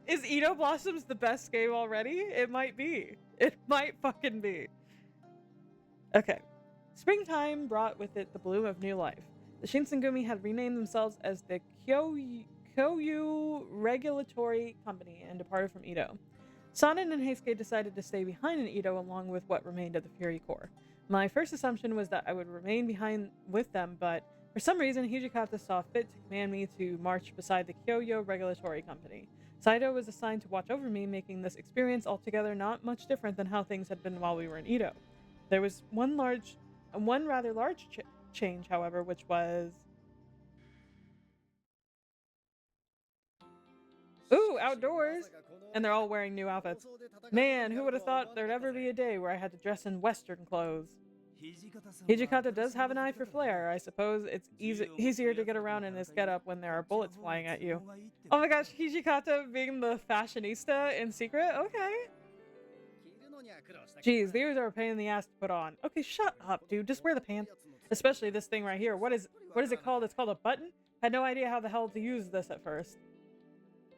Is Edo Blossoms the best game already? It might be. It might fucking be. Okay. Springtime brought with it the bloom of new life. The Shinsengumi had renamed themselves as the Kyoyu Regulatory Company and departed from Edo. Sanin and Heisuke decided to stay behind in Edo along with what remained of the Fury Corps. My first assumption was that I would remain behind with them, but for some reason Hijikata saw fit to command me to march beside the Kyoyo Regulatory Company. Saito was assigned to watch over me, making this experience altogether not much different than how things had been while we were in Edo. There was one rather large change, however, which was... Ooh, outdoors! And they're all wearing new outfits. Man, who would have thought there'd ever be a day where I had to dress in Western clothes? Hijikata does have an eye for flair. I suppose it's easier to get around in this getup when there are bullets flying at you. Oh my gosh, Hijikata being the fashionista in secret? Okay. Jeez, these are a pain in the ass to put on. Okay, shut up, dude. Just wear the pants. Especially this thing right here. What is it called? It's called a button? Had no idea how the hell to use this at first.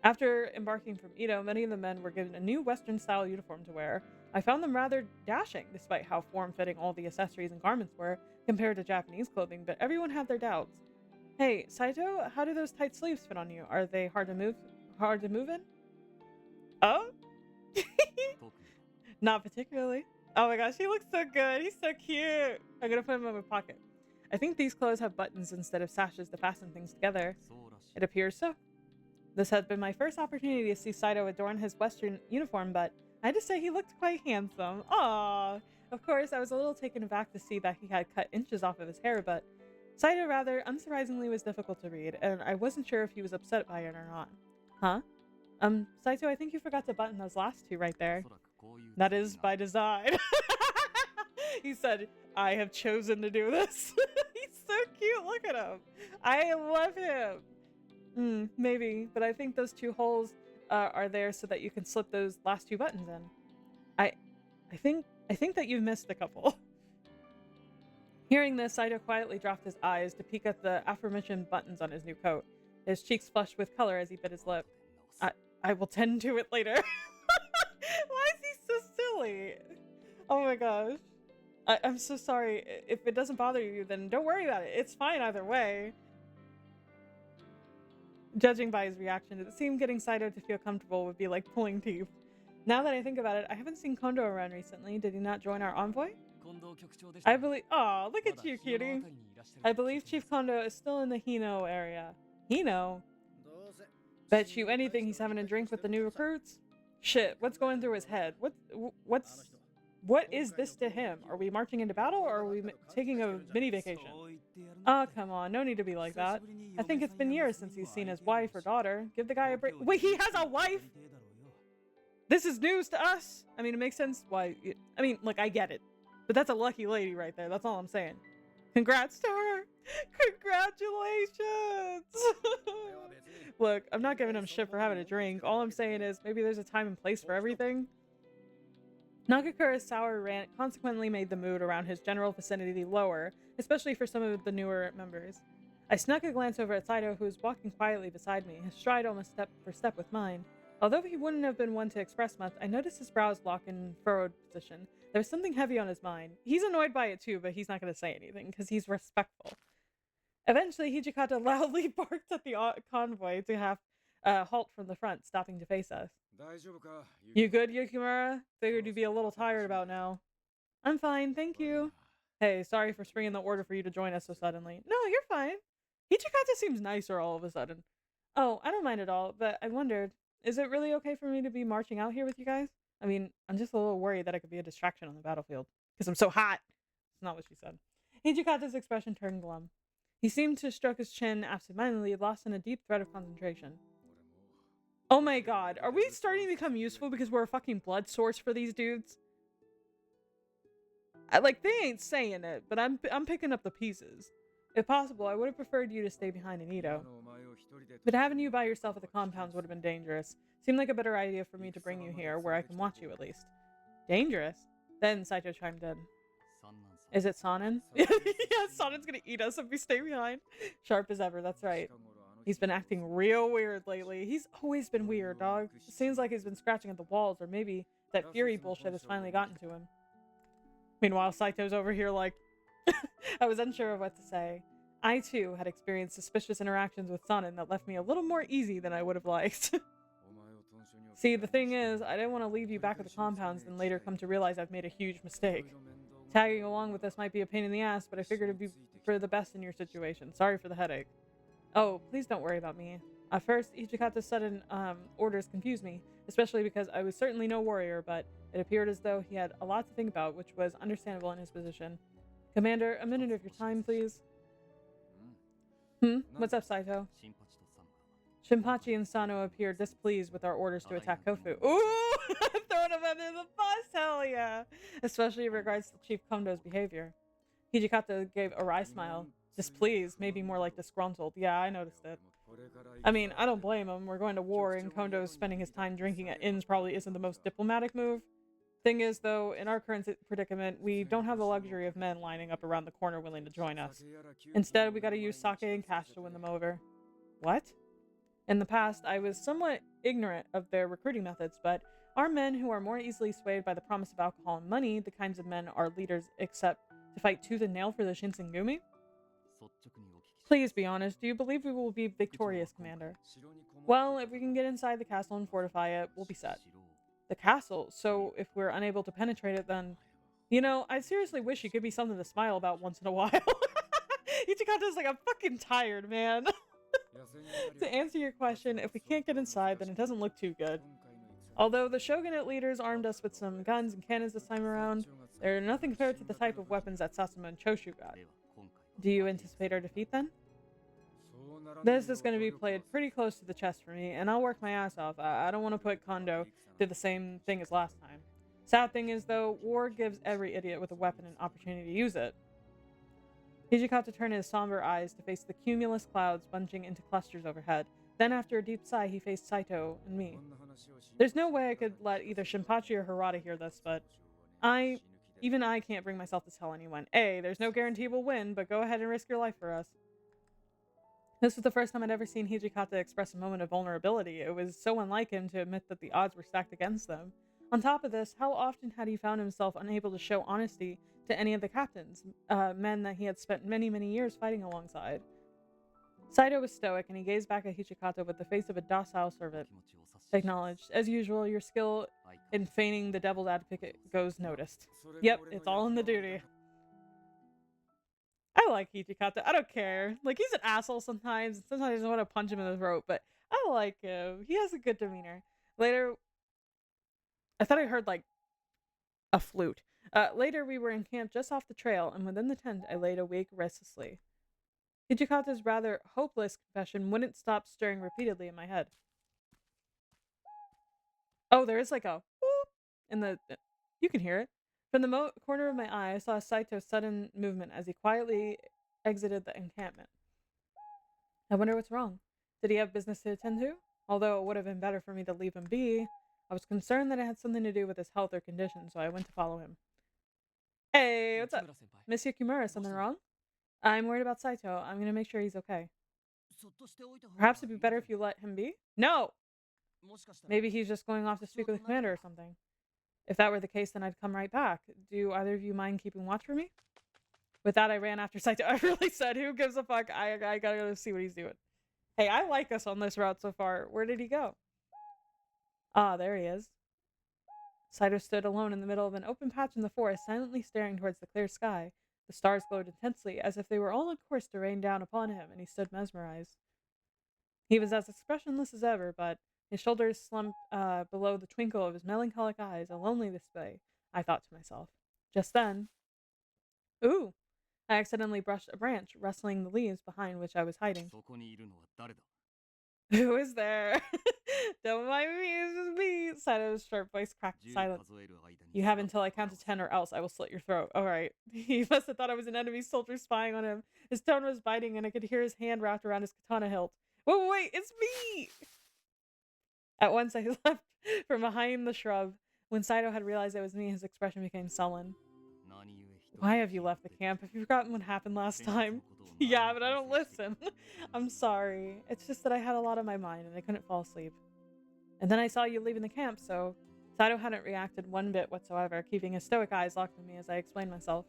After embarking from Edo, many of the men were given a new Western-style uniform to wear. I found them rather dashing, despite how form-fitting all the accessories and garments were compared to Japanese clothing, but everyone had their doubts. Hey, Saito, how do those tight sleeves fit on you? Are they hard to move in? Oh? Not particularly. Oh my gosh, he looks so good. He's so cute. I'm gonna put him in my pocket. I think these clothes have buttons instead of sashes to fasten things together. It appears so. This had been my first opportunity to see Saito adorn his Western uniform, but I had to say he looked quite handsome. Aww. Of course, I was a little taken aback to see that he had cut inches off of his hair, but Saito rather unsurprisingly was difficult to read, and I wasn't sure if he was upset by it or not. Huh? Saito, I think you forgot to button those last 2 right there. That is by design. He said, I have chosen to do this. He's so cute. Look at him. I love him. Maybe, but I think those 2 holes are there so that you can slip those last 2 buttons in. I think that you've missed a couple. Hearing this, Saito quietly dropped his eyes to peek at the aforementioned buttons on his new coat. His cheeks flushed with color as he bit his lip. I will tend to it later. Why is he so silly? Oh my gosh. I'm so sorry. If it doesn't bother you, then don't worry about it. It's fine either way. Judging by his reaction, it seemed getting Saito to feel comfortable would be like pulling teeth. Now that I think about it, I haven't seen Kondo around recently. Did he not join our envoy? I believe- Aw, look at you, cutie. I believe Chief Kondo is still in the Hino area. Hino? Bet you anything he's having a drink with the new recruits? Shit, what's going through his head? What is this to him? Are we marching into battle, or are we taking a mini vacation? Oh, come on, no need to be like that. I think it's been years since he's seen his wife or daughter. Give the guy a break. Wait, he has a wife? This is news to us. I mean, it makes sense why. I mean, like, I get it. But that's a lucky lady right there. That's all I'm saying. Congrats to her. Congratulations. Look, I'm not giving him shit for having a drink. All I'm saying is maybe there's a time and place for everything. Nagakura's sour rant consequently made the mood around his general vicinity lower, especially for some of the newer members. I snuck a glance over at Saito, who was walking quietly beside me, his stride almost step for step with mine. Although he wouldn't have been one to express much, I noticed his brows lock in furrowed position. There was something heavy on his mind. He's annoyed by it too, but he's not going to say anything, because he's respectful. Eventually, Hijikata loudly barked at the convoy to have halt from the front, stopping to face us. You good, Yukimura? Figured you'd be a little tired about now. I'm fine, thank you. Hey, sorry for springing the order for you to join us so suddenly. No, you're fine. Hijikata seems nicer all of a sudden. Oh, I don't mind at all, but I wondered, is it really okay for me to be marching out here with you guys? I mean, I'm just a little worried that I could be a distraction on the battlefield. Because I'm so hot. It's not what she said. Hijikata's expression turned glum. He seemed to stroke his chin absentmindedly, lost in a deep thread of concentration. Oh my god, are we starting to become useful because we're a fucking blood source for these dudes? They ain't saying it, but I'm picking up the pieces. If possible, I would have preferred you to stay behind in Edo. But having you by yourself at the compounds would have been dangerous. Seemed like a better idea for me to bring you here, where I can watch you at least. Dangerous? Then Saito chimed in. Is it Sonnen? Yeah, Sonnen's gonna eat us if we stay behind. Sharp as ever, that's right. He's been acting real weird lately. He's always been weird, dog. It seems like he's been scratching at the walls, or maybe that fury bullshit has finally gotten to him. Meanwhile, Saito's over here like... I was unsure of what to say. I, too, had experienced suspicious interactions with Sonnen that left me a little more easy than I would have liked. See, the thing is, I didn't want to leave you back at the compounds and later come to realize I've made a huge mistake. Tagging along with this might be a pain in the ass, but I figured it'd be for the best in your situation. Sorry for the headache. Oh, please don't worry about me. At first, Ichikata's sudden orders confused me, especially because I was certainly no warrior, but it appeared as though he had a lot to think about, which was understandable in his position. Commander, a minute of your time, please. What's up, Saito? Shinpachi and Sano appeared displeased with our orders to attack Kofu. Ooh! Throwing him under the bus, hell yeah! Especially in regards to Chief Kondo's behavior. Hijikata gave a wry smile. Displeased, maybe more like disgruntled. Yeah, I noticed it. I mean, I don't blame him. We're going to war, and Kondo spending his time drinking at inns probably isn't the most diplomatic move. Thing is, though, in our current predicament, we don't have the luxury of men lining up around the corner willing to join us. Instead, we gotta use sake and cash to win them over. What? In the past, I was somewhat ignorant of their recruiting methods, but are men who are more easily swayed by the promise of alcohol and money the kinds of men our leaders accept to fight tooth and nail for the Shinsengumi? Please be honest, do you believe we will be victorious, Commander? Well, if we can get inside the castle and fortify it, we'll be set. The castle? So if we're unable to penetrate it, then... You know, I seriously wish you could be something to smile about once in a while. Ichikata's like, I'm fucking tired, man. To answer your question, if we can't get inside, then it doesn't look too good. Although the shogunate leaders armed us with some guns and cannons this time around, they're nothing compared to the type of weapons that Sasama and Choshu got. Do you anticipate our defeat then? This is going to be played pretty close to the chest for me, and I'll work my ass off. I don't want to put Kondo through the same thing as last time. Sad thing is, though, war gives every idiot with a weapon an opportunity to use it. Hijikata turned his somber eyes to face the cumulus clouds bunching into clusters overhead. Then, after a deep sigh, he faced Saito and me. There's no way I could let either Shinpachi or Harada hear this, but even I can't bring myself to tell anyone. A, there's no guarantee we'll win, but go ahead and risk your life for us. This was the first time I'd ever seen Hijikata express a moment of vulnerability. It was so unlike him to admit that the odds were stacked against them. On top of this, how often had he found himself unable to show honesty to any of the captains, men that he had spent many, many years fighting alongside? Saito was stoic, and he gazed back at Hijikata with the face of a docile servant. Acknowledged. As usual, your skill in feigning the devil's advocate goes noticed. Yep, it's all in the duty. I like Hijikata. I don't care. Like, he's an asshole sometimes. Sometimes I just want to punch him in the throat, but I like him. He has a good demeanor. Later, I thought I heard, like, a flute. Later, we were in camp just off the trail, and within the tent, I laid awake restlessly. Hijikata's rather hopeless confession wouldn't stop stirring repeatedly in my head. Oh, there is like a whoop in the... You can hear it. From the corner of my eye, I saw Saito's sudden movement as he quietly exited the encampment. I wonder what's wrong. Did he have business to attend to? Although it would have been better for me to leave him be. I was concerned that it had something to do with his health or condition, so I went to follow him. Hey, what's up? 木村先輩 Miss Yukimura, どうし something たの wrong? I'm worried about Saito. I'm gonna make sure he's okay. そっとしておいた方 Perhaps が it'd be いいん better じゃ if you ない let him be? No! もしかしたら Maybe he's just going off to 必要 speak with と the なるか commander or も something. If that were the case, then I'd come right back. Do either of you mind keeping watch for me? With that, I ran after Saito. I really said, who gives a fuck? I gotta go see what he's doing. Hey, I like us on this route so far. Where did he go? Ah, there he is. Saito stood alone in the middle of an open patch in the forest, silently staring towards the clear sky. The stars glowed intensely, as if they were all on course to rain down upon him, and he stood mesmerized. He was as expressionless as ever, but his shoulders slumped below the twinkle of his melancholic eyes, a lonely display, I thought to myself. Just then, ooh, I accidentally brushed a branch, rustling the leaves behind which I was hiding. そこにいるのは誰だ Who is there? Don't mind me, it's just me. Sato's sharp voice cracked 10 silence. 数える間に You have until I count to 10 or else I will slit your throat. Alright. He must have thought I was an enemy soldier spying on him. His tone was biting and I could hear his hand wrapped around his katana hilt. Wait, it's me! At once I left from behind the shrub. When Saito had realized it was me, his expression became sullen. 何故一人 Why have you left the camp? Have you forgotten what happened last time? Yeah, but I don't listen. I'm sorry. It's just that I had a lot on my mind and I couldn't fall asleep. And then I saw you leaving the camp, so Saito hadn't reacted one bit whatsoever, keeping his stoic eyes locked on me as I explained myself.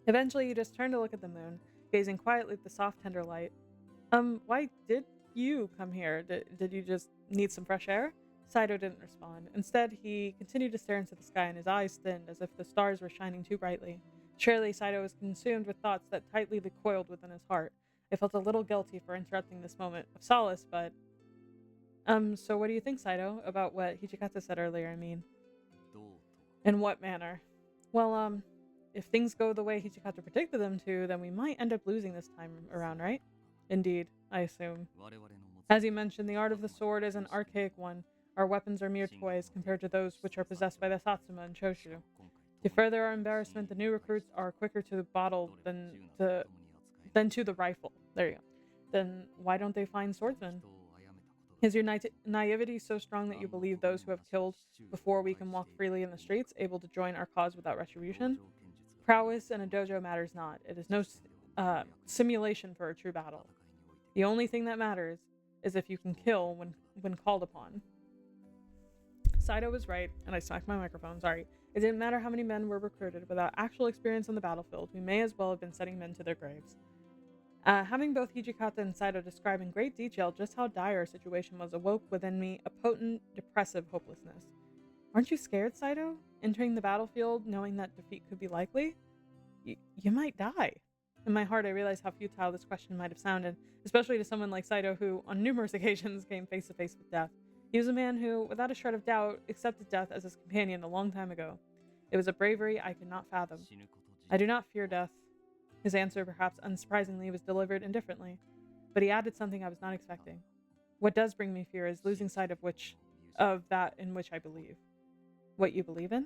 Eventually, he just turned to look at the moon, gazing quietly at the soft, tender light. Why did you come here? Did you just need some fresh air? Saito didn't respond. Instead, he continued to stare into the sky and his eyes thinned as if the stars were shining too brightly. Surely, Saito was consumed with thoughts that tightly coiled within his heart. I felt a little guilty for interrupting this moment of solace, but... so what do you think, Saito, about what Hijikata said earlier, I mean? どうと In what manner? Well, if things go the way Hijikata predicted them to, then we might end up losing this time around, right? Indeed, I assume. 我々の持つ As you mentioned, the art of the sword is an archaic one. Our weapons are mere toys compared to those which are possessed by the Satsuma and Choshu. 今 To 回 further our embarrassment, the new recruits are quicker to the bottle どれも than 銃など to ともに扱え than to the rifle. There you go. Then why don't they find ない swordsmen? 人を殺めたことが Is your naivety so strong that you believe those who have killed before we can walk freely in the streets, able to join our cause without retribution? 同情剣術が Prowess in a dojo matters not. It is no simulation for a true battle. 戦いにおいて The only thing that matters is if you can kill when called upon. Saito was right, and I smacked my microphone, sorry. It didn't matter how many men were recruited. Without actual experience on the battlefield, we may as well have been sending men to their graves. Having both Hijikata and Saito describe in great detail just how dire a situation was awoke within me a potent, depressive hopelessness. Aren't you scared, Saito? Entering the battlefield, knowing that defeat could be likely? You might die. In my heart, I realized how futile this question might have sounded, especially to someone like Saito who, on numerous occasions, came face to face with death. He was a man who, without a shred of doubt, accepted death as his companion a long time ago. It was a bravery I could not fathom. 死ぬこと自 I do not fear death. His answer, perhaps unsurprisingly, was delivered indifferently, but he added something I was not expecting. What does bring me fear is losing sight of that in which I believe. What you believe in?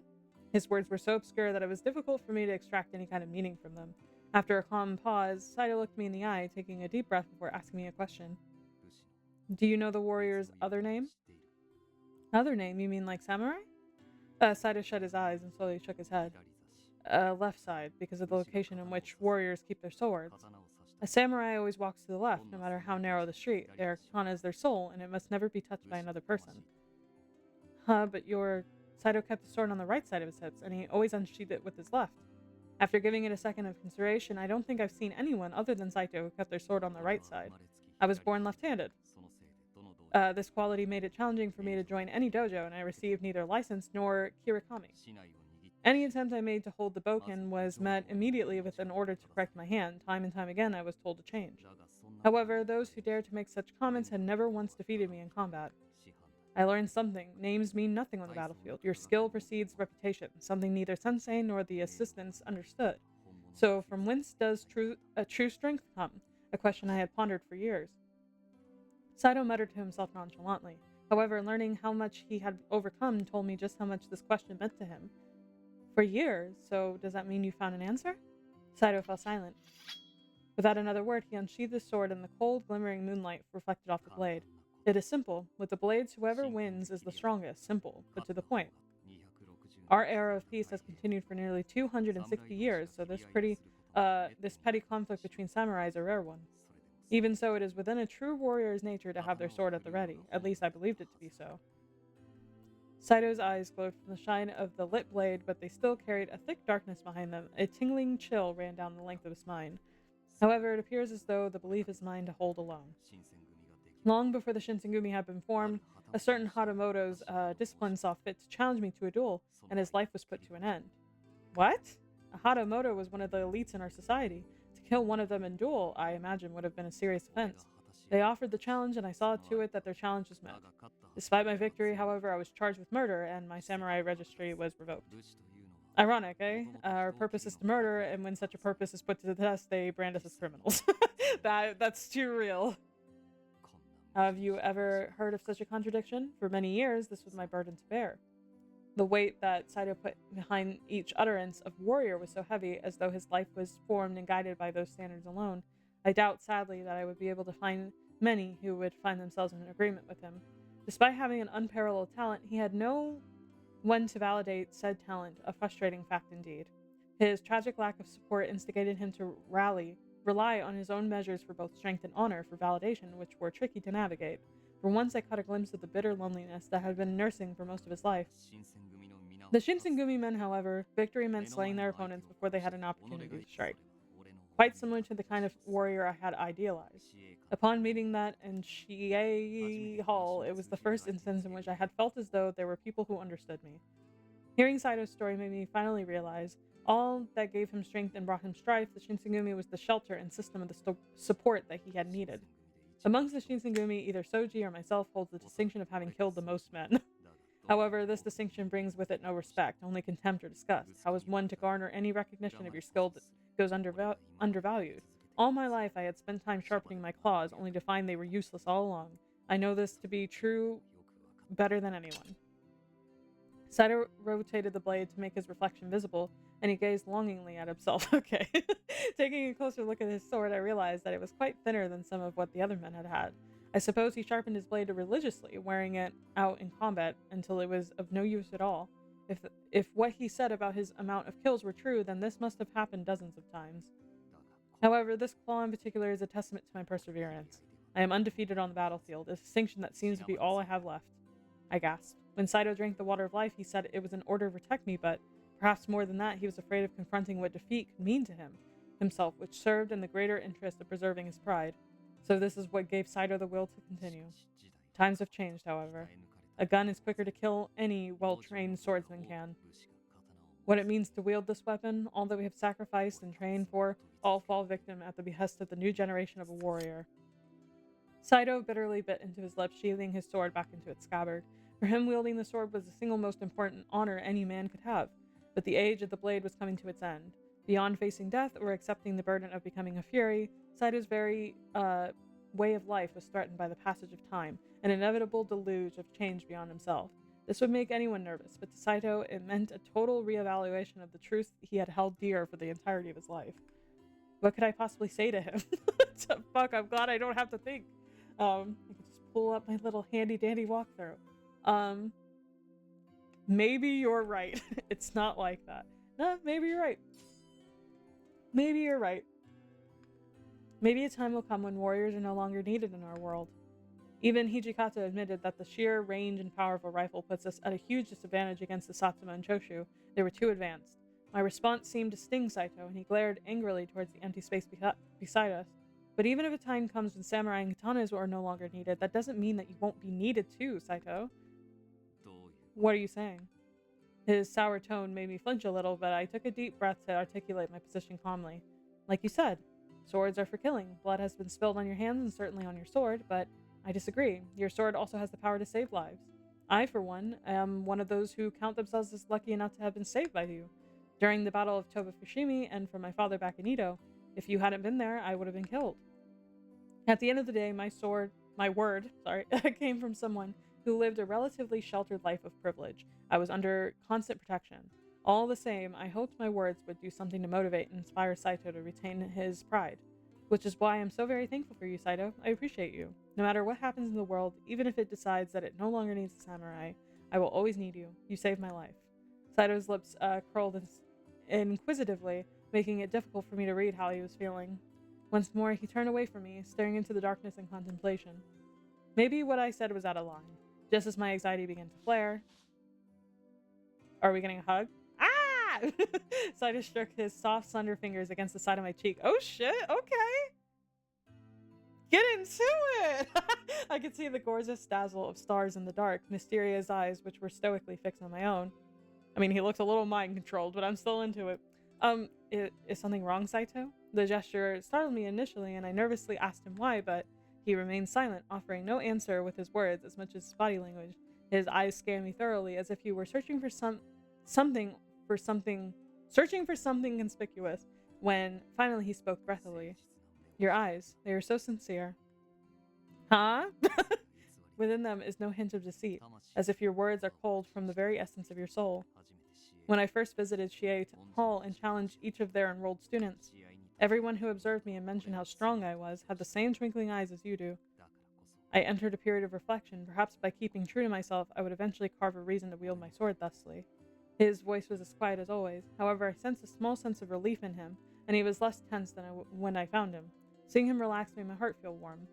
His words were so obscure that it was difficult for me to extract any kind of meaning from them. After a calm pause, Saito looked me in the eye, taking a deep breath before asking me a question. 武士の Do you know the warrior's other name? 知っている Other name? You mean like samurai? Saito shut his eyes and slowly shook his head. 左差し Left side, because of the location in which warriors keep their swords. 刀を刺し A samurai always walks to the left, no matter how narrow the street. Their katana is their soul, and it must never be touched by another person. But Saito kept the sword on the right side of his hips, and he always unsheathed it with his left. After giving it a second of consideration, I don't think I've seen anyone other than Saito who kept their sword on the right side. I was born left-handed. そのせいでどの道 This quality made it challenging for me to join any dojo, and I received neither license nor kirikami. 市内を握って Any attempt I made to hold the boken was met immediately with an order to correct my hand. Time and time again, I was told to change. だがそんな However, those who dared to make such comments had never once defeated me in combat. 師範だ I learned something. Names mean nothing on the battlefield. Your skill precedes reputation, something neither sensei nor the assistants understood. 本物 So, from whence does true strength come? A question I had pondered for years. Saito muttered to himself nonchalantly. However, learning how much he had overcome told me just how much this question meant to him. For years, so does that mean you found an answer? Saito fell silent. Without another word, he unsheathed his sword, and the cold, glimmering moonlight reflected off the blade. It is simple. With the blades, whoever wins is the strongest. Simple, but to the point. Our era of peace has continued for nearly 260 years, so this petty conflict between samurai is a rare one. Even so, it is within a true warrior's nature to have their sword at the ready. At least I believed it to be so. Saito's eyes glowed from the shine of the lit blade, but they still carried a thick darkness behind them. A tingling chill ran down the length of his spine. However, it appears as though the belief is mine to hold alone. Long before the Shinsengumi had been formed, a certain Hatamoto's discipline saw fit to challenge me to a duel, and his life was put to an end. What? A Hatamoto was one of the elites in our society. To kill one of them in duel, I imagine, would have been a serious offense. They offered the challenge, and I saw to it that their challenge was met. Despite my victory, however, I was charged with murder, and my samurai registry was revoked. Ironic, eh? Our purpose is to murder, and when such a purpose is put to the test, they brand us as criminals. That's too real. Have you ever heard of such a contradiction? For many years, this was my burden to bear. The weight that Saito put behind each utterance of warrior was so heavy, as though his life was formed and guided by those standards alone. I doubt, sadly, that I would be able to find many who would find themselves in agreement with him. Despite having an unparalleled talent, he had no one to validate said talent, a frustrating fact indeed. His tragic lack of support instigated him to rely on his own measures for both strength and honor for validation, which were tricky to navigate. For once I caught a glimpse of the bitter loneliness that had been nursing for most of his life. The Shinsengumi men, however, victory meant slaying their opponents before they had an opportunity to strike. Quite similar to the kind of warrior I had idealized. Upon meeting that in Shiei Hall, it was the first instance in which I had felt as though there were people who understood me. Hearing Saito's story made me finally realize all that gave him strength and brought him strife. The Shinsengumi was the shelter and system of the support that he had needed. Amongst the Shinsengumi, either Soji or myself holds the distinction of having killed the most men. However, this distinction brings with it no respect, only contempt or disgust. How is one to garner any recognition of your skill that goes undervalued? All my life I had spent time sharpening my claws, only to find they were useless all along. I know this to be true better than anyone. Saito rotated the blade to make his reflection visible, and he gazed longingly at himself. Okay. Taking a closer look at his sword, I realized that it was quite thinner than some of what the other men had had. I suppose he sharpened his blade religiously, wearing it out in combat until it was of no use at all. If what he said about his amount of kills were true, then this must have happened dozens of times. However, this claw in particular is a testament to my perseverance. I am undefeated on the battlefield, a distinction that seems to be all I have left. I gasped. When Saito drank the water of life, he said it was in order to protect me, but perhaps more than that, he was afraid of confronting what defeat could mean to himself, which served in the greater interest of preserving his pride. So this is what gave Saito the will to continue. Times have changed, however. A gun is quicker to kill any well-trained swordsman can. What it means to wield this weapon, all that we have sacrificed and trained for, all fall victim at the behest of the new generation of a warrior. Saito bitterly bit into his lips, sheathing his sword back into its scabbard. For him, wielding the sword was the single most important honor any man could have. But the age of the blade was coming to its end. Beyond facing death or accepting the burden of becoming a fury, Saito's very way of life was threatened by the passage of time, an inevitable deluge of change beyond himself. This would make anyone nervous, but to Saito, it meant a total reevaluation of the truth he had held dear for the entirety of his life. What could I possibly say to him? Fuck, I'm glad I don't have to think. I could just pull up my little handy-dandy walkthrough. Maybe you're right. It's not like that. No, maybe you're right. Maybe you're right. Maybe a time will come when warriors are no longer needed in our world. Even Hijikata admitted that the sheer range and power of a rifle puts us at a huge disadvantage against the Satsuma and Choshu. They were too advanced. My response seemed to sting Saito, and he glared angrily towards the empty space beside us. But even if a time comes when samurai and katanas are no longer needed, that doesn't mean that you won't be needed too, Saito. What are you saying? His sour tone made me flinch a little, but I took a deep breath to articulate my position calmly. Like you said, swords are for killing. Blood has been spilled on your hands and certainly on your sword, but I disagree. Your sword also has the power to save lives. I, for one, am one of those who count themselves as lucky enough to have been saved by you. During the Battle of Toba Fushimi and from my father back in Edo, if you hadn't been there, I would have been killed. At the end of the day, my word, came from someone who lived a relatively sheltered life of privilege. I was under constant protection. All the same, I hoped my words would do something to motivate and inspire Saito to retain his pride. Which is why I'm so very thankful for you, Saito. I appreciate you. No matter what happens in the world, even if it decides that it no longer needs a samurai, I will always need you. You saved my life. Saito's lips curled inquisitively, making it difficult for me to read how he was feeling. Once more, he turned away from me, staring into the darkness in contemplation. Maybe what I said was out of line. Just as my anxiety began to flare... Are we getting a hug? Ah! Saito struck his soft, slender fingers against the side of my cheek. Oh shit, okay. Get into it! I could see the gorgeous dazzle of stars in the dark, mysterious eyes which were stoically fixed on my own. I mean, he looks a little mind-controlled, but I'm still into it. Is something wrong, Saito? The gesture startled me initially, and I nervously asked him why, but he remained silent, offering no answer with his words as much as his body language. His eyes scanned me thoroughly, as if he were searching for something conspicuous, when finally he spoke breathily. Your eyes, they are so sincere. Huh? Within them is no hint of deceit, as if your words are cold from the very essence of your soul. When I first visited Shiei Hall and challenged each of their enrolled students, everyone who observed me and mentioned how strong I was had the same twinkling eyes as you do. I entered a period of reflection. Perhaps by keeping true to myself, I would eventually carve a reason to wield my sword thusly. His voice was as quiet as always. However, I sensed a small sense of relief in him, and he was less tense than when I found him. Seeing him relax made my heart feel warm.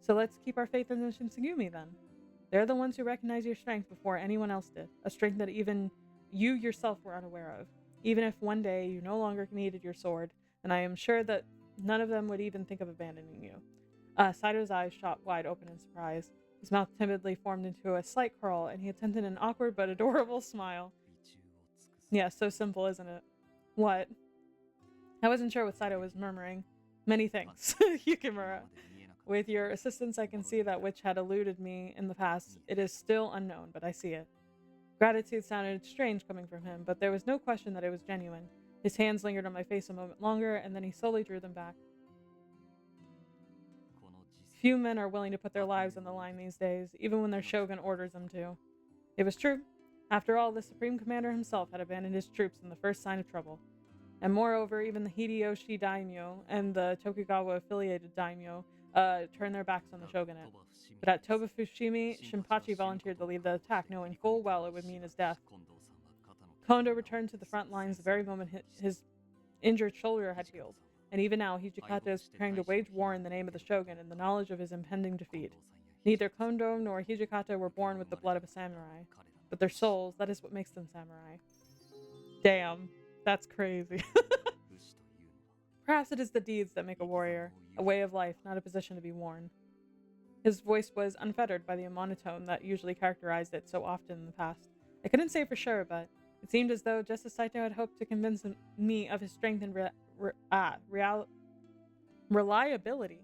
So let's keep our faith in the Shinsengumi then. They're the ones who recognize your strength before anyone else did, a strength that even you yourself were unaware of. Even if one day you no longer needed your sword, and I am sure that none of them would even think of abandoning you. Saito's eyes shot wide open in surprise. His mouth timidly formed into a slight curl, and he attempted an awkward but adorable smile. Yeah, so simple, isn't it? What? I wasn't sure what Saito was murmuring. Many thanks, Yukimura. With your assistance, I can see that which had eluded me in the past. It is still unknown, but I see it. Gratitude sounded strange coming from him, but there was no question that it was genuine. His hands lingered on my face a moment longer, and then he slowly drew them back. Few men are willing to put their lives on the line these days, even when their shogun orders them to. It was true. After all, the Supreme Commander himself had abandoned his troops in the first sign of trouble. And moreover, even the Hideyoshi daimyo and the Tokugawa-affiliated daimyo turned their backs on the shogunate. But at Tobafushimi, Shinpachi volunteered to lead the attack, knowing full well it would mean his death. Kondo returned to the front lines the very moment his injured shoulder had healed, and even now Hijikata is preparing to wage war in the name of the shogun in the knowledge of his impending defeat. Neither Kondo nor Hijikata were born with the blood of a samurai, but their souls, that is what makes them samurai. Damn, that's crazy. Perhaps it is the deeds that make a warrior, a way of life, not a position to be worn. His voice was unfettered by the monotone that usually characterized it so often in the past. I couldn't say for sure, but it seemed as though, just as Saito had hoped to convince me of his strength and reliability,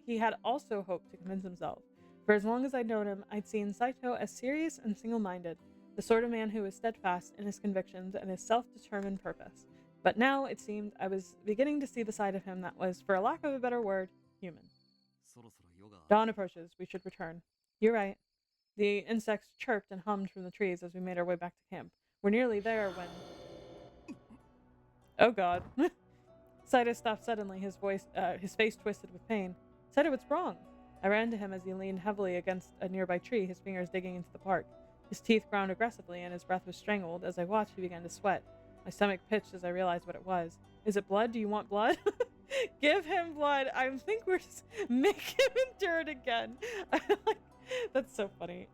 he had also hoped to convince himself. For as long as I'd known him, I'd seen Saito as serious and single-minded, the sort of man who was steadfast in his convictions and his self-determined purpose. But now, it seemed, I was beginning to see the side of him that was, for a lack of a better word, human. Dawn approaches. We should return. You're right. The insects chirped and hummed from the trees as we made our way back to camp. We're nearly there when... Oh god. Saito stopped suddenly, his face twisted with pain. Saito, what's wrong? I ran to him as he leaned heavily against a nearby tree, his fingers digging into the bark. His teeth ground aggressively and his breath was strangled. As I watched, he began to sweat. My stomach pitched as I realized what it was. Is it blood? Do you want blood? Give him blood. I think we're just make him endure it again. That's so funny.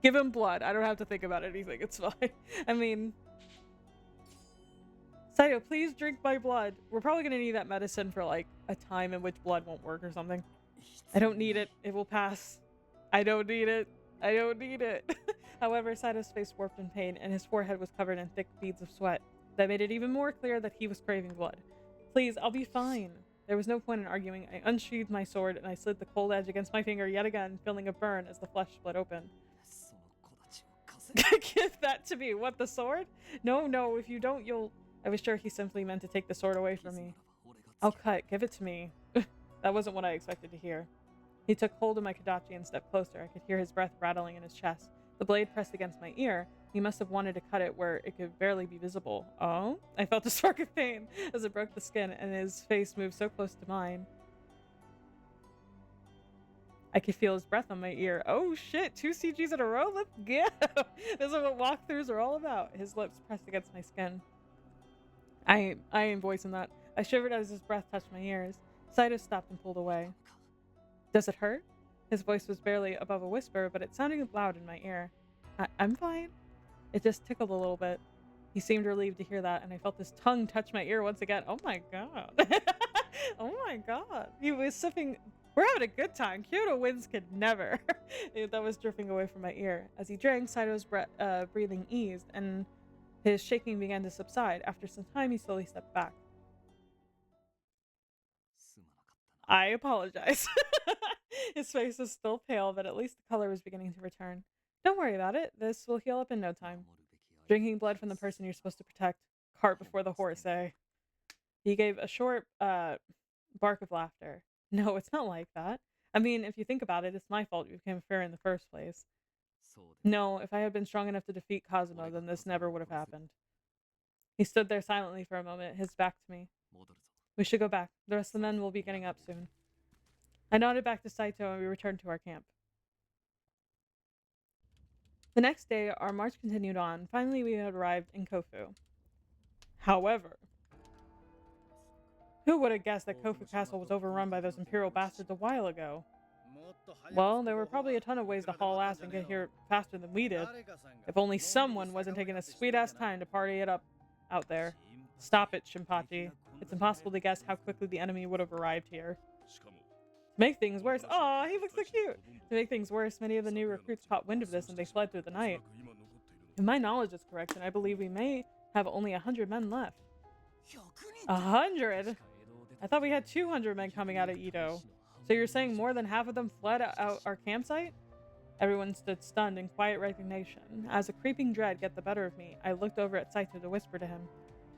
Give him blood. I don't have to think about anything. It's fine. I mean, Saito, please drink my blood. We're probably gonna need that medicine for like a time in which blood won't work or something. I don't need it. It will pass. I don't need it. I don't need it. However, Saito's face warped in pain, and his forehead was covered in thick beads of sweat. That made it even more clear that he was craving blood. Please, I'll be fine. There was no point in arguing. I unsheathed my sword, and I slid the cold edge against my finger yet again, feeling a burn as the flesh split open. Give that to me. What, the sword? No, if you don't, you'll... I was sure he simply meant to take the sword away from me. I'll cut. Give it to me. That wasn't what I expected to hear. He took hold of my Kodachi and stepped closer. I could hear his breath rattling in his chest. The blade pressed against my ear. He must have wanted to cut it where it could barely be visible. Oh? I felt a spark of pain as it broke the skin, and his face moved so close to mine. I could feel his breath on my ear. Oh shit, 2 CGs in a row? Let's go! This is what walkthroughs are all about. His lips pressed against my skin. I ain't voicing that. I shivered as his breath touched my ears. Saito stopped and pulled away. Does it hurt? His voice was barely above a whisper, but it sounded loud in my ear. I'm fine. It just tickled a little bit. He seemed relieved to hear that, and I felt his tongue touch my ear once again. Oh my god. Oh my god. He was sipping. We're having a good time. Kyoto winds could never. That was drifting away from my ear. As he drank, Saito's breathing eased, and his shaking began to subside. After some time, he slowly stepped back. I apologize. His face was still pale, but at least the color was beginning to return. Don't worry about it. This will heal up in no time. Drinking blood from the person you're supposed to protect. Cart before the horse, eh? He gave a short bark of laughter. No, it's not like that. I mean, if you think about it, it's my fault you became fair in the first place. No, if I had been strong enough to defeat Kazuma, then this never would have happened. He stood there silently for a moment, his back to me. We should go back. The rest of the men will be getting up soon. I nodded back to Saito and we returned to our camp. The next day, our march continued on. Finally, we had arrived in Kofu. However, who would have guessed that Kofu Castle was overrun by those Imperial bastards a while ago? Well, there were probably a ton of ways to haul ass and get here faster than we did. If only someone wasn't taking a sweet-ass time to party it up out there. Stop it, Shinpachi. It's impossible to guess how quickly the enemy would have arrived here. To make things worse, aw, he looks so cute! To make things worse, many of the new recruits caught wind of this and they fled through the night. If my knowledge is correct, then I believe we may have only 100 men left. 100? I thought we had 200 men coming out of Edo. So you're saying more than half of them fled out our campsite? Everyone stood stunned in quiet resignation. As a creeping dread got the better of me, I looked over at Saito to whisper to him.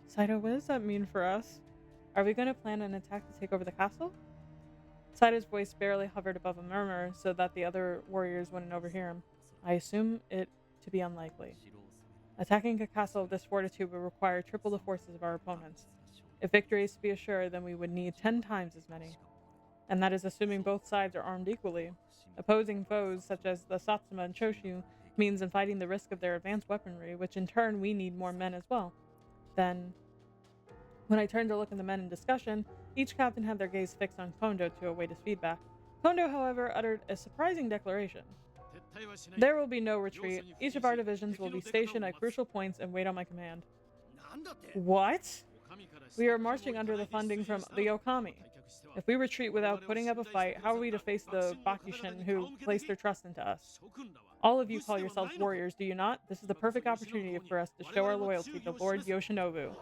Saito, what does that mean for us? Are we going to plan an attack to take over the castle? Saito's voice barely hovered above a murmur so that the other warriors wouldn't overhear him. I assume it to be unlikely. Attacking a castle of this fortitude would require triple the forces of our opponents. If victory is to be assured, then we would need 10 times as many. And that is assuming both sides are armed equally. Opposing foes, such as the Satsuma and Choshu, means inviting the risk of their advanced weaponry, which in turn we need more men as well. Then, when I turned to look at the men in discussion, each captain had their gaze fixed on Kondo to await his feedback. Kondo, however, uttered a surprising declaration. There will be no retreat. Each of our divisions will be stationed at crucial points and wait on my command. What? We are marching under the funding from the Okami. If we retreat without putting up a fight, how are we to face the Bakushin who placed their trust into us? All of you call yourselves warriors, do you not? This is the perfect opportunity for us to show our loyalty to Lord Yoshinobu.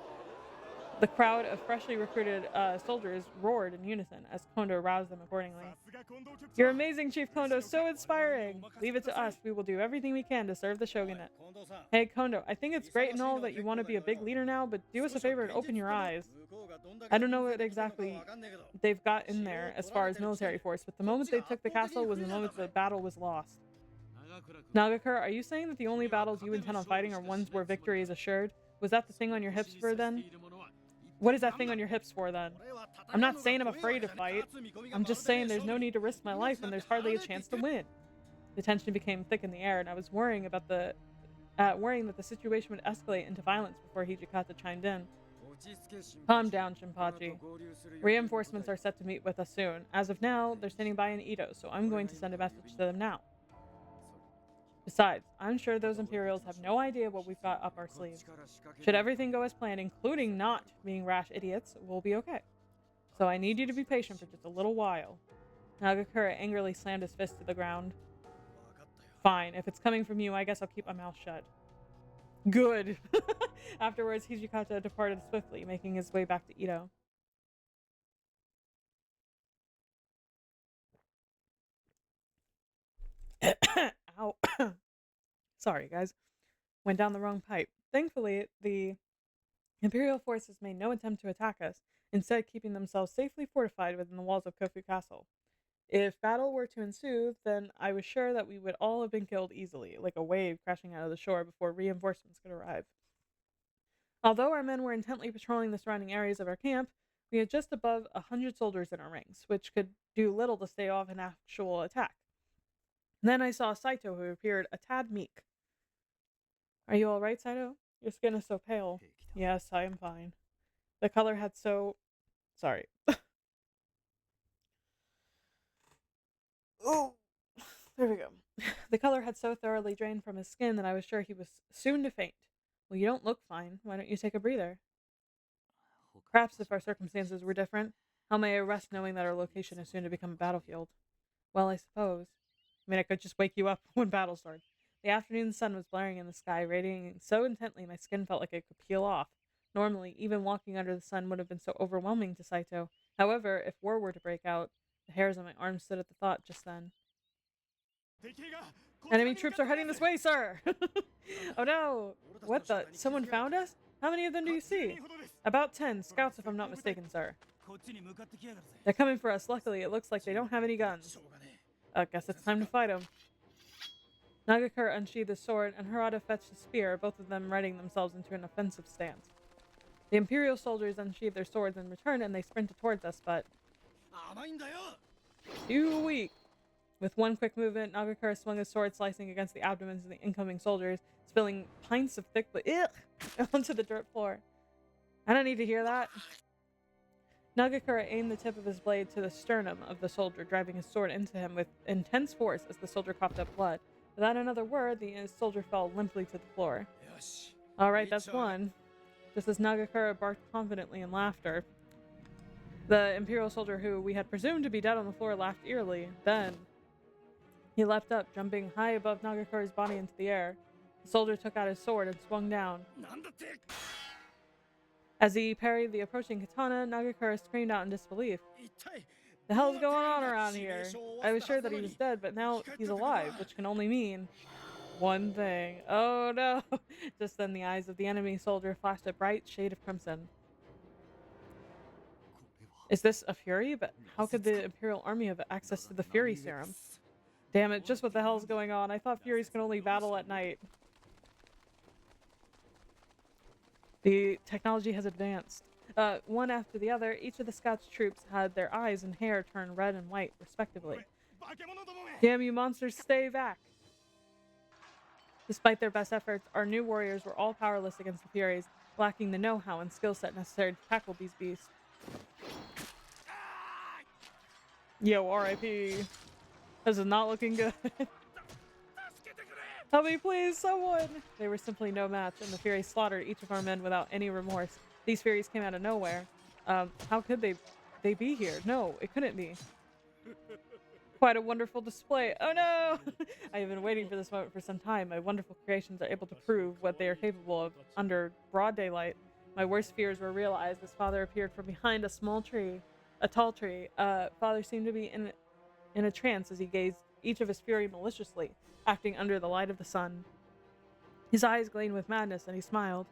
The crowd of freshly recruited soldiers roared in unison as Kondo roused them accordingly. You're amazing, Chief Kondo, so inspiring! Leave it to us, we will do everything we can to serve the shogunate. Hey Kondo, I think it's great and all that you want to be a big leader now, but do us a favor and open your eyes. I don't know what exactly they've got in there as far as military force, but the moment they took the castle was the moment the battle was lost. Nagakura, are you saying that the only battles you intend on fighting are ones where victory is assured? Was that the thing on your hips for then? What is that thing on your hips for then? I'm not saying I'm afraid to fight. I'm just saying there's no need to risk my life when there's hardly a chance to win. The tension became thick in the air, and I was worrying that the situation would escalate into violence before Hijikata chimed in. Calm down, Shinpachi. Reinforcements are set to meet with us soon. As of now, they're standing by in Edo, so I'm going to send a message to them now. Besides, I'm sure those Imperials have no idea what we've got up our sleeves. Should everything go as planned, including not being rash idiots, we'll be okay. So I need you to be patient for just a little while. Nagakura angrily slammed his fist to the ground. Fine, if it's coming from you, I guess I'll keep my mouth shut. Good. Afterwards, Hijikata departed swiftly, making his way back to Edo. Ow. Sorry, guys. Went down the wrong pipe. Thankfully, the Imperial forces made no attempt to attack us, instead keeping themselves safely fortified within the walls of Kofu Castle. If battle were to ensue, then I was sure that we would all have been killed easily, like a wave crashing out of the shore before reinforcements could arrive. Although our men were intently patrolling the surrounding areas of our camp, we had just above 100 soldiers in our ranks, which could do little to stay off an actual attack. Then I saw Saito, who appeared a tad meek. Are you all right, Saito? Your skin is so pale. Yes, I am fine. The color had so... Sorry. Oh, there we go. The color had so thoroughly drained from his skin that I was sure he was soon to faint. Well, you don't look fine. Why don't you take a breather? Perhaps if our circumstances were different, how may I rest knowing that our location is soon to become a battlefield? Well, I suppose. I mean, I could just wake you up when battle starts. The afternoon sun was blaring in the sky, radiating so intently my skin felt like it could peel off. Normally, even walking under the sun would have been so overwhelming to Saito. However, if war were to break out, the hairs on my arms stood at the thought just then. Enemy troops are heading this way, sir! Oh no! What the? Someone found us? How many of them do you see? About 10 scouts, if I'm not mistaken, sir. They're coming for us. Luckily, it looks like they don't have any guns. I guess it's time to fight them. Nagakura unsheathed his sword, and Harada fetched a spear, both of them readying themselves into an offensive stance. The Imperial soldiers unsheathed their swords in return, and they sprinted towards us, but... too weak. With one quick movement, Nagakura swung his sword, slicing against the abdomens of the incoming soldiers, spilling pints of thick blood onto the dirt floor. I don't need to hear that. Nagakura aimed the tip of his blade to the sternum of the soldier, driving his sword into him with intense force as the soldier coughed up blood. Without another word, the soldier fell limply to the floor. Alright, that's one. Just as Nagakura barked confidently in laughter, the Imperial soldier who we had presumed to be dead on the floor laughed eerily. Then he leapt up, jumping high above Nagakura's body into the air. The soldier took out his sword and swung down. As he parried the approaching katana, Nagakura screamed out in disbelief. The hell's going on around here? I was sure that he was dead, but now he's alive, which can only mean one thing. Oh no! Just then the eyes of the enemy soldier flashed a bright shade of crimson. Is this a Fury? But how could the Imperial Army have access to the Fury serum? Damn it, just what the hell's going on? I thought Furies can only battle at night. The technology has advanced. One after the other, each of the Scout's troops had their eyes and hair turn red and white, respectively. Damn you monsters, stay back! Despite their best efforts, our new warriors were all powerless against the Furies, lacking the know-how and skill set necessary to tackle these beasts. Yo, R.I.P. This is not looking good. Help me please, someone! They were simply no match, and the Furies slaughtered each of our men without any remorse. These Furies came out of nowhere. How could they be here? No, it couldn't be. Quite a wonderful display. Oh no! I have been waiting for this moment for some time. My wonderful creations are able to prove what they are capable of under broad daylight. My worst fears were realized as Father appeared from behind a small tree. A tall tree. Father seemed to be in a trance as he gazed each of his fury maliciously, acting under the light of the sun. His eyes gleamed with madness, and he smiled.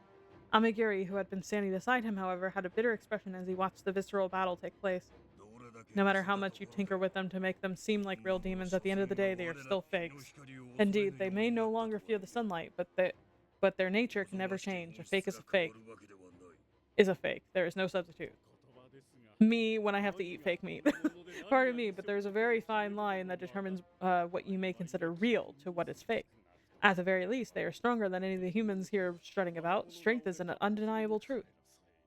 Amigiri, who had been standing beside him, however, had a bitter expression as he watched the visceral battle take place. No matter how much you tinker with them to make them seem like real demons, at the end of the day, they are still fakes. Indeed, they may no longer fear the sunlight, but their nature can never change. A fake is a fake. Is a fake. There is no substitute. Me when I have to eat fake meat. Pardon me, but there's a very fine line that determines what you may consider real to what is fake. At the very least, they are stronger than any of the humans here strutting about. Strength is an undeniable truth.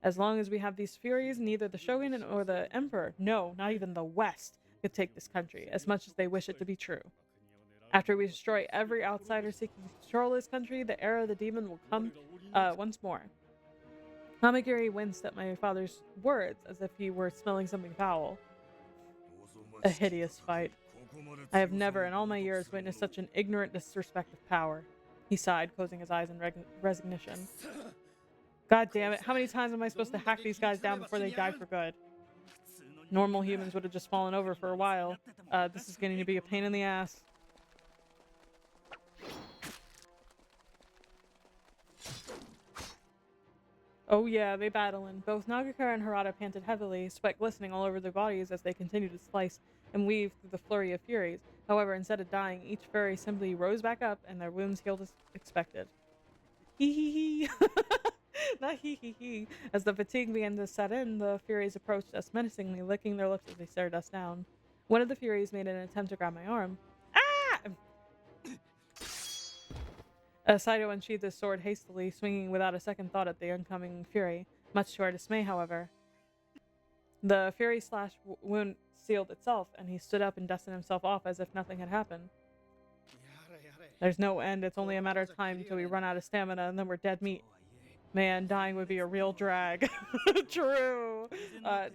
As long as we have these Furies, neither the Shogun nor the Emperor, no, not even the West, could take this country, as much as they wish it to be true. After we destroy every outsider seeking to control this country, the era of the demon will come once more. Hamagiri winced at my father's words, as if he were smelling something foul. A hideous fight. I have never in all my years witnessed such an ignorant disrespect of power. He sighed, closing his eyes in resignation. God damn it, how many times am I supposed to hack these guys down before they die for good? Normal humans would have just fallen over for a while. This is getting to be a pain in the ass. Oh yeah, they battling. Both Nagakura and Harada panted heavily, sweat glistening all over their bodies as they continued to slice and weave through the flurry of furies. However, instead of dying, each fury simply rose back up and their wounds healed as expected. Hee hee hee. Not hee hee hee. As the fatigue began to set in, the Furies approached us menacingly, licking their lips as they stared us down. One of the Furies made an attempt to grab my arm. Ah! Saito unsheathed his sword hastily, swinging without a second thought at the oncoming Fury. Much to our dismay, however, the Fury slash wound sealed itself, and he stood up and dusted himself off as if nothing had happened. There's no end. It's only a matter of time until we run out of stamina, and then we're dead meat. Man, dying would be a real drag. True.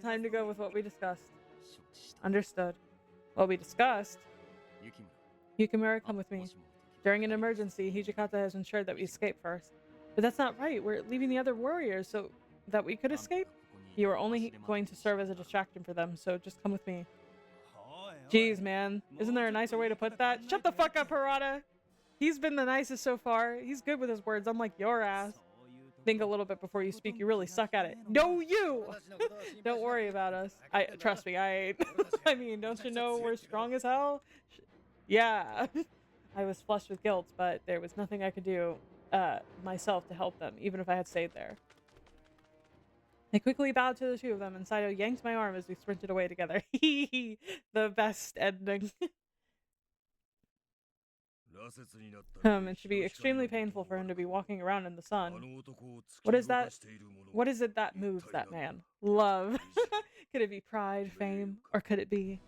Time to go with what we discussed. Understood. What we discussed? Yukimura, come with me. During an emergency, Hijikata has ensured that we escape first. But that's not right. We're leaving the other warriors so that we could escape? You are only going to serve as a distraction for them, so just come with me. Jeez, man. Isn't there a nicer way to put that? Shut the fuck up, Harada! He's been the nicest so far. He's good with his words, unlike your ass. Think a little bit before you speak. You really suck at it. No, you! Don't worry about us. Trust me, I ain't. I mean, don't you know we're strong as hell? Yeah. I was flushed with guilt, but there was nothing I could do myself to help them, even if I had stayed there. I quickly bowed to the two of them, and Saito yanked my arm as we sprinted away together. The best ending. It should be extremely painful for him to be walking around in the sun. What is that? What is it that moves that man? Love. Could it be pride, fame, or could it be...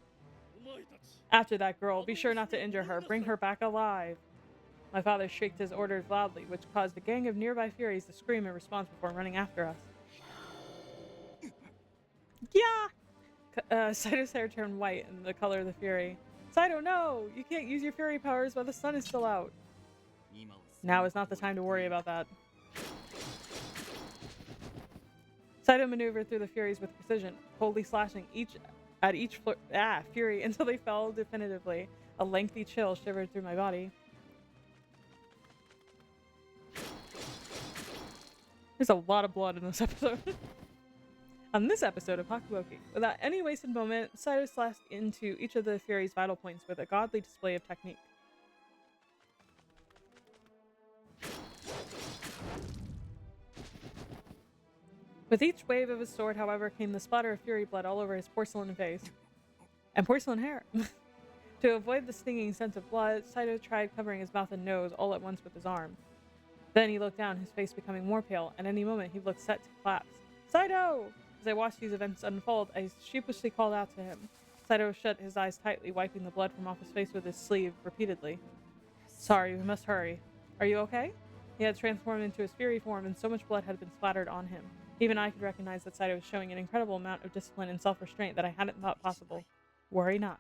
After that girl, be sure not to injure her. Bring her back alive. My father shrieked his orders loudly, which caused a gang of nearby Furies to scream in response before running after us. Yeah! Saito's hair turned white in the color of the Fury. Saito, no! You can't use your Fury powers while the sun is still out. Now is not the time to worry about that. Saito maneuvered through the Furies with precision, coldly slashing at each Fury until they fell definitively. A lengthy chill shivered through my body. There's a lot of blood in this episode. On this episode of Hakuoki, without any wasted moment, Saito slashed into each of the Fury's vital points with a godly display of technique. With each wave of his sword, however, came the splatter of Fury blood all over his porcelain face. And porcelain hair. To avoid the stinging scent of blood, Saito tried covering his mouth and nose all at once with his arm. Then he looked down, his face becoming more pale, and at any moment he looked set to collapse. Saito! As I watched these events unfold, I sheepishly called out to him. Saito shut his eyes tightly, wiping the blood from off his face with his sleeve repeatedly. Sorry, we must hurry. Are you okay? He had transformed into his Fury form, and so much blood had been splattered on him. Even I could recognize that Saito was showing an incredible amount of discipline and self-restraint that I hadn't thought possible. Worry not.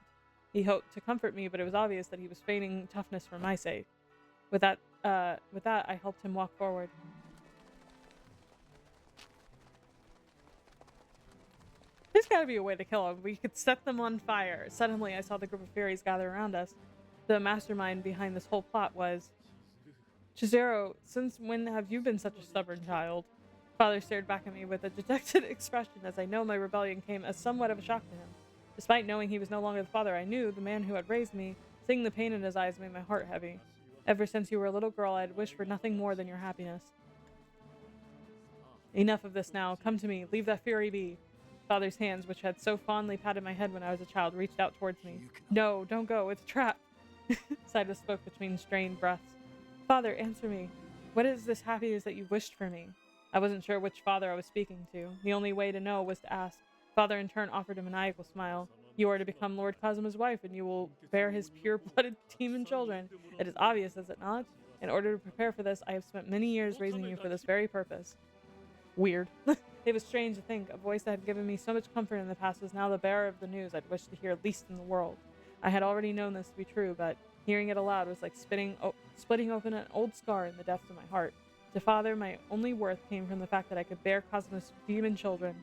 He hoped to comfort me, but it was obvious that he was feigning toughness for my sake. With that, I helped him walk forward. There's gotta be a way to kill him. We could set them on fire. Suddenly, I saw the group of Furies gather around us. The mastermind behind this whole plot was... Chizuru, since when have you been such a stubborn child? Father stared back at me with a dejected expression as I know my rebellion came as somewhat of a shock to him. Despite knowing he was no longer the father I knew, the man who had raised me, seeing the pain in his eyes made my heart heavy. Ever since you were a little girl, I had wished for nothing more than your happiness. Enough of this now. Come to me. Leave that Fury be. Father's hands, which had so fondly patted my head when I was a child, reached out towards me. No, don't go. It's a trap. Saito spoke between strained breaths. Father, answer me. What is this happiness that you wished for me? I wasn't sure which father I was speaking to. The only way to know was to ask. Father in turn offered a maniacal smile. You are to become Lord Kazuma's wife, and you will bear his pure-blooded demon children. It is obvious, is it not? In order to prepare for this, I have spent many years raising you for this very purpose. Weird. It was strange to think. A voice that had given me so much comfort in the past was now the bearer of the news I'd wished to hear least in the world. I had already known this to be true, but hearing it aloud was like splitting open an old scar in the depths of my heart. To Father, my only worth came from the fact that I could bear Kazuma's demon children.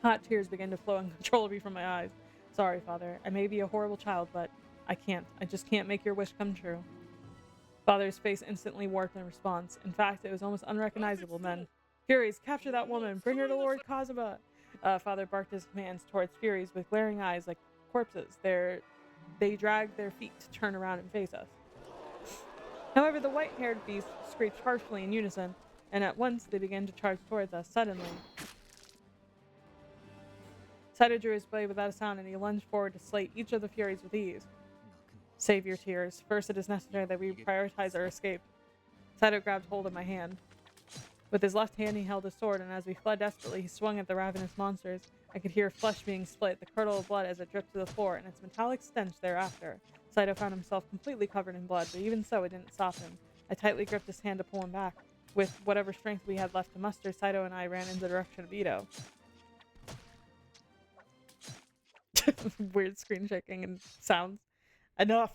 Hot tears began to flow uncontrollably from my eyes. Sorry, Father. I may be a horrible child, but I can't. I just can't make your wish come true. Father's face instantly warped in response. In fact, it was almost unrecognizable then. Furies, capture that woman! Bring her to Lord Kazuma! Father barked his commands towards Furies with glaring eyes like corpses. They drag their feet to turn around and face us. However, the white-haired beasts screeched harshly in unison, and at once they began to charge towards us. Suddenly, Saito drew his blade without a sound, and he lunged forward to slay each of the Furies with ease. Save your tears. First, it is necessary that we prioritize our escape. Saito grabbed hold of my hand. With his left hand, he held his sword, and as we fled desperately, he swung at the ravenous monsters. I could hear flesh being split, the curdle of blood as it dripped to the floor, and its metallic stench thereafter. Saito found himself completely covered in blood, but even so, it didn't stop him. I tightly gripped his hand to pull him back. With whatever strength we had left to muster, Saito and I ran in the direction of Ito. Weird screen shaking and sounds. Enough!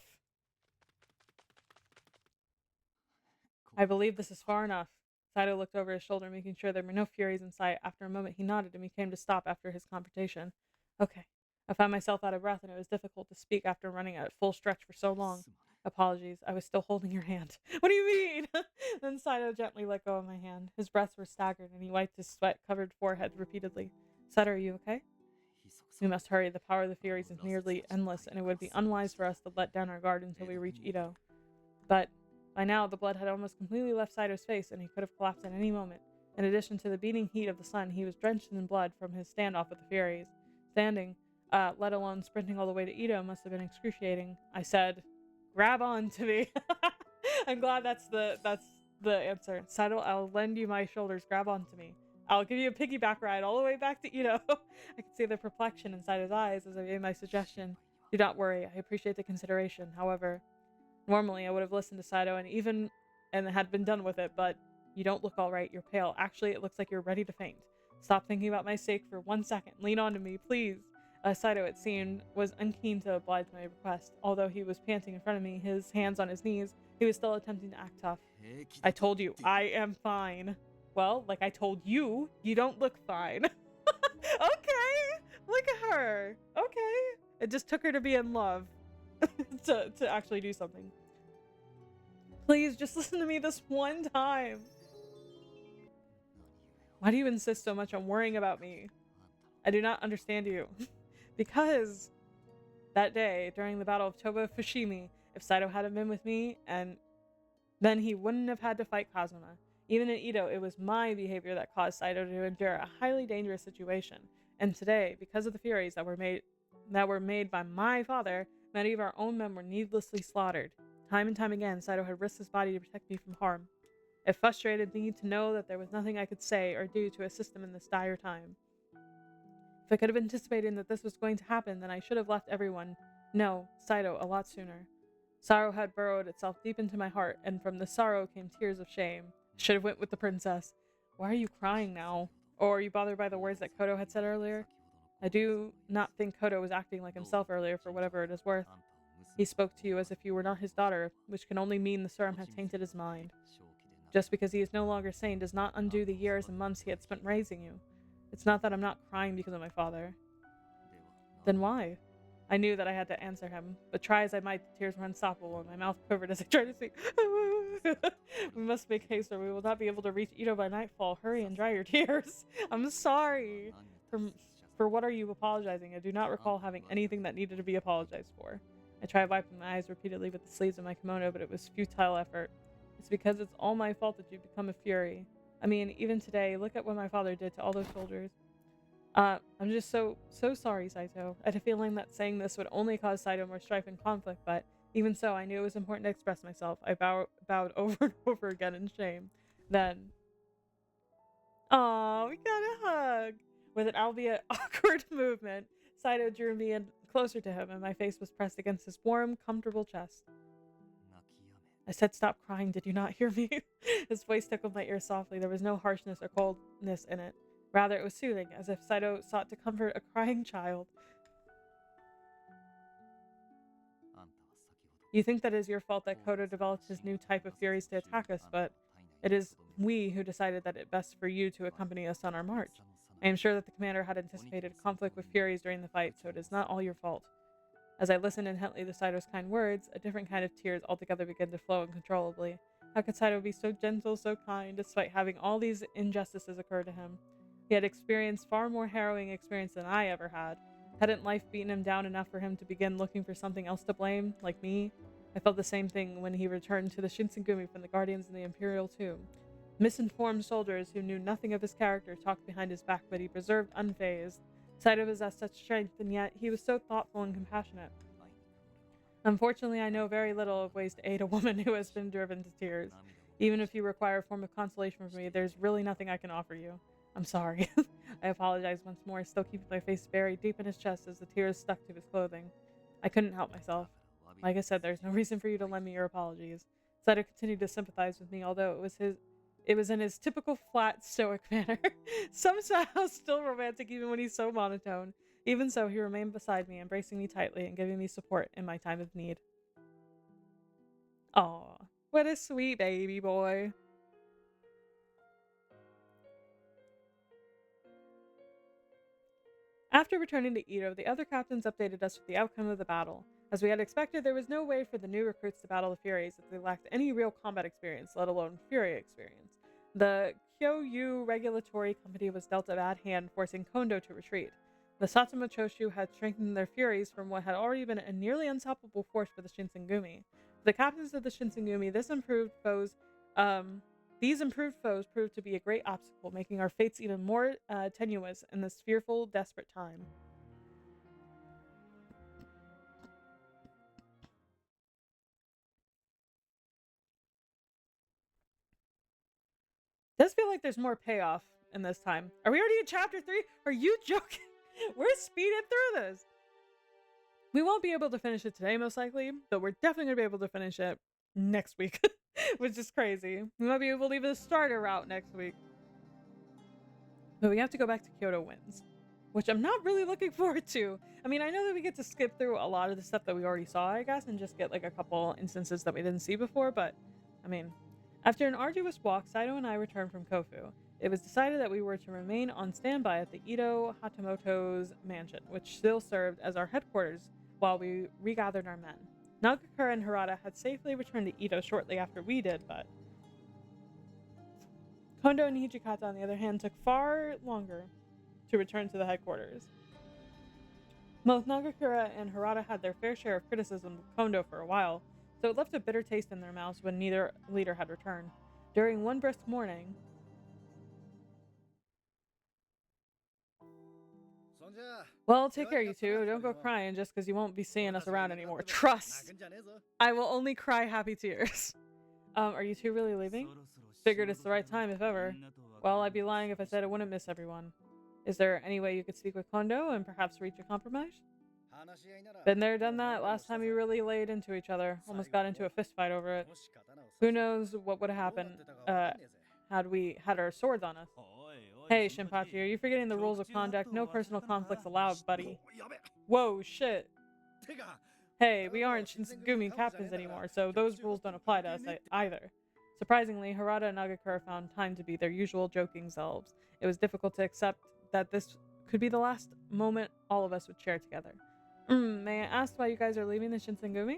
I believe this is far enough. Saito looked over his shoulder, making sure there were no Furies in sight. After a moment, he nodded and we came to stop after his confrontation. Okay. I found myself out of breath, and it was difficult to speak after running at full stretch for so long. Apologies, I was still holding your hand. What do you mean? Then Saito gently let go of my hand. His breaths were staggered, and he wiped his sweat-covered forehead repeatedly. Saito, are you okay? We must hurry. The power of the Furies is nearly endless, and it would be unwise for us to let down our guard until we reach Ito. But by now, the blood had almost completely left Saito's face, and he could have collapsed at any moment. In addition to the beating heat of the sun, he was drenched in blood from his standoff with the Furies. Standing, let alone sprinting all the way to Ito, must have been excruciating. I said, grab on to me. I'm glad that's the answer. Saito, I'll lend you my shoulders. Grab on to me. I'll give you a piggyback ride all the way back to Ito. I could see the perplexion inside his eyes as I made my suggestion. Do not worry. I appreciate the consideration. However, normally I would have listened to Saito and had been done with it, but you don't look all right. You're pale. Actually, it looks like you're ready to faint. Stop thinking about my sake for 1 second. Lean on to me, please. Saito, it seemed, was unkeen to oblige my request. Although he was panting in front of me, his hands on his knees, he was still attempting to act tough. I told you, I am fine. Well, like I told you, you don't look fine. Okay, look at her. Okay. It just took her to be in love to actually do something. Please, just listen to me this one time. Why do you insist so much on worrying about me? I do not understand you. Because that day, during the Battle of Toba Fushimi, if Saito hadn't been with me, and then he wouldn't have had to fight Kazuma. Even in Ito, it was my behavior that caused Saito to endure a highly dangerous situation. And today, because of the Furies that were made by my father, many of our own men were needlessly slaughtered. Time and time again, Saito had risked his body to protect me from harm. It frustrated me to know that there was nothing I could say or do to assist him in this dire time. If I could have anticipated that this was going to happen, then I should have left everyone. No, Saito, a lot sooner. Sorrow had burrowed itself deep into my heart, and from the sorrow came tears of shame. I should have went with the princess. Why are you crying now? Or are you bothered by the words that Koto had said earlier? I do not think Koto was acting like himself earlier, for whatever it is worth. He spoke to you as if you were not his daughter, which can only mean the serum had tainted his mind. Just because he is no longer sane does not undo the years and months he had spent raising you. It's not that I'm not crying because of my father. Then why? I knew that I had to answer him, but try as I might, the tears were unstoppable, and my mouth quivered as I tried to speak. We must make haste, or we will not be able to reach Ito by nightfall. Hurry and dry your tears. I'm sorry. For what are you apologizing? I do not recall having anything that needed to be apologized for. I tried wiping my eyes repeatedly with the sleeves of my kimono, but it was futile effort. It's because it's all my fault that you've become a fury. I mean, even today, look at what my father did to all those soldiers. I'm just so sorry, Saito. I had a feeling that saying this would only cause Saito more strife and conflict, but even so, I knew it was important to express myself. I bowed over and over again in shame. Then, aw, we got a hug. With an albeit awkward movement, Saito drew me in closer to him, and my face was pressed against his warm, comfortable chest. I said, stop crying. Did you not hear me? His voice tickled my ear softly. There was no harshness or coldness in it. Rather, it was soothing, as if Saito sought to comfort a crying child. You think that it is your fault that Koto developed his new type of furies to attack us, but it is we who decided that it best for you to accompany us on our march. I am sure that the commander had anticipated a conflict with furies during the fight, so it is not all your fault. As I listened intently to Saito's kind words, a different kind of tears altogether began to flow uncontrollably. How could Saito be so gentle, so kind, despite having all these injustices occur to him? He had experienced far more harrowing experience than I ever had. Hadn't life beaten him down enough for him to begin looking for something else to blame, like me? I felt the same thing when he returned to the Shinsengumi from the Guardians in the Imperial Tomb. Misinformed soldiers who knew nothing of his character talked behind his back, but he preserved unfazed. Saito possessed such strength, and yet he was so thoughtful and compassionate. Unfortunately, I know very little of ways to aid a woman who has been driven to tears. Even if you require a form of consolation from me, there's really nothing I can offer you. I'm sorry. I apologize once more, still keeping my face buried deep in his chest as the tears stuck to his clothing. I couldn't help myself. Like I said, there's no reason for you to lend me your apologies. Saito continued to sympathize with me, although it was in his typical flat, stoic manner. Somehow still romantic even when he's so monotone. Even so, he remained beside me, embracing me tightly and giving me support in my time of need. Aw, what a sweet baby boy. After returning to Ito, the other captains updated us with the outcome of the battle. As we had expected, there was no way for the new recruits to battle the Furies as they lacked any real combat experience, let alone Fury experience. The Kyoyu Regulatory Company was dealt a bad hand, forcing Kondo to retreat. The Satsuma Choshu had strengthened their Furies from what had already been a nearly unstoppable force for the Shinsengumi. For the captains of the Shinsengumi, these improved foes proved to be a great obstacle, making our fates even more tenuous in this fearful, desperate time. Does feel like there's more payoff in this time. Are we already in chapter 3? Are you joking? We're speeding through this. We won't be able to finish it today, most likely, but we're definitely going to be able to finish it next week, which is crazy. We might be able to leave the starter route next week. But we have to go back to Kyoto Winds, which I'm not really looking forward to. I mean, I know that we get to skip through a lot of the stuff that we already saw, I guess, and just get like a couple instances that we didn't see before, but I mean, after an arduous walk, Saito and I returned from Kofu. It was decided that we were to remain on standby at the Ito Hatamoto's mansion, which still served as our headquarters while we regathered our men. Nagakura and Harada had safely returned to Ito shortly after we did, but Kondo and Hijikata, on the other hand, took far longer to return to the headquarters. Both Nagakura and Harada had their fair share of criticism of Kondo for a while, so it left a bitter taste in their mouths when neither leader had returned. During one brisk morning, well, take care, you two. Don't go crying just because you won't be seeing us around anymore. Trust! I will only cry happy tears. Are you two really leaving? Figured it's the right time, if ever. Well, I'd be lying if I said I wouldn't miss everyone. Is there any way you could speak with Kondo and perhaps reach a compromise? Been there, done that. Last time we really laid into each other. Almost got into a fist fight over it. Who knows what would have happened had we had our swords on us. Hey, Shinpachi, are you forgetting the rules of conduct? No personal conflicts allowed, buddy. Whoa, shit. Hey, we aren't Shinsengumi captains anymore, so those rules don't apply to us either. Surprisingly, Harada and Nagakura found time to be their usual joking selves. It was difficult to accept that this could be the last moment all of us would share together. May I ask why you guys are leaving the Shinsengumi?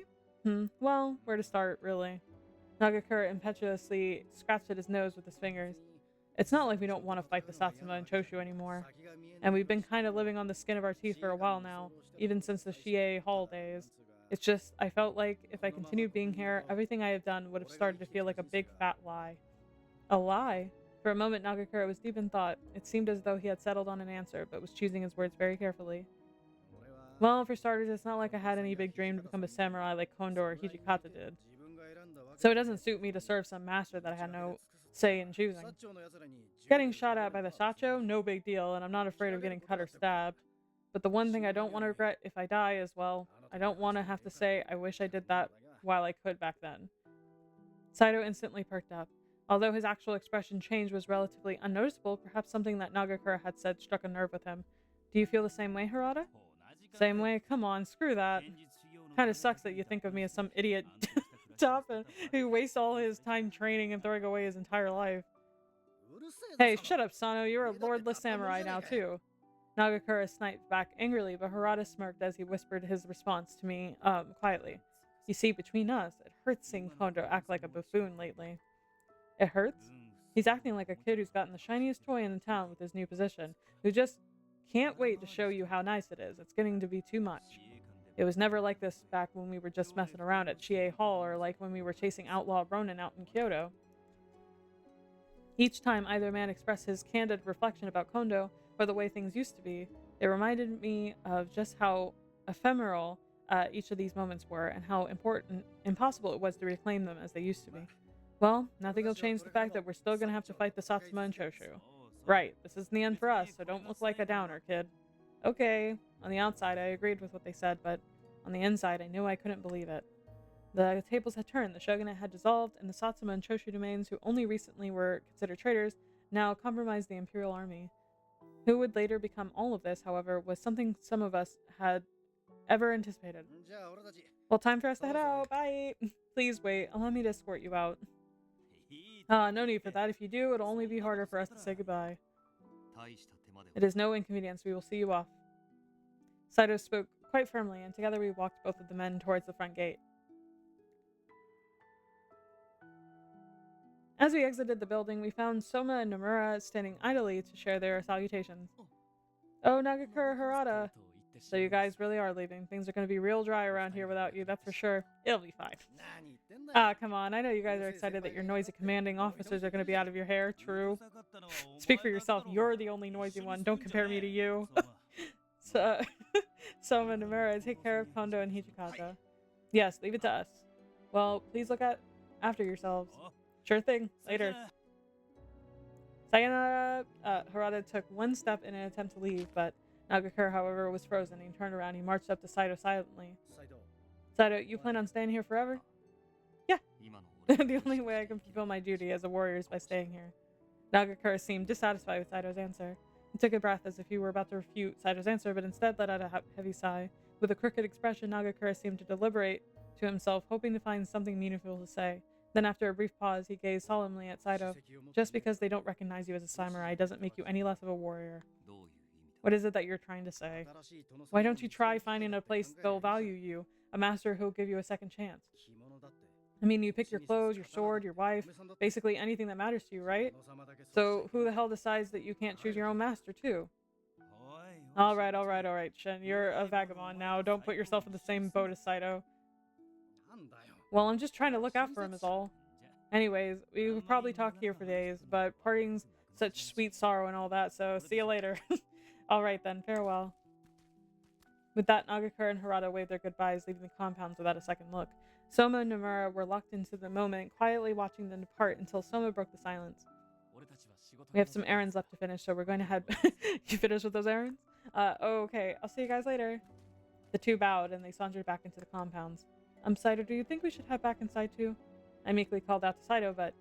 Well, where to start, really? Nagakura impetuously scratched at his nose with his fingers. It's not like we don't want to fight the Satsuma and Choshu anymore. And we've been kind of living on the skin of our teeth for a while now, even since the Shie Hall days. It's just, I felt like if I continued being here, everything I have done would have started to feel like a big fat lie. A lie? For a moment, Nagakura was deep in thought. It seemed as though he had settled on an answer, but was choosing his words very carefully. Well, for starters, it's not like I had any big dream to become a samurai like Kondo or Hijikata did. So it doesn't suit me to serve some master that I had no say in choosing. Getting shot at by the Sacho, no big deal, and I'm not afraid of getting cut or stabbed. But the one thing I don't want to regret if I die is, well, I don't want to have to say I wish I did that while I could back then. Saito instantly perked up. Although his actual expression change was relatively unnoticeable, perhaps something that Nagakura had said struck a nerve with him. Do you feel the same way, Harada? Same way? Come on, screw that. Kinda sucks that you think of me as some idiot Toppin who wastes all his time training and throwing away his entire life. Hey, shut up, Sano. You're a lordless samurai now, too. Nagakura sniped back angrily, but Harada smirked as he whispered his response to me, quietly. You see, between us, it hurts seeing Kondo act like a buffoon lately. It hurts? He's acting like a kid who's gotten the shiniest toy in the town with his new position, who just Can't wait to show you how nice it is. It's getting to be too much. It was never like this back when we were just messing around at Chie Hall or like when we were chasing outlaw Ronin out in Kyoto. Each time either man expressed his candid reflection about Kondo or the way things used to be, it reminded me of just how ephemeral each of these moments were and how impossible it was to reclaim them as they used to be. Well, nothing will change the fact that we're still gonna have to fight the Satsuma and Choshu. Right, this isn't the end for us, so don't look like a downer, kid. Okay, on the outside I agreed with what they said, but on the inside I knew I couldn't believe it. The tables had turned, the shogunate had dissolved, and the Satsuma and Choshu domains, who only recently were considered traitors, now compromised the imperial army. Who would later become all of this, however, was something some of us had ever anticipated. Well, time for us to head out. Bye! Please wait, allow me to escort you out. No need for that. If you do, it'll only be harder for us to say goodbye. It is no inconvenience. We will see you off. Saito spoke quite firmly, and together we walked both of the men towards the front gate. As we exited the building, we found Soma and Nomura standing idly to share their salutations. Oh, Nagakura Harada. So you guys really are leaving. Things are going to be real dry around here without you, that's for sure. It'll be fine. Come on. I know you guys are excited that your noisy commanding officers are going to be out of your hair. True. Speak for yourself. You're the only noisy one. Don't compare me to you. So, Soma and Nomura, take care of Kondo and Hijikata. Yes, leave it to us. Well, please look after yourselves. Sure thing. Later. Sayonara. Harada took one step in an attempt to leave, but Nagakura, however, was frozen. He turned around. He marched up to Saito silently. Saito, you plan on staying here forever? Yeah. The only way I can fulfill my duty as a warrior is by staying here. Nagakura seemed dissatisfied with Saito's answer. He took a breath as if he were about to refute Saito's answer, but instead let out a heavy sigh. With a crooked expression, Nagakura seemed to deliberate to himself, hoping to find something meaningful to say. Then after a brief pause, he gazed solemnly at Saito. Just because they don't recognize you as a samurai doesn't make you any less of a warrior. What is it that you're trying to say? Why don't you try finding a place they'll value you, a master who'll give you a second chance? I mean, you pick your clothes, your sword, your wife, basically anything that matters to you, right? So who the hell decides that you can't choose your own master, too? Alright, Shin. You're a vagabond now. Don't put yourself in the same boat as Saito. Well, I'm just trying to look out for him is all. Anyways, we will probably talk here for days, but parting's such sweet sorrow and all that, so see you later. Alright then, farewell. With that, Nagakura and Harada waved their goodbyes, leaving the compounds without a second look. Soma and Nomura were locked into the moment, quietly watching them depart until Soma broke the silence. We have some errands left to finish, so we're going to head... You finished with those errands? Okay. I'll see you guys later. The two bowed, and they sauntered back into the compounds. Saito, do you think we should head back inside too? I meekly called out to Saito, but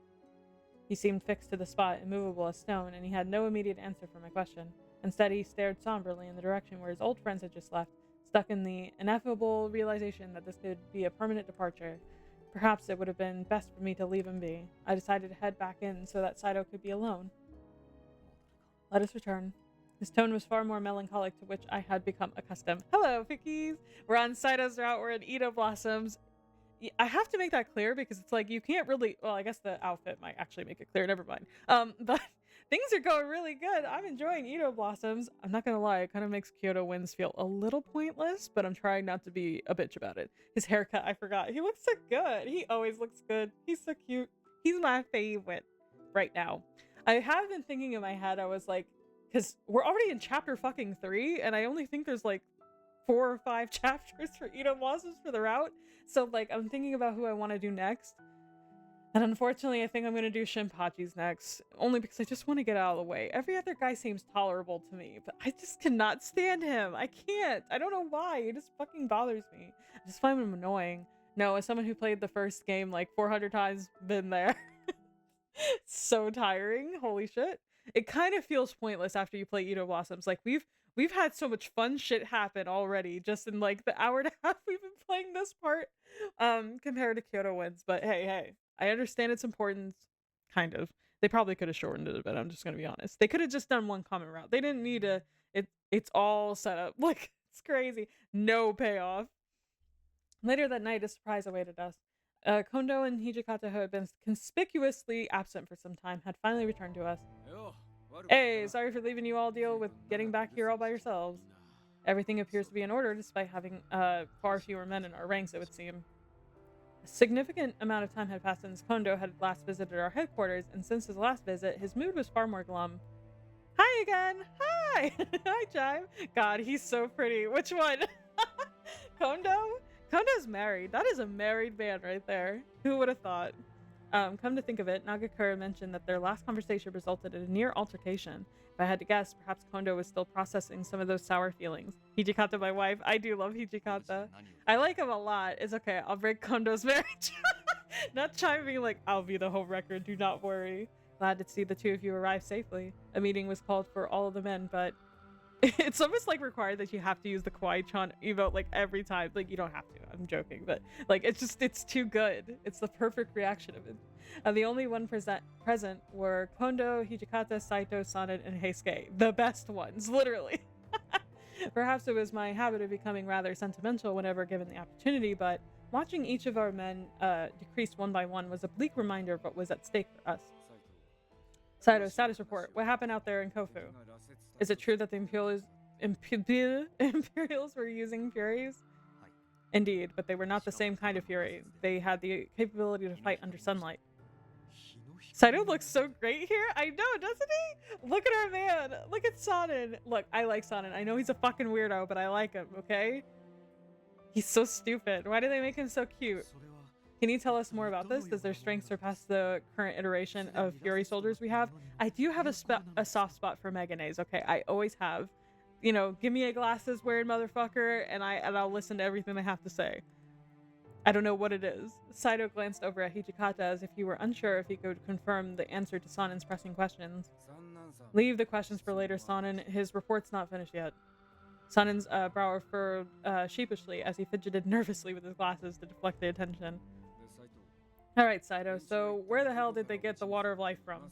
he seemed fixed to the spot, immovable as stone, and he had no immediate answer for my question. Instead, he stared somberly in the direction where his old friends had just left, stuck in the ineffable realization that this could be a permanent departure. Perhaps it would have been best for me to leave him be. I decided to head back in so that Saito could be alone. Let us return. His tone was far more melancholic, to which I had become accustomed. Hello, Pickies! We're on Saito's route. We're in Edo Blossoms. I have to make that clear because it's like you can't really... Well, I guess the outfit might actually make it clear. Never mind. But things are going really good. I'm enjoying Edo Blossoms. I'm not gonna lie. It kind of makes Kyoto Winds feel a little pointless, but I'm trying not to be a bitch about it. His haircut, I forgot. He looks so good. He always looks good. He's so cute. He's my favorite right now. I have been thinking in my head, I was like, because we're already in chapter fucking 3, and I only think there's like 4 or 5 chapters for Edo Blossoms for the route. So like, I'm thinking about who I want to do next. And unfortunately, I think I'm going to do Shinpachi's next. Only because I just want to get out of the way. Every other guy seems tolerable to me, but I just cannot stand him. I can't. I don't know why. It just fucking bothers me. I just find him annoying. No, as someone who played the first game like 400 times, been there. It's so tiring. Holy shit. It kind of feels pointless after you play Edo Blossoms. Like we've had so much fun shit happen already just in like the hour and a half we've been playing this part compared to Kyoto Winds. But hey, I understand its importance. Kind of. They probably could have shortened it a bit. I'm just gonna be honest. They could have just done one common route. They didn't need it's all set up. Like, it's crazy. No payoff. Later that night, a surprise awaited us. Kondo and Hijikata, who had been conspicuously absent for some time, had finally returned to us. Hey, sorry for leaving you all deal with getting back here all by yourselves. Everything appears to be in order despite having far fewer men in our ranks, it would seem. A significant amount of time had passed since Kondo had last visited our headquarters, and since his last visit, his mood was far more glum. Hi again! Hi! Hi, Chime! God, he's so pretty. Which one? Kondo? Kondo's married. That is a married man right there. Who would have thought? Come to think of it, Nagakura mentioned that their last conversation resulted in a near altercation. If I had to guess, perhaps Kondo was still processing some of those sour feelings. Hijikata, my wife. I do love Hijikata. I like him a lot. It's okay. I'll break Kondo's marriage. Not Chime being like, I'll be the home wrecker. Do not worry. Glad to see the two of you arrive safely. A meeting was called for all of the men, but it's almost like required that you have to use the Kawaii-chan emote like every time. Like, you don't have to. I'm joking, but like it's too good. It's the perfect reaction of it. The only one present were Kondo, Hijikata, Saito, Sanin, and Heisuke. The best ones, literally. Perhaps it was my habit of becoming rather sentimental whenever given the opportunity, but watching each of our men decrease one by one was a bleak reminder of what was at stake for us. Saito, status report. What happened out there in Kofu? Is it true that the Imperials were using Furies? Indeed, but they were not the same kind of Fury. They had the capability to fight under sunlight. Saito looks so great here. I know, doesn't he? Look at our man. Look at Sanin. Look, I like Sanin. I know he's a fucking weirdo, but I like him, okay? He's so stupid. Why do they make him so cute? Can you tell us more about this? Does their strength surpass the current iteration of Fury soldiers we have? I do have a soft spot for Meganaes, okay? I always have. You know, give me a glasses wearing motherfucker and I'll listen to everything they have to say. I don't know what it is. Saito glanced over at Hijikata as if he were unsure if he could confirm the answer to Sanin's pressing questions. Leave the questions for later, Sanin. His report's not finished yet. Sanin's brow furrowed sheepishly as he fidgeted nervously with his glasses to deflect the attention. Alright, Saito, so where the hell did they get the water of life from?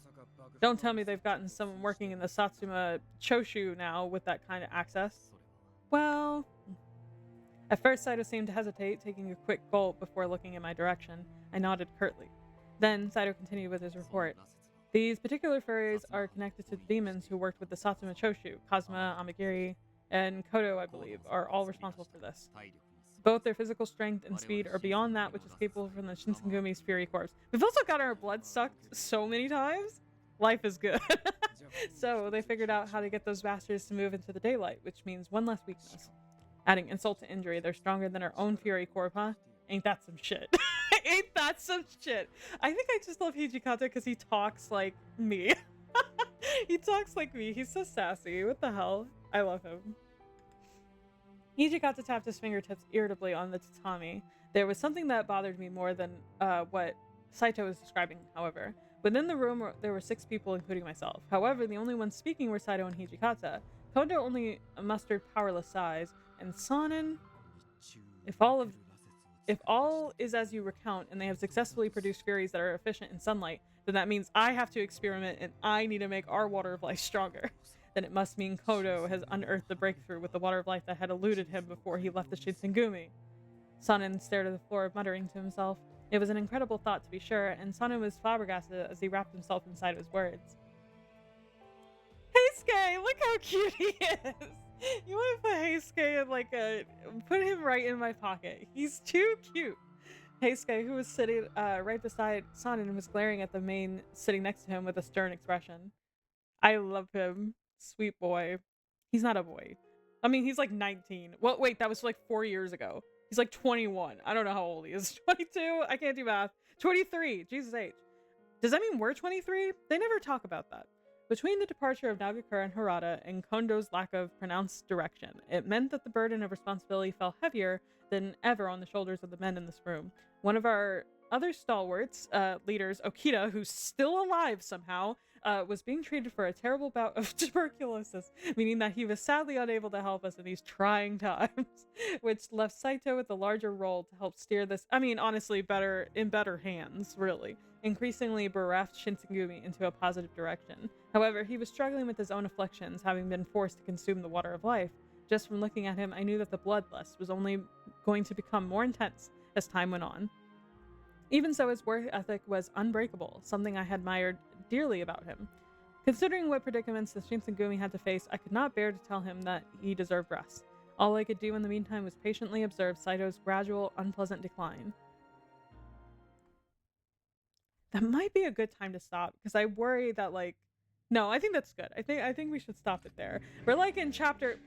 Don't tell me they've gotten someone working in the Satsuma Choshu now with that kind of access. Well... At first, Saito seemed to hesitate, taking a quick gulp before looking in my direction. I nodded curtly. Then, Saito continued with his report. These particular furries are connected to the demons who worked with the Satsuma Choshu. Kazuma, Amagiri, and Kodo, I believe, are all responsible for this. Both their physical strength and speed are beyond that which is capable from the Shinsengumi's Fury Corps. We've also got our blood sucked so many times. Life is good. So they figured out how to get those bastards to move into the daylight, which means one less weakness. Adding insult to injury, they're stronger than our own Fury Corps, huh? Ain't that some shit? Ain't that some shit? I think I just love Hijikata because he talks like me. He talks like me. He's so sassy. What the hell? I love him. Hijikata tapped his fingertips irritably on the tatami. There was something that bothered me more than what Saito was describing, however. Within the room, there were 6 people, including myself. However, the only ones speaking were Saito and Hijikata. Kondo only mustered powerless sighs, and Sanin... If all is as you recount, and they have successfully produced Furies that are efficient in sunlight, then that means I have to experiment, and I need to make our Water of Life stronger. Then it must mean Kodo has unearthed the breakthrough with the Water of Life that had eluded him before he left the Shinsengumi. Sanin stared at the floor, muttering to himself. It was an incredible thought, to be sure, and Sanin was flabbergasted as he wrapped himself inside his words. Heisuke, look how cute he is! You want to put Heisuke in like put him right in my pocket. He's too cute. Heisuke, who was sitting right beside Sanin, was glaring at the main sitting next to him with a stern expression. I love him. Sweet boy. He's not a boy. I mean, he's like 19. Well, wait, that was like 4 years ago. He's like 21. I don't know how old he is. 22? I can't do math. 23. Jesus H. Does that mean we're 23? They never talk about that. Between the departure of Nagakura and Harada and Kondo's lack of pronounced direction, it meant that the burden of responsibility fell heavier than ever on the shoulders of the men in this room. One of our other stalwarts, leaders, Okita, who's still alive somehow, was being treated for a terrible bout of tuberculosis, meaning that he was sadly unable to help us in these trying times, which left Saito with a larger role to help steer this, I mean, honestly, in better hands, really, increasingly bereft Shinsengumi into a positive direction. However, he was struggling with his own afflictions, having been forced to consume the Water of Life. Just from looking at him, I knew that the bloodlust was only going to become more intense as time went on. Even so, his work ethic was unbreakable, something I had admired dearly about him. Considering what predicaments the Shinsengumi had to face, I could not bear to tell him that he deserved rest. All I could do in the meantime was patiently observe Saito's gradual, unpleasant decline. That might be a good time to stop, because I worry that, like... No, I think that's good. I think we should stop it there. We're, like, in chapter...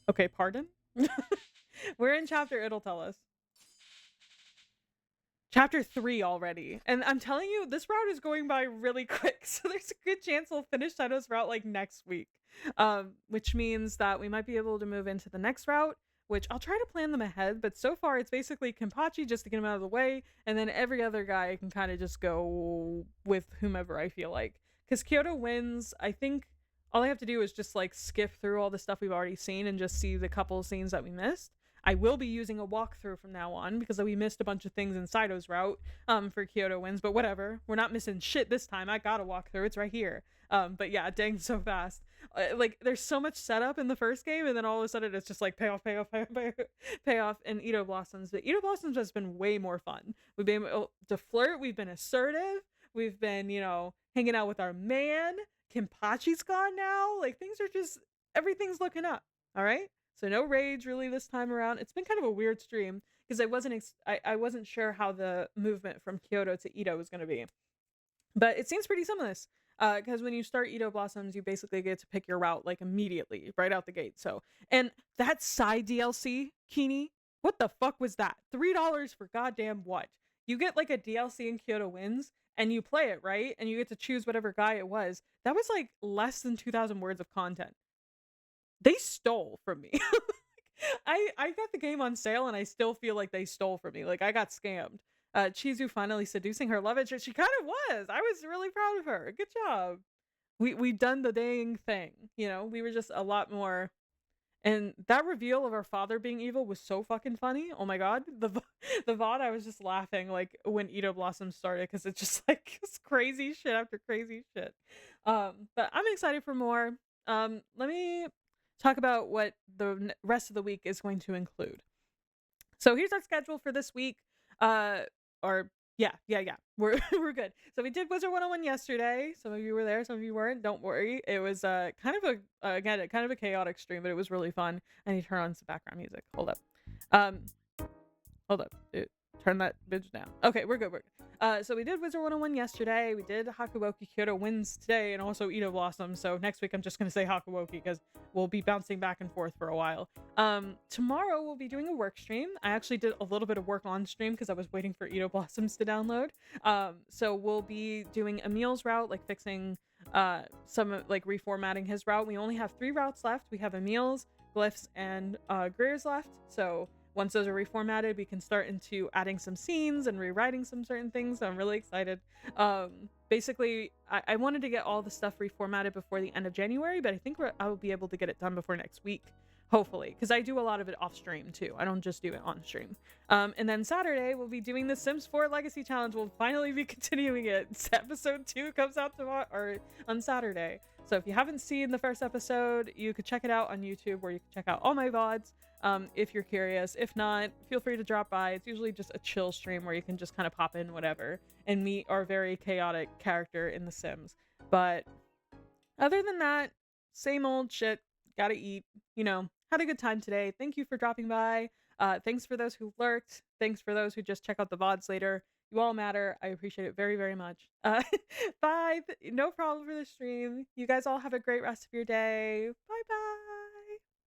Okay, pardon? We're in chapter, it'll tell us. Chapter 3 already. And I'm telling you, this route is going by really quick, so there's a good chance we'll finish Saito's route, like, next week. Which means that we might be able to move into the next route, which I'll try to plan them ahead, but so far it's basically Kenpachi just to get him out of the way, and then every other guy can kind of just go with whomever I feel like. Because Kyoto wins, I think all I have to do is just, like, skip through all the stuff we've already seen and just see the couple scenes that we missed. I will be using a walkthrough from now on because we missed a bunch of things in Saito's route for Kyoto wins, but whatever. We're not missing shit this time. I got a walkthrough. It's right here. But yeah, dang, so fast. Like, there's so much setup in the first game, and then all of a sudden it's just like payoff, and Edo Blossoms. But Edo Blossoms has been way more fun. We've been able to flirt. We've been assertive. We've been, you know, hanging out with our man. Kenpachi's gone now. Like, things are just, everything's looking up. All right? So no rage really this time around. It's been kind of a weird stream because I wasn't sure how the movement from Kyoto to Edo was going to be. But it seems pretty seamless. Because when you start Edo Blossoms, you basically get to pick your route, like, immediately, right out the gate. So, and that side DLC, Kini, what the fuck was that? $3 for goddamn what? You get, like, a DLC in Kyoto Wins, and you play it, right? And you get to choose whatever guy it was. That was, like, less than 2,000 words of content. They stole from me. I got the game on sale, and I still feel like they stole from me. Like, I got scammed. Chizu finally seducing her love interest. She kind of was. I was really proud of her. Good job. We done the dang thing. You know, we were just a lot more. And that reveal of our father being evil was so fucking funny. Oh my god, the VOD. I was just laughing like when Edo Blossom started because it's just like it's crazy shit after crazy shit. But I'm excited for more. Let me talk about what the rest of the week is going to include. So here's our schedule for this week. Or yeah. We're good. So we did Wizard 101 yesterday. Some of you were there, some of you weren't. Don't worry. It was kind of a chaotic stream, but it was really fun. I need to turn on some background music. Hold up. Dude, turn that bitch down. Okay, we're good. So we did Wizard 101 yesterday. We did Hakuoki Kyoto wins today, and also Edo Blossom. So next week I'm just gonna say Hakuoki because we'll be bouncing back and forth for a while. Tomorrow we'll be doing a work stream. I actually did a little bit of work on stream because I was waiting for Edo Blossoms to download. So we'll be doing Emil's route, like fixing some like reformatting his route. We only have 3 routes left. We have Emil's, Glyph's, and Greer's left. So once those are reformatted, we can start into adding some scenes and rewriting some certain things. So I'm really excited. Basically, I wanted to get all the stuff reformatted before the end of January, but I think I will be able to get it done before next week, hopefully, because I do a lot of it off stream too. I don't just do it on stream. And then Saturday, we'll be doing the Sims 4 Legacy Challenge. We'll finally be continuing it. Episode 2 comes out tomorrow or on Saturday. So if you haven't seen the first episode, you could check it out on YouTube, where you can check out all my VODs. If you're curious. If not, feel free to drop by. It's usually just a chill stream where you can just kind of pop in whatever and meet our very chaotic character in The Sims. But other than that, same old shit. Gotta eat. You know, had a good time today. Thank you for dropping by. Thanks for those who lurked. Thanks for those who just check out the VODs later. You all matter. I appreciate it very, very much. Bye. No problem for the stream. You guys all have a great rest of your day. Bye bye.